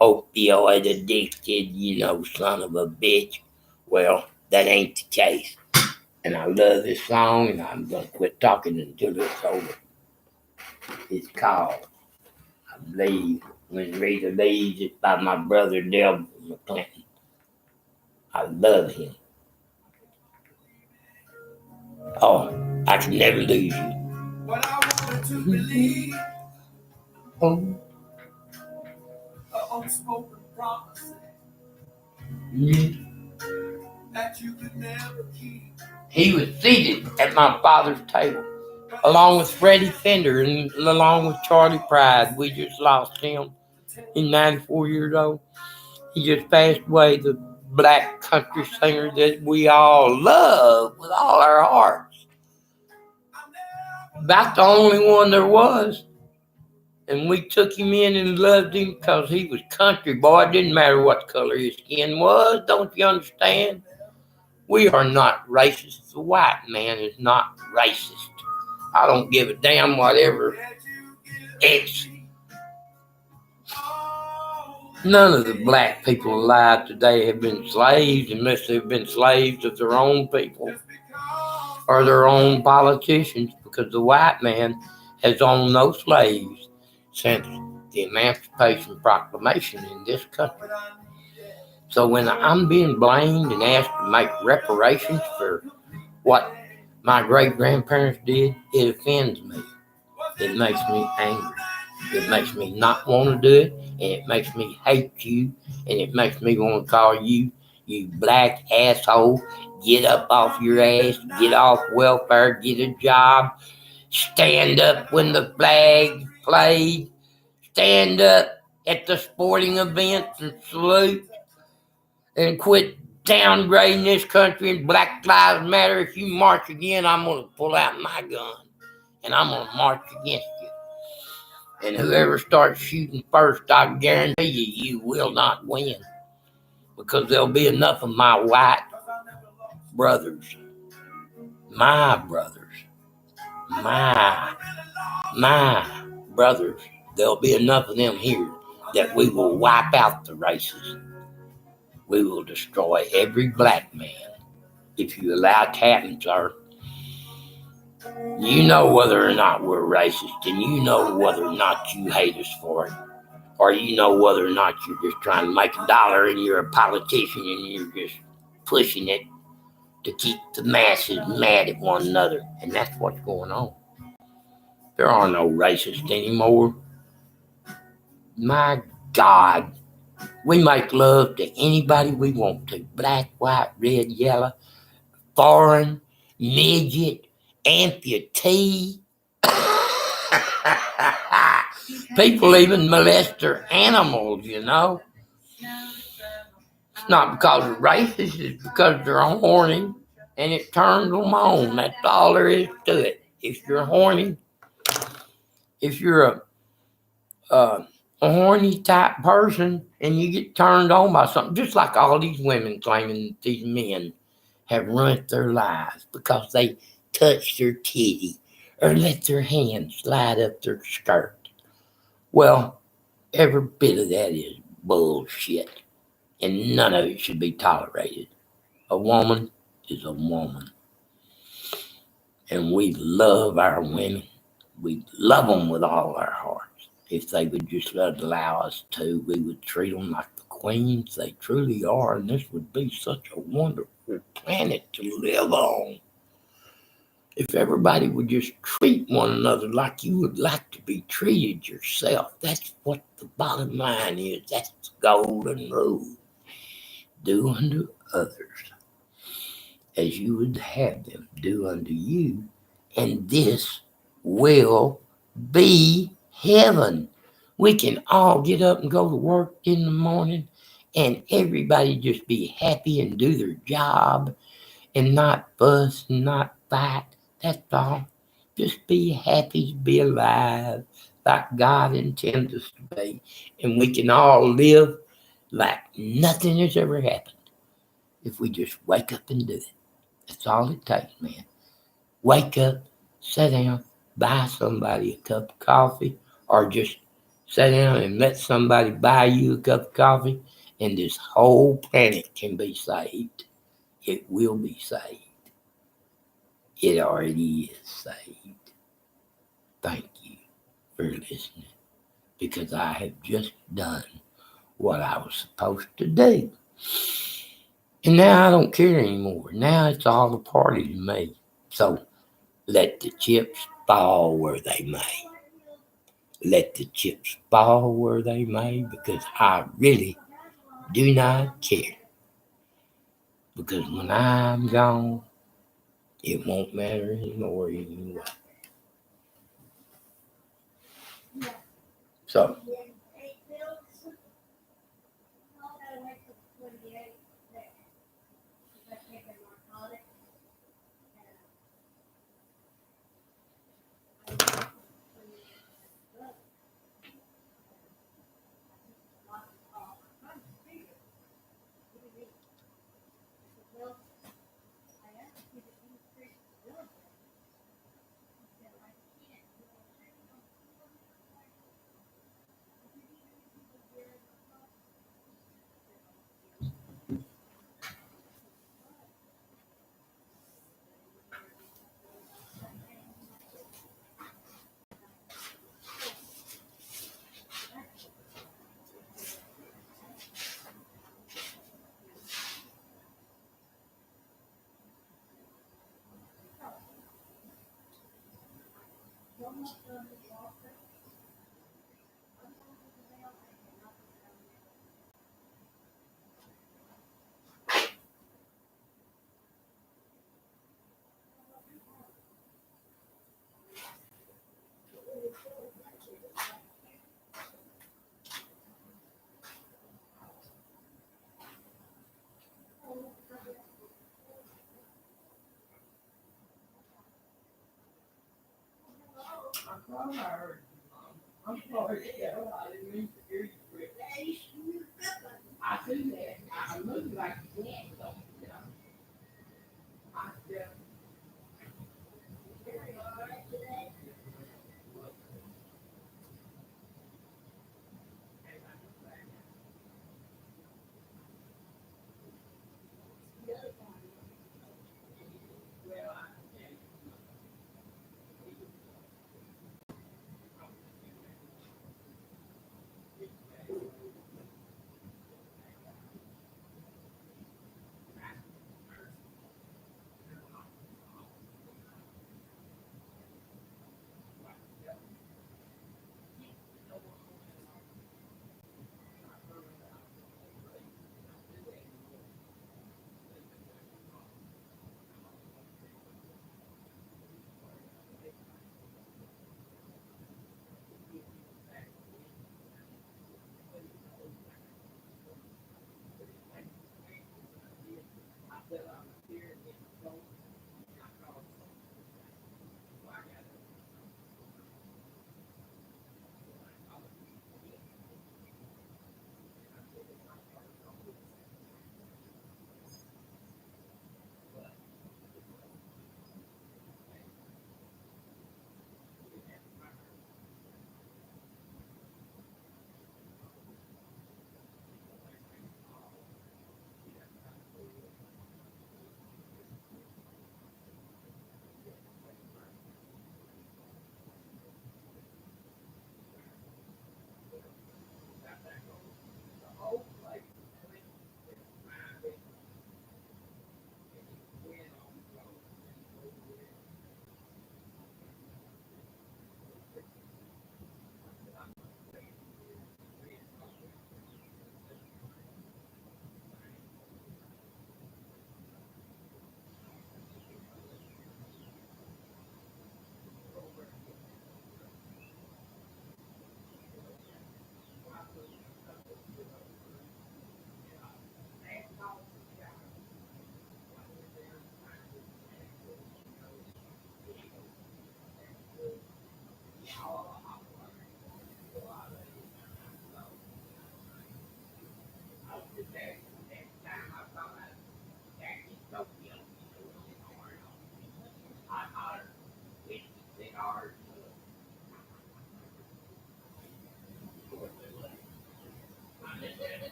opioid addicted, son of a bitch. Well, that ain't the case. And I love this song, and I'm going to quit talking until it's over. It's called, I believe, When Rita Leaves. It's by my brother, Delbert McClinton. I love him. Oh, I can never lose you. What I wanted to believe, Oh, an unspoken promise yeah. that you could never keep. He was seated at my father's table, along with Freddie Fender and along with Charlie Pride. We just lost him. He's 94 years old. He just passed away, the black country singer that we all love with all our hearts. About the only one there was. And we took him in and loved him because he was country, boy. It didn't matter what color his skin was. Don't you understand? We are not racist. The white man is not racist. I don't give a damn whatever. None of the black people alive today have been slaves unless they've been slaves of their own people or their own politicians, because the white man has owned no slaves since the Emancipation Proclamation in this country. So when I'm being blamed and asked to make reparations for what my great-grandparents did, it offends me. It makes me angry. It makes me not want to do it, and it makes me hate you, and it makes me want to call you, you black asshole. Get up off your ass, get off welfare, get a job, stand up when the flag played, stand up at the sporting events and salute, and quit downgrading this country and Black Lives Matter. If you march again, I'm going to pull out my gun and I'm going to march against you. And whoever starts shooting first, I guarantee you will not win, because there'll be enough of my white brothers, my brothers, there'll be enough of them here that we will wipe out the races. We will destroy every black man if you allow it to happen, sir. You know whether or not we're racist, and you know whether or not you hate us for it, or you know whether or not you're just trying to make a dollar and you're a politician and you're just pushing it to keep the masses mad at one another. And that's what's going on. There are no racists anymore. My God. We make love to anybody we want to. Black, white, red, yellow, foreign, midget, amputee. People even molest their animals, you know. It's not because they're racist, it's because they're horny and it turns them on. That's all there is to it. If you're horny, if you're a horny type person and you get turned on by something, just like all these women claiming that these men have ruined their lives because they touched their titty or let their hand slide up their skirt. Well, every bit of that is bullshit, and none of it should be tolerated. A woman is a woman, and we love our women. We love them with all our hearts. If they would just allow us to, we would treat them like the queens they truly are, and this would be such a wonderful planet to live on. If everybody would just treat one another like you would like to be treated yourself, that's what the bottom line is. That's the golden rule. Do unto others as you would have them do unto you, and this will be heaven. We can all get up and go to work in the morning and everybody just be happy and do their job and not fuss and not fight. That's all. Just be happy to be alive like God intends us to be. And we can all live like nothing has ever happened if we just wake up and do it. That's all it takes, man. Wake up, sit down, buy somebody a cup of coffee, or just sit down and let somebody buy you a cup of coffee, and this whole planet can be saved. It will be saved. It already is saved. Thank you for listening, because I have just done what I was supposed to do. And now I don't care anymore. Now it's all a party to me. So let the chips fall where they may. Let the chips fall where they may, because I really do not care. Because when I'm gone, it won't matter anymore anyway. So I'm sorry, I didn't mean to hear you. I see that. I look like you want something, you know. I just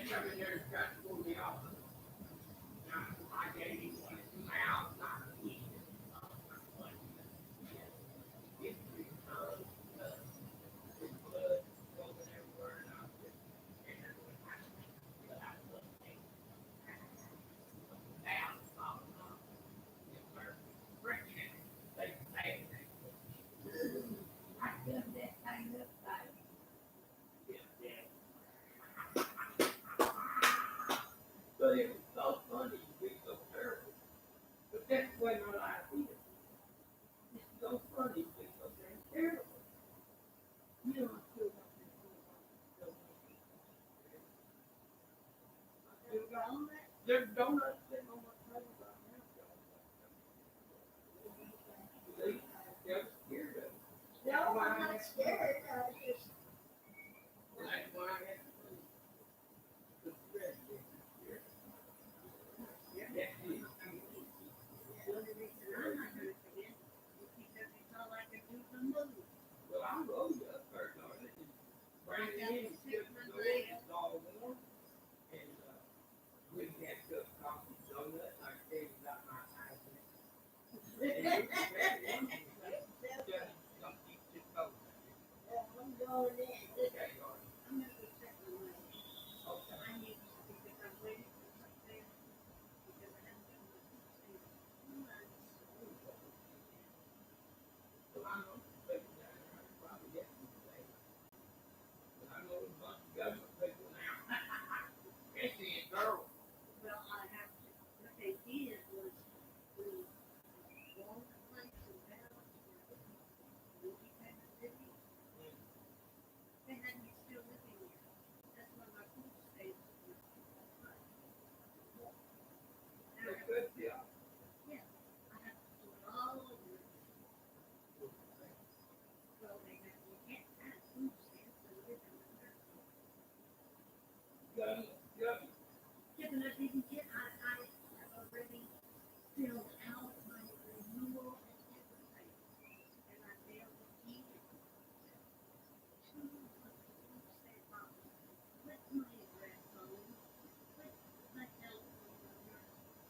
man come in there and tried to pull me off. I gave him one in the mouth, not a week. But it was so funny, we so terrible. But that's the way my life is. It's so funny, we so damn terrible. You know, I still got this there's donuts sitting on my table right now. See, they're scared of it. No, I'm not scared. Just That's why I had to put the bread in here. Yeah, that's it. the only reason I'm not gonna forget is because it's all I can do to move. Well, I'll roll you up first, darling, and bring it in, and get the door, it's all warm. And, we can have cup of coffee, donuts, I tell you about my eyes. Don't keep it cold. I'm going in. Okay, darling. I'm gonna go check my money. Okay. I need to, because I'm waiting for something. Because I haven't done my thing. Well, I know some people down there, I probably get them today. But I know a bunch of government people now. Especially in girls. Well, I have to, what they did was, we walked the place in Dallas, Independence City. They had me still living there. That's when my food stays. Now, That's good, yeah. I have to do it all over. So they have, you can't have food stamps and live in the nursing home. Government. Yeah, but I didn't get, I have already filled out my renewal and everything. And I mailed it in. To the food stamp office. Put my address on it. Put my telephone number.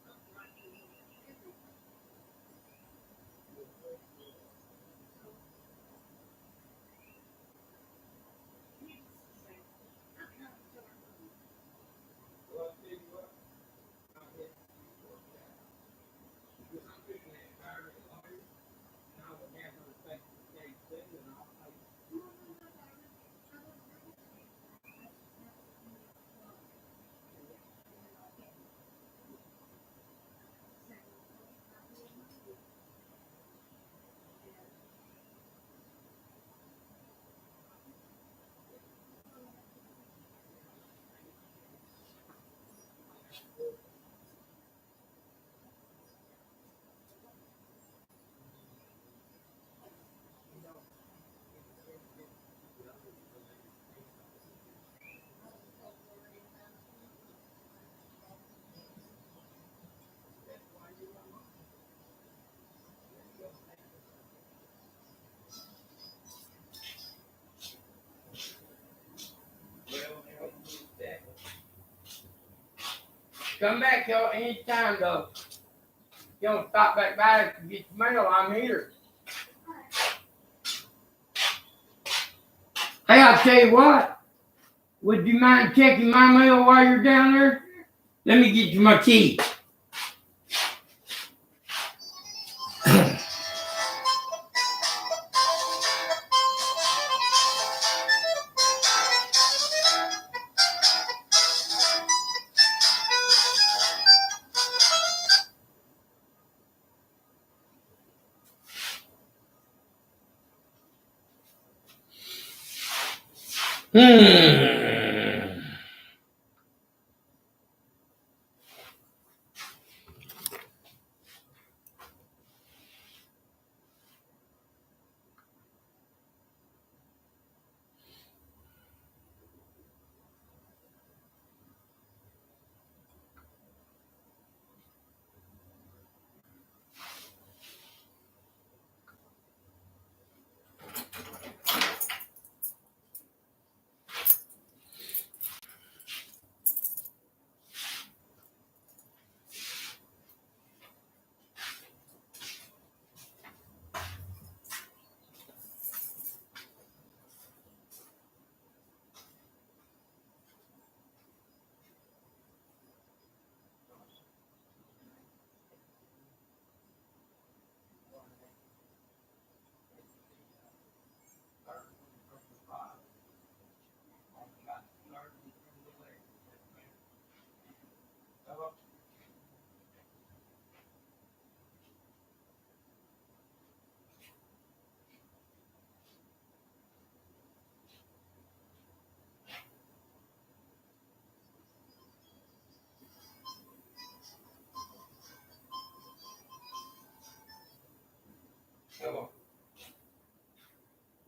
Up right in everything. So. It's, I'm not sure. Well, I'll tell you what, I'll get you work out. Because I'm fixing that hire a lawyer, and I will have her take the case in, and I'll pay. Come back, y'all, anytime, though. You don't stop back by to get your mail, I'm here. Hey, I'll tell you what. Would you mind checking my mail while you're down there? Let me get you my key.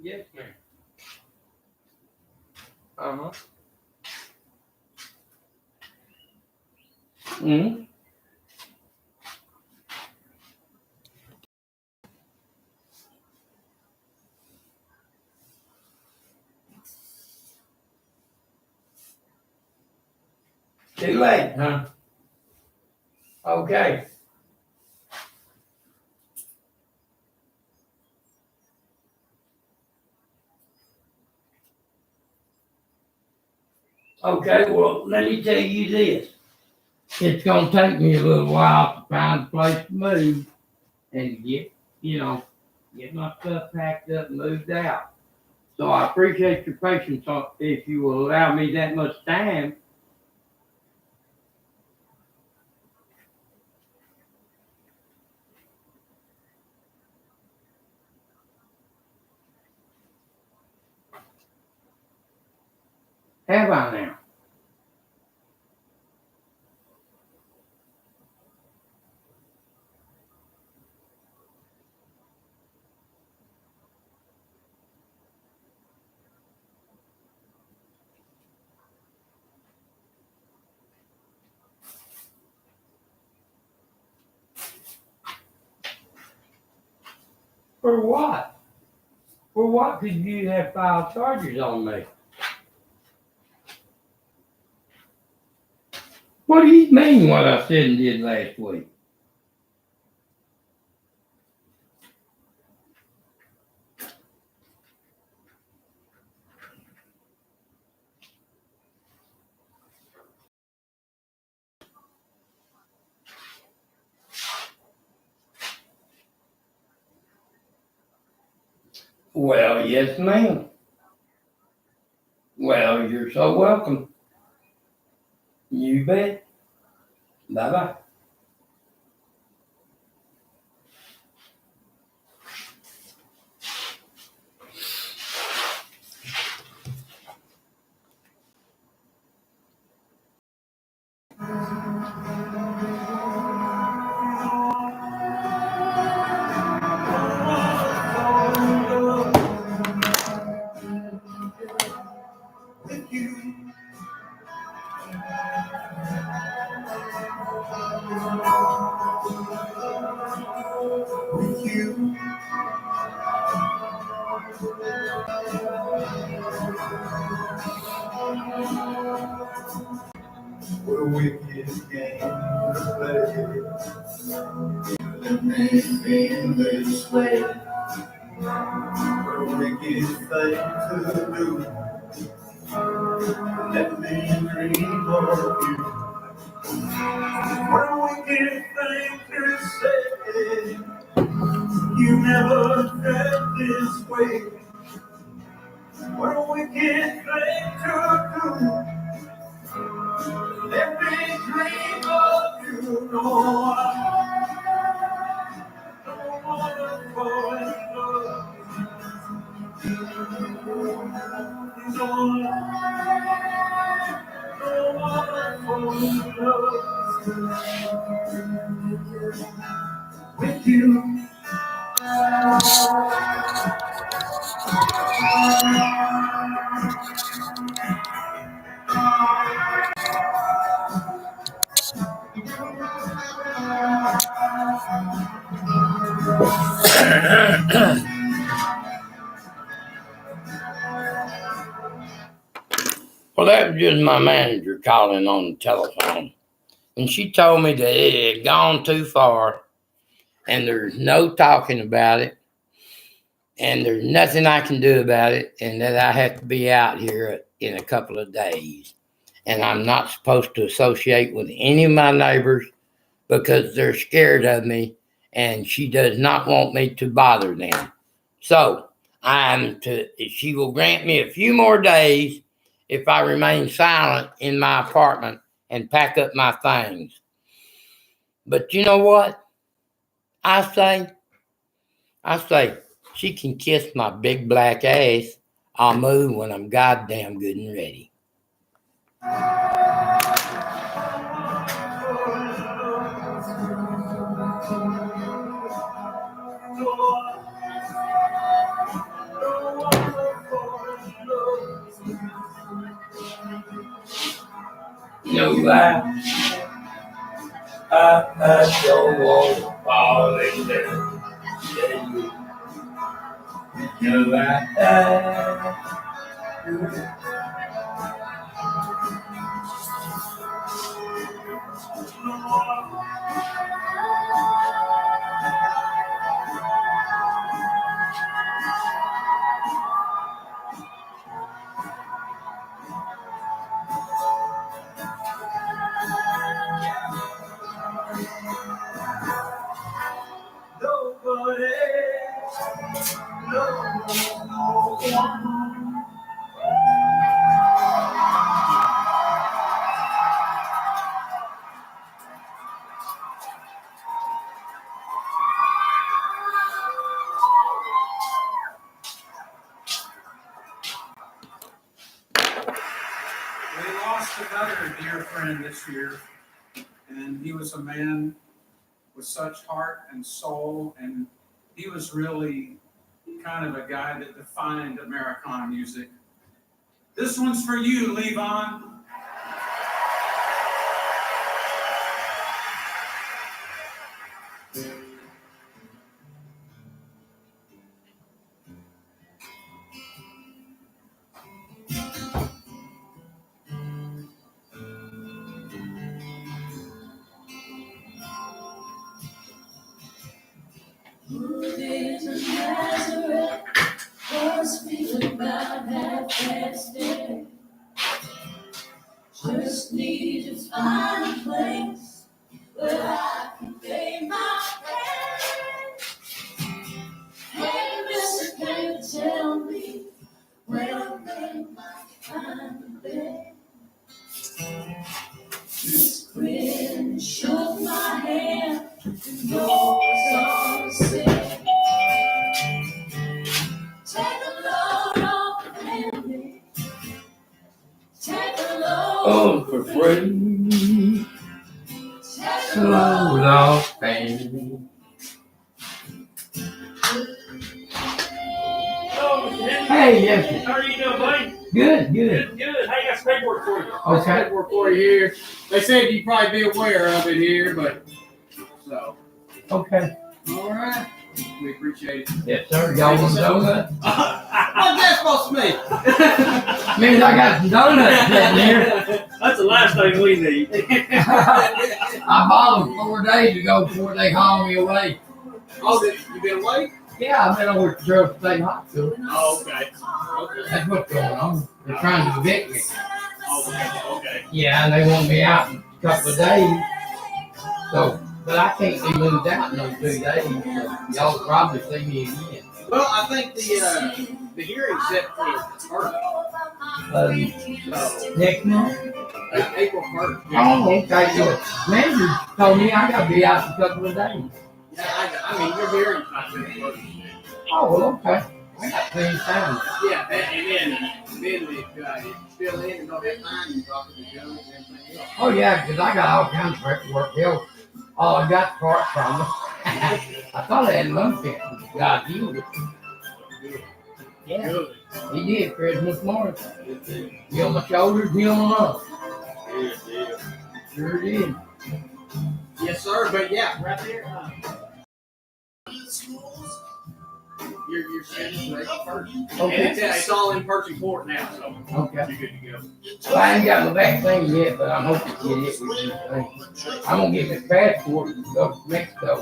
Yes, ma'am. Uh-huh. Mm-hmm. Too late, huh? Okay. Okay, well, let me tell you this. It's gonna take me a little while to find a place to move and get, get my stuff packed up and moved out. So I appreciate your patience if you will allow me that much time. Have I now? For what? For what could you have filed charges on me? What do you mean what I said and did last week? Well, yes, ma'am. Well, you're so welcome. You bet. Bye-bye. With you, with you, what a wicked game to play. Let me feel this way. What a wicked thing to do. Let me dream of you. What a wicked thing to say. You never felt this way. What a wicked thing to do. Let me dream of you. No, I don't wanna fall in love. No, I don't wanna fall in love with you. Well, that was just my manager calling on the telephone. And she told me that it had gone too far and there's no talking about it and there's nothing I can do about it and that I have to be out here in a couple of days. And I'm not supposed to associate with any of my neighbors because they're scared of me and she does not want me to bother them. So she will grant me a few more days if I remain silent in my apartment and pack up my things. But you know what? I say, she can kiss my big black ass. I'll move when I'm goddamn good and ready. No, I don't want to fall in love. No, Nobody, no one. We lost another dear friend this year, and he was a man with such heart and soul, and he was really kind of a guy that defined Americana music. This one's for you, Levon. Moving to Nazareth, was feeling about half-past dead. Just need to find a place where I can lay my head. Hey, mister, can you tell me where I might find a bed? Just grin and shook my hand, and yours all said, take a load off of me. Take a load oh, for free. take a Load load. off, baby. Hey, yes. How are you doing, buddy? Good. Good. I got some paperwork for you. Okay. Paperwork for you here. They said you'd probably be aware of it here, but so. Okay. All right. We appreciate it. Yes, sir. Y'all want donut? What's that supposed to mean? Means I got some donuts sitting here. That's the last thing we need. I bought them 4 days ago before they hauled me away. Oh, you been away? Yeah, I've been over to Gerald State Hospital. Oh, okay. That's what's going on. They're trying to evict me. Okay. Yeah, and they want me out in a couple of days. So, but I can't be moved out in those 2 days. So y'all will probably see me again. Well, I think the hearing's set for the 1st. Next month? April 1st. Oh, okay. So, manager told me I got to be out in a couple of days. Yeah, I mean, your hearing's not set for the 1st. Oh, well, okay. I got plenty of time. Yeah, and then if it's still in and don't have time, you talk to the judge and everything else. Oh, yeah, because I got all kinds of paperwork. Hell, all I got part from them. I thought I had lung cancer. God healed it. Yeah, Good. he did Christmas morning. Heal my shoulders, heal my lungs. Sure did. Yes, sir. But yeah, right there. You're scheduled for April 1st. Okay. And it's all in person court now, so Okay. you're good to go. Well, I ain't got my vaccine yet, but I'm hoping to get it with this thing. I'm gonna get my passport and go to Mexico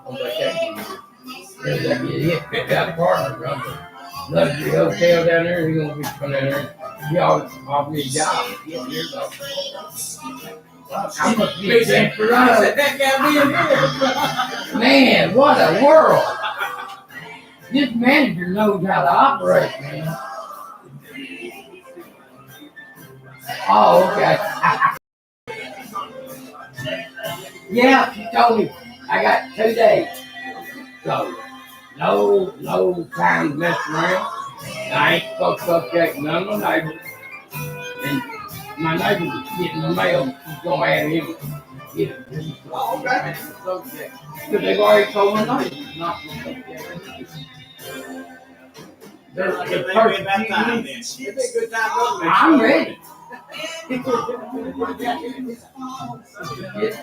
on vacation. As I get it, pick out a partner from the luxury hotel down there. He's gonna be coming down there. He always offered me a job. Yeah, years ago. I must be a desperado. That guy being here. Man, what a world! This manager knows how to operate, man. Oh, okay. Yeah, she told me I got 2 days. So, no time to mess around. I ain't supposed to subject none of my neighbors. And my neighbor was getting the mail. She's gonna have him get it. Okay. Because they've already told my neighbor not to subject. The It'll be first about few time weeks. then. It'll be a good time to go. I'm ready.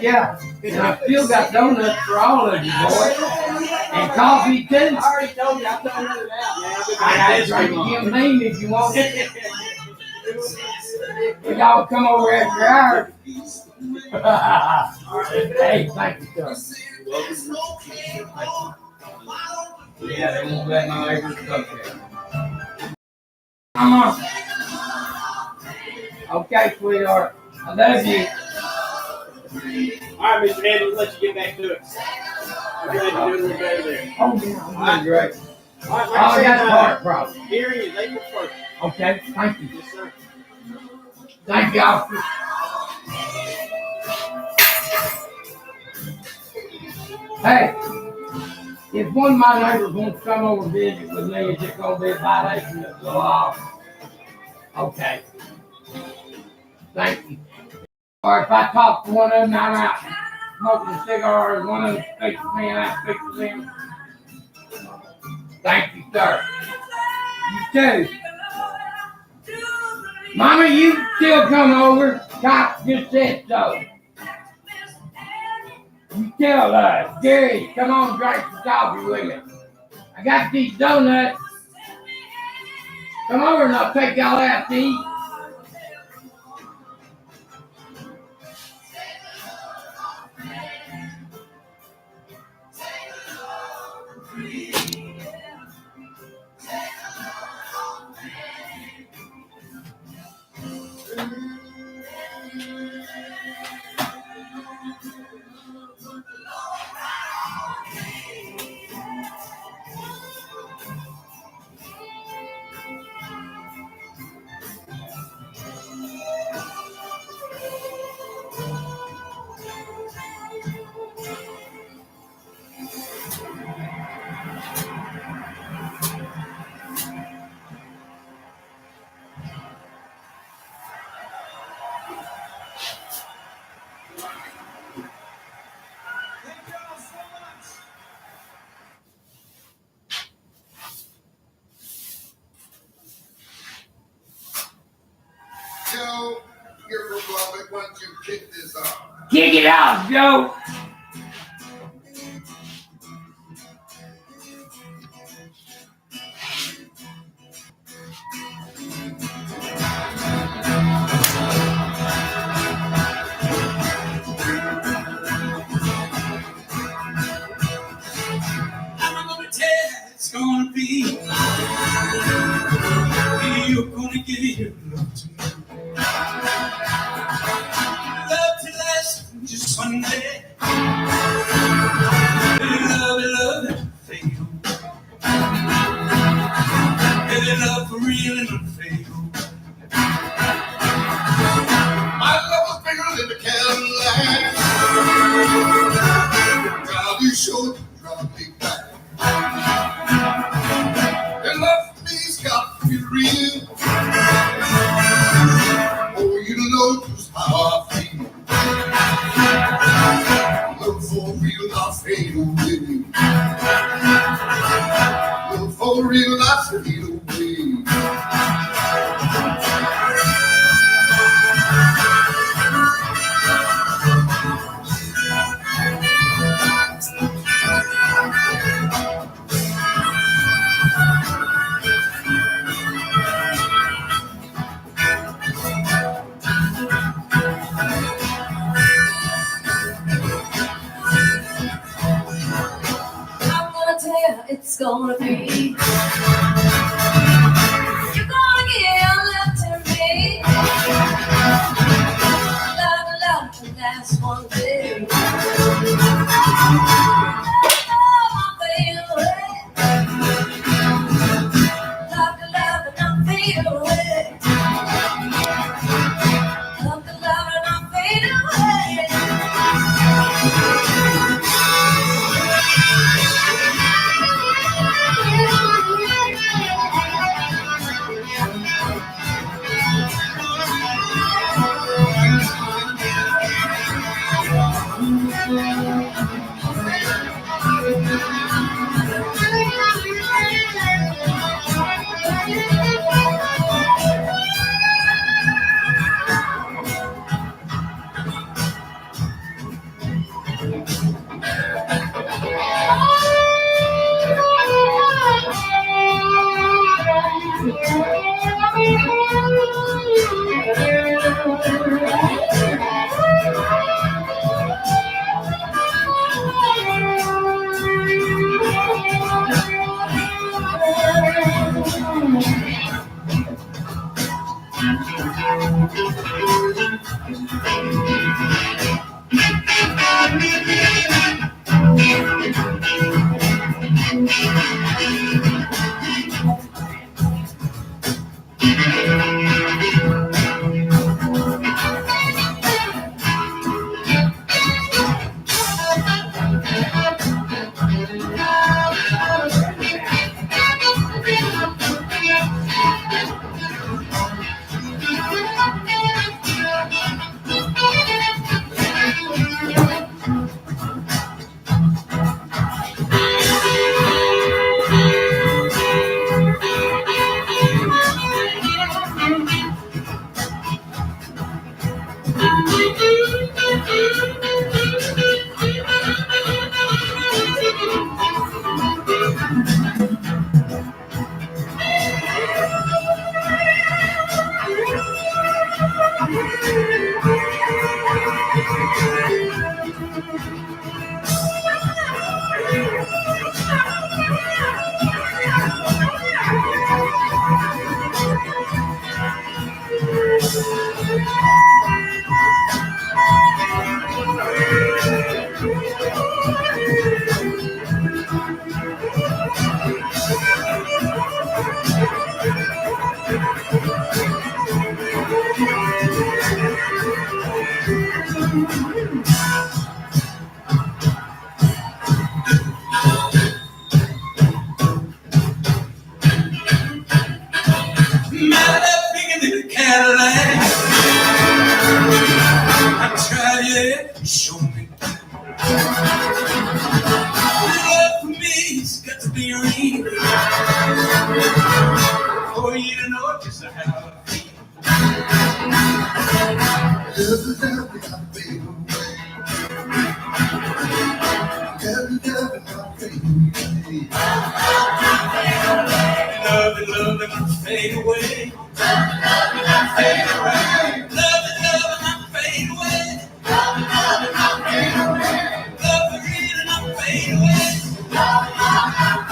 Yeah, and I still got donuts for all of you boys, and coffee too. I already told you, I told you that. I got a drink of Jim Beam if you want it. Y'all come over after hours. Hey, thank you, sir. Yeah, they won't let my neighbors cook there. Come on. Okay, sweetheart. I love you. All right, Mr. Andy, we'll let you get back to it. I'm glad you're doing a little better there. Oh, yeah, I'm doing great. All right, Oh, I got a heart problem. Hearing you, they go first. Okay, thank you. Yes, sir. Thank y'all. Hey, if one of my neighbors wants to come over and visit with me, is it going to be a violation of the law? Okay. Thank you. Or if I talk to one of them, I'm out smoking a cigar, and one of them speaks to me, and I speak to them. Thank you, sir. You too. Mama, you can still come over. Cop just said so. You tell Gary, come on, drink some coffee with me. I got these donuts. Come over and I'll take y'all out to eat. Joe, here for Robert, why don't you kick this off? Kick it off, Joe. I'm gonna tell it's gonna be. You're gonna give your love to me. Love to last just one day. Love and fade. Baby, love for real and unfadable. My love was bigger than the Cadillac. Drive you short, drive me back. And love for me's got to be real. Oh, you know just how I feel. Love for real, not fade away. Love for real, not fade away. I'm gonna tell it's gonna be. You're gonna get your love to me. Love to last one day. Love and not fade away. Love and not fade away. Might have bigger than a Cadillac. I tried it, show me. Love for me's got to be real. For you to know just how I feel. Love and not fade away. Love and not fade away. Love and not fade away. Love and not fade away. Love and not fade away. Love and not fade away. Love and not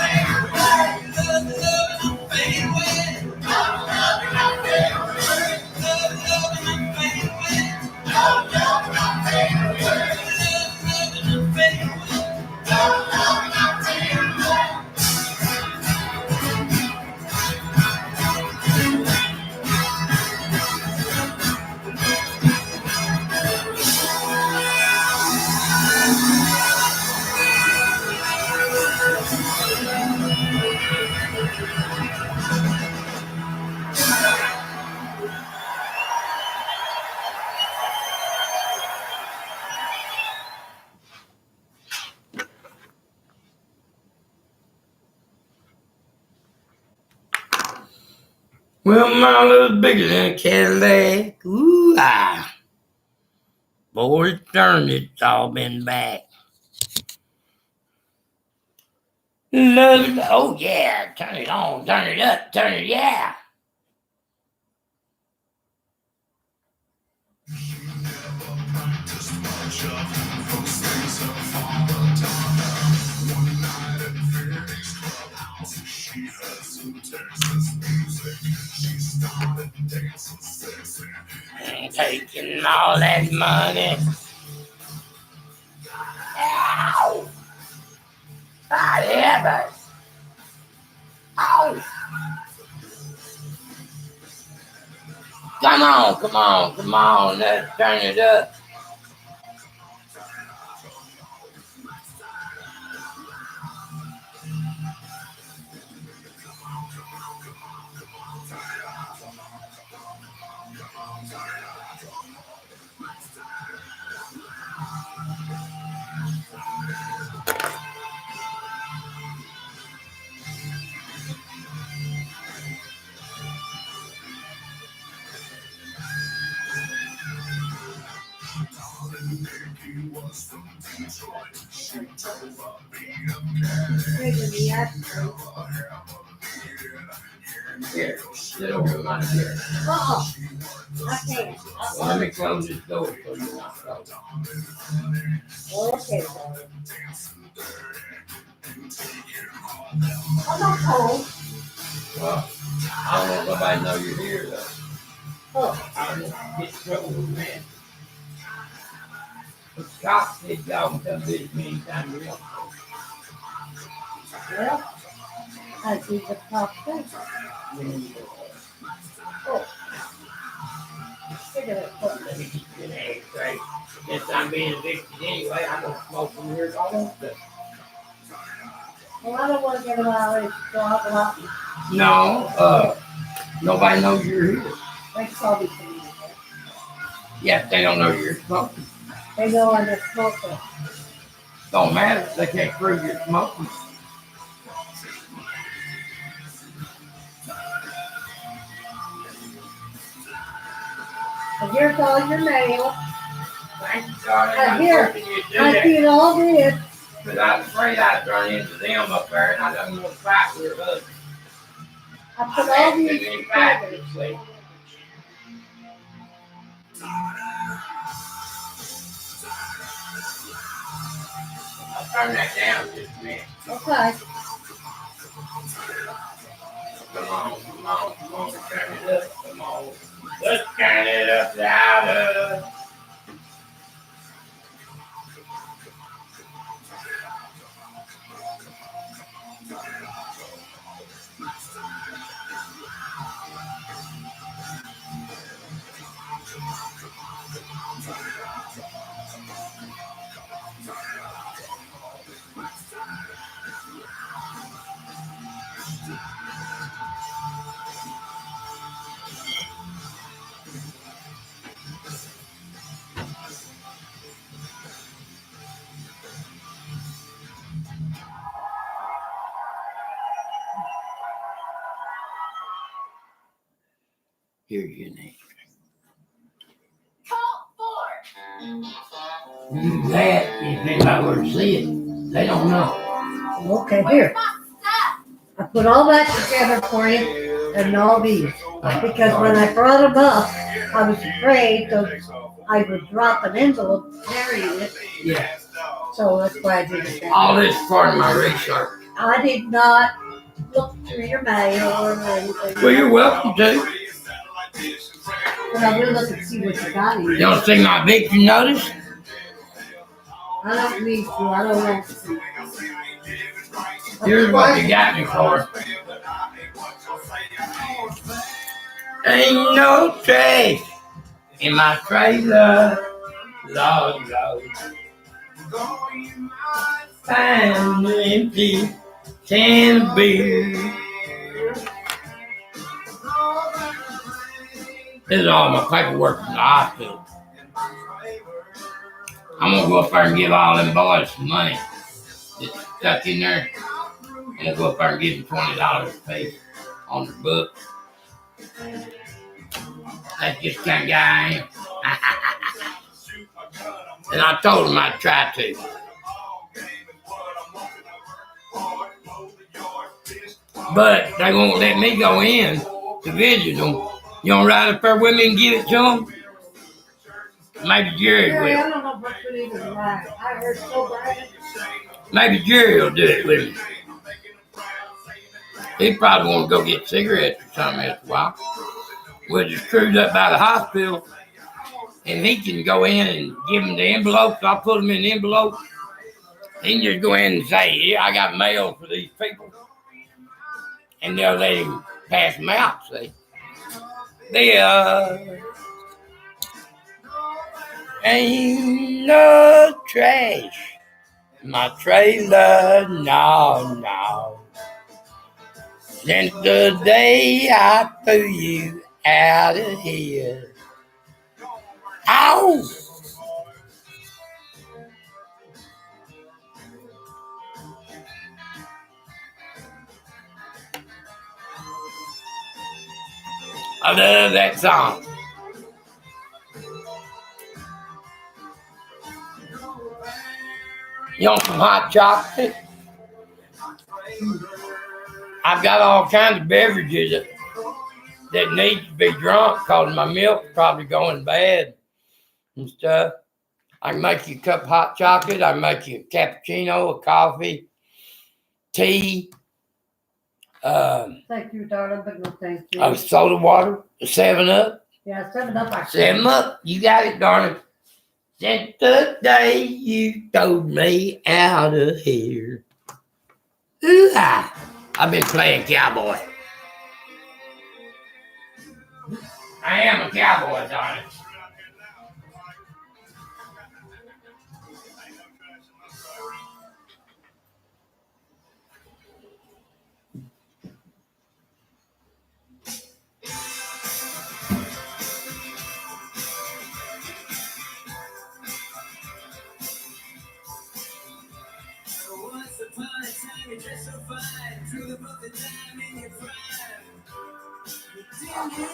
fade away. Love and not fade away. Love and not fade away. Love and not fade away. Love and not fade away. Love and not fade away. Well, my little bigger than a Cadillac. Ooh, ah. Boy, darn, it's all been back. Love it. Oh, yeah. Turn it on. Turn it up. Turn it, yeah. Ain't taking all that money. Ow! Whatever. Ow! Come on. Let's turn it up. Here, sit over my chair. I can't. Well, let me close this door so you're not closed. Okay. I'm not cold. Well, I don't want nobody to know you're here, though. Oh. I don't want to get in trouble with man. But Scott said y'all can come visit me anytime you want. Well, I see the top thing. Oh. Look at that. Let me get you an egg straight. Since I'm being evicted anyway, I'm gonna smoke from here all over. Well, I don't want to get a violation, so I'll go out and No, nobody knows you're here. make coffee for you. Yes, they don't know you're smoking. They know I'm a smoker. Don't matter. They can't prove you're smoking. And here's all your mail. Thank you, darling. And here, hoping you'd do I that. see it all this. Because I was afraid I'd run into them up there and I done want to fight with her husband. I put all these together. this week. I'll turn that down just a minute. Okay. Come on, turn it up, come on. Let's turn it up louder. Here's your name. Do that if anybody were to see it. They don't know. Okay, here. I put all that together for you and all these. Because when I brought them up, I was afraid that I would drop an envelope carrying it. Yeah. So that's why I did it that All way. this is part of my research. I did not look through your mail or anything. Well, you're welcome to. But I will look and see what you got in You here. don't see my victory notice? I don't need to. I don't want to see. Here's what you got me for. Ain't no trash in my trailer. Lord, Lord. Find an empty can of beer. This is all my paperwork from the hospital. I'm gonna go up there and give all them boys some money that's stuck in there. I'm gonna go up there and give them $20 a piece on the book. That's just the kind of guy I am. And I told them I'd try to. But they won't let me go in to visit them. You want to ride up there with me and give it to them? Maybe Jerry Jerry, I will. don't know what to even write. I heard so bad. Maybe Jerry will do it with me. He probably want to go get cigarettes or something after a while. We'll just cruise up by the hospital and he can go in and give them the envelopes. I'll put them in the envelope. He can just go in and say, yeah, I got mail for these people. And they'll let him pass them out, see. There ain't no trash in my trailer, no. Since the day I threw you out of here. Ow! I love that song. You want some hot chocolate? I've got all kinds of beverages that need to be drunk because my milk's probably going bad and stuff. I can make you a cup of hot chocolate. I can make you a cappuccino, a coffee, tea, Thank you, darling, but no thank you. a soda water, a 7-Up. Yeah, 7 Up. I 7-Up. You got it, darling. Since the day you told me out of here. Ooh, I've been playing cowboy. I am a cowboy, darling. Once upon a time, you dressed so fine, threw the book of time in your prime. Didn't you?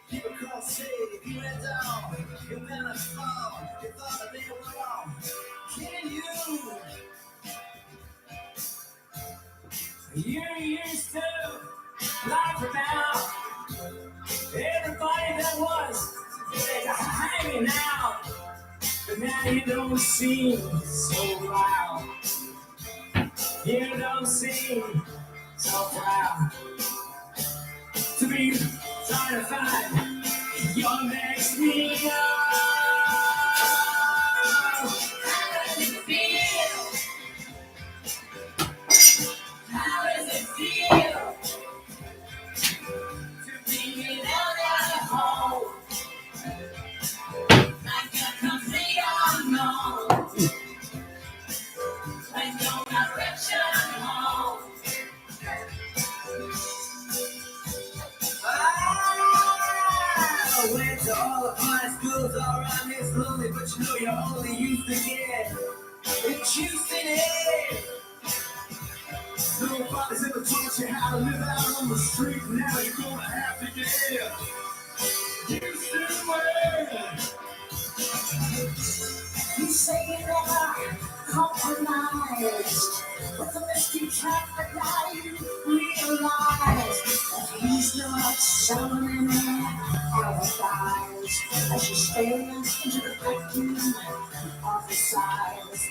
Keep a cross safe, you went down, you're gonna fall. You thought that they were wrong. Can you? You're used to life for now. Everybody that was, they're hanging out. But now you don't seem so loud. You don't seem so proud to be trying to find your next meal. How does it feel? How does it feel to be without a home? Like a complete unknown, with no direction home. I went to all of my schools all around this lonely, but you know you only used to get it used to it. Nobody's ever taught you how to live out on the street. Now you're gonna have to get used to it. You say you never compromised, but the misty track that now you realize that he's not selling alibis as you stare into the vacuum of his eyes.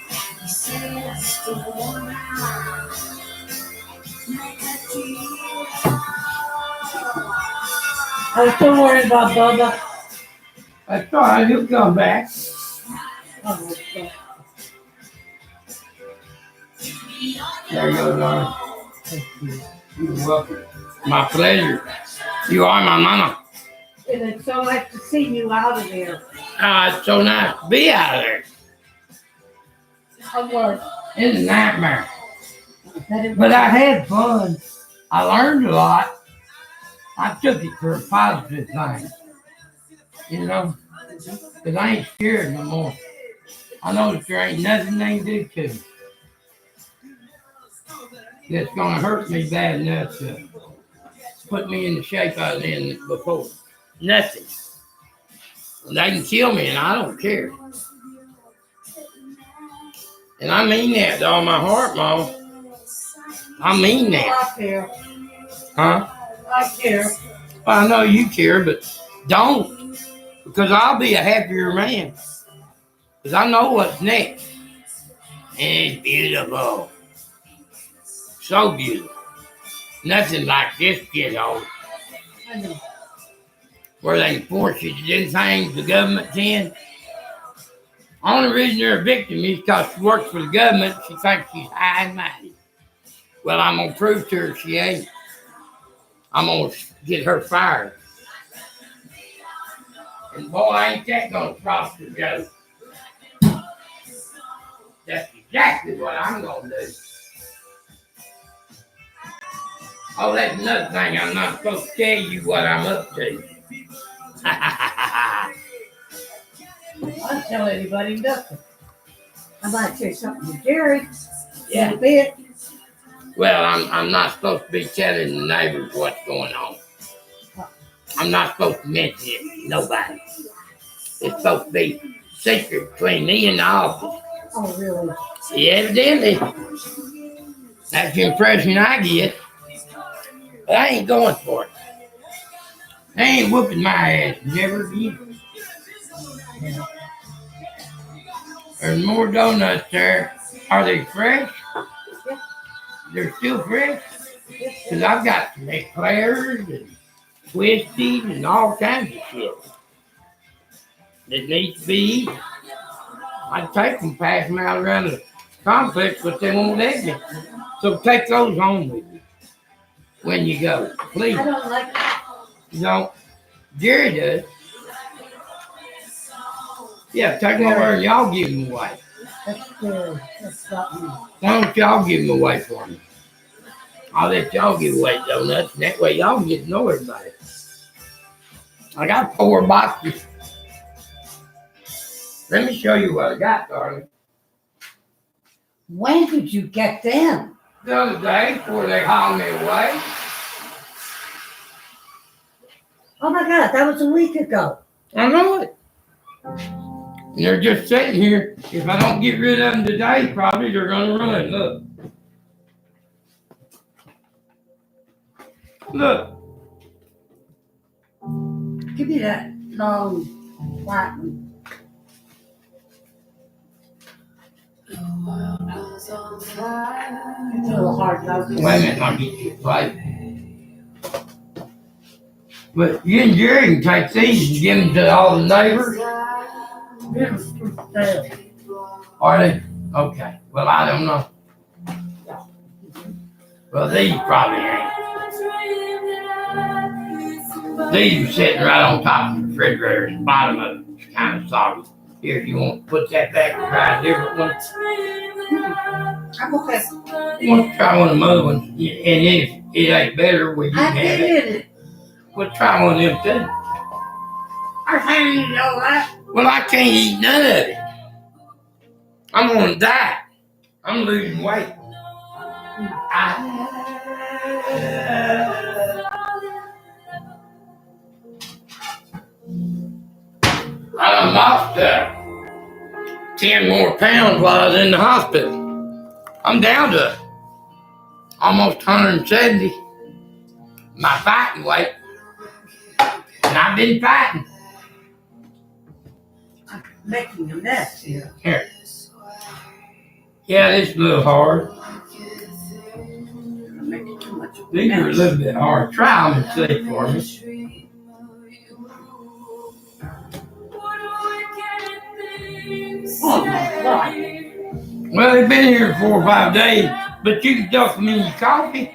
He says to the woman, make a deal. I'm still worried about Bubba. That's all right, he'll come back. Oh, okay. There you go, darling. You're welcome. My pleasure. You are my mama. And it's so nice to see you out of there. It's so nice to be out of there. I worked. It's a nightmare. But I had fun. I learned a lot. I took it for a positive thing. You know? Because I ain't scared no more. I know that there ain't nothing they can do to me that's going to hurt me bad enough to put me in the shape I was in before. Nothing. They can kill me and I don't care. And I mean that with all my heart, Mama. I mean that. I care. Huh? I care. Well, I know you care, but don't. Because I'll be a happier man. Because I know what's next. And it's beautiful. So beautiful. Nothing like this ghetto I know. where they force you to do things the government can. Only reason you're a victim is because she works for the government. She thinks she's high and mighty. Well, I'm going to prove to her she ain't. I'm going to get her fired. And boy, ain't that going to prosper, Joe. That's exactly what I'm going to do. Oh, that's another thing. I'm not supposed to tell you what I'm up to. I don't tell anybody nothing. I might say something to Jerry. Yeah. A bit. Well, I'm not supposed to be telling the neighbors what's going on. I'm not supposed to mention it to nobody. It's supposed to be secret between me and the office. Oh, really? Yeah, evidently. That's the impression I get. But I ain't going for it. They ain't whooping my ass. Never again. Yeah. There's more donuts there. Are they fresh? They're still fresh? Because I've got some eclairs and twisties and all kinds of shit. that needs to be eaten. I'd take them, pass them out around the complex, but they won't let me. So take those home with you when you go, please. I don't like that. You don't. Jerry does. Yeah, take them over and y'all give them away. That's good. That's not me. Why don't y'all give them away for me? I'll let y'all give away donuts, and that way y'all can get to know everybody. I got 4 boxes. Let me show you what I got, darling. When did you get them? The other day, before they hauled me away. Oh my God, that was a week ago. I know it. And they're just sitting here. If I don't get rid of them today, probably they're gonna run. Look. Look. Give me that long white one. It's a little hard though. Wait a minute, I'll get you a plate. But you and Jerry can take these and give them to all the neighbors. Are they? Okay. Well, I don't know. Well, these probably ain't. These are sitting right on top of the refrigerator. The bottom of it's kind of soggy. Here, you want to put that back and try a different one? I'm okay. You want to try one of them other ones? And if it ain't better, well, you I can have it. did it. Well, try one of them too. I can't eat all that. Well, I can't eat none of it. I'm on a diet. I'm losing weight. I done lost 10 more pounds while I was in the hospital. I'm down to almost 170. My fighting weight. And I've been fighting. I'm making a mess here. Here. Yeah, this is a little hard. I'm making too much of a These are a mess. little bit hard. Try them and see for me. Oh my God. Well, they've been here 4 or 5 days, but you can duck them in your coffee.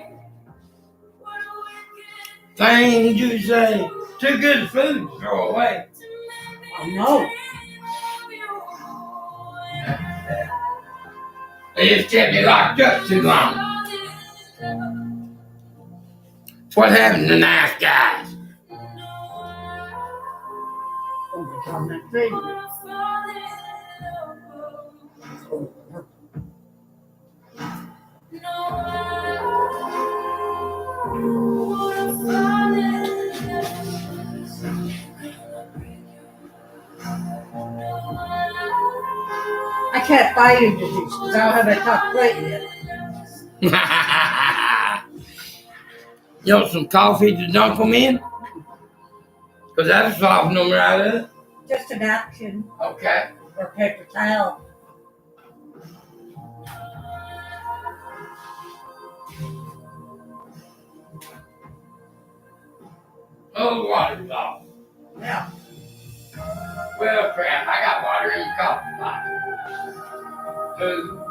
Things you say. Too good food to throw away. I know. They just kept me locked up too long. What happened to nice guys? Oh my God, my favorite. I can't buy you these because I don't have a top plate yet. You want some coffee to dunk them in? Because that'll soften them right up. Just a napkin Okay. or paper towel. Oh, the water's off. Yeah. Well, crap, I got water in the coffee pot. Two.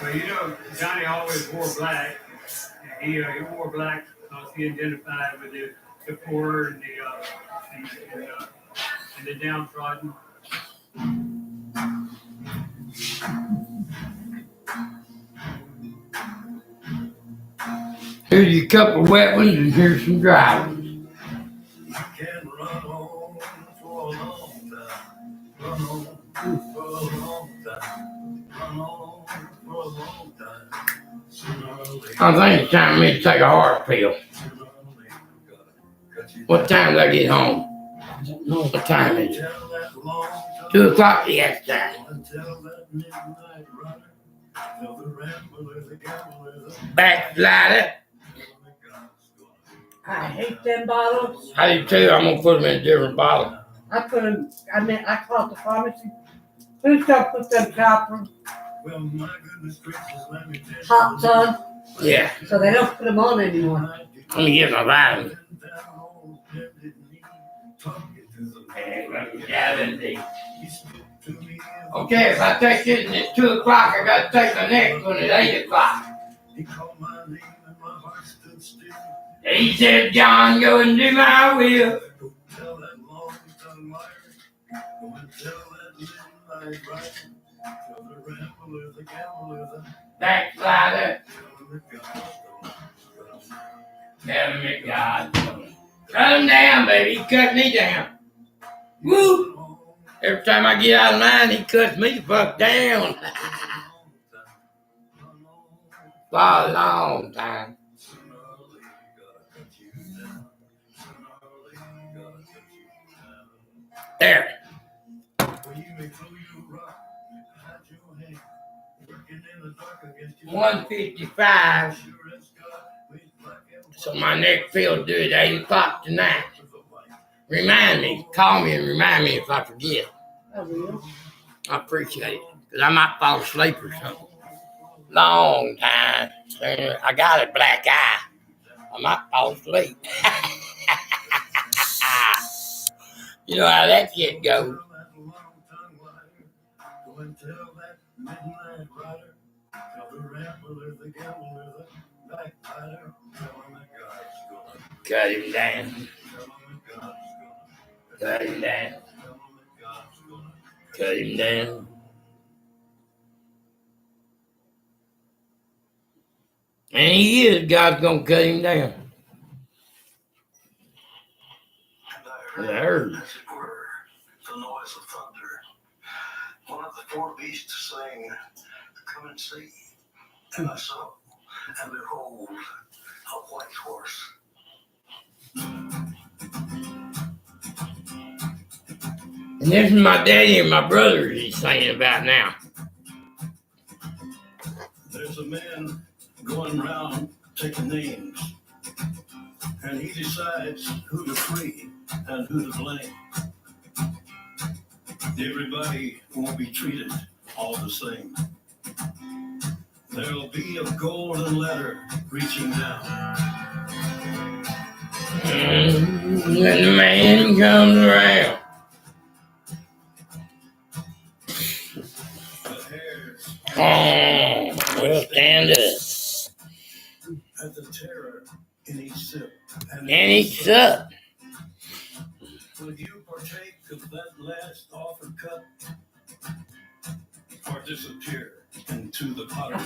Well, you know, Johnny always wore black. And he wore black because he identified with the poor and the downtrodden. Here's your couple wet ones and here's some dry ones. Can run on for a long time. Run on for a long time. Run on for a long time. Sooner or later, I think it's time for me to take a heart pill. sooner or later, gotta cut you What time do I get home? I don't No, what time is it? 2 o'clock yesterday. Backslider. I hate them bottles. I do too. I'm gonna put them in a different bottle. I put them, I called the pharmacy. Who's gonna put them copper tops on? Yeah. So they don't put them on anymore. Let me get my vitamin. Okay, if I take this at 2 o'clock, I gotta take the next one at 8 o'clock. He said, John, go and do my will. Backslider. Tell him that God's coming. Cut him down, baby. He cut me down. Woo! Every time I get out of line, he cuts me the fuck down. For a long time. There. 1:55. So my next field due at 8 o'clock tonight. Remind me, call me and remind me if I forget. I will. I appreciate it. Because I might fall asleep or something. Long time. I got a black eye. I might fall asleep. You know how that shit goes. Cut him down. Cut him down. Cut him down. And he is. God's gonna cut him down. I heard. As it were, the noise of thunder. One of the four beasts saying, "Come and see." And I saw, and behold, a white horse. And this is my daddy and my brother he's singing about now. There's a man going round taking names, and he decides who to free and who to blame. Everybody won't be treated all the same. There'll be a golden ladder reaching down. When the man comes around. Oh, well, stand up. At the terror in each sip. And each sip. Will you partake of that last offered cup? Or disappear into the pot of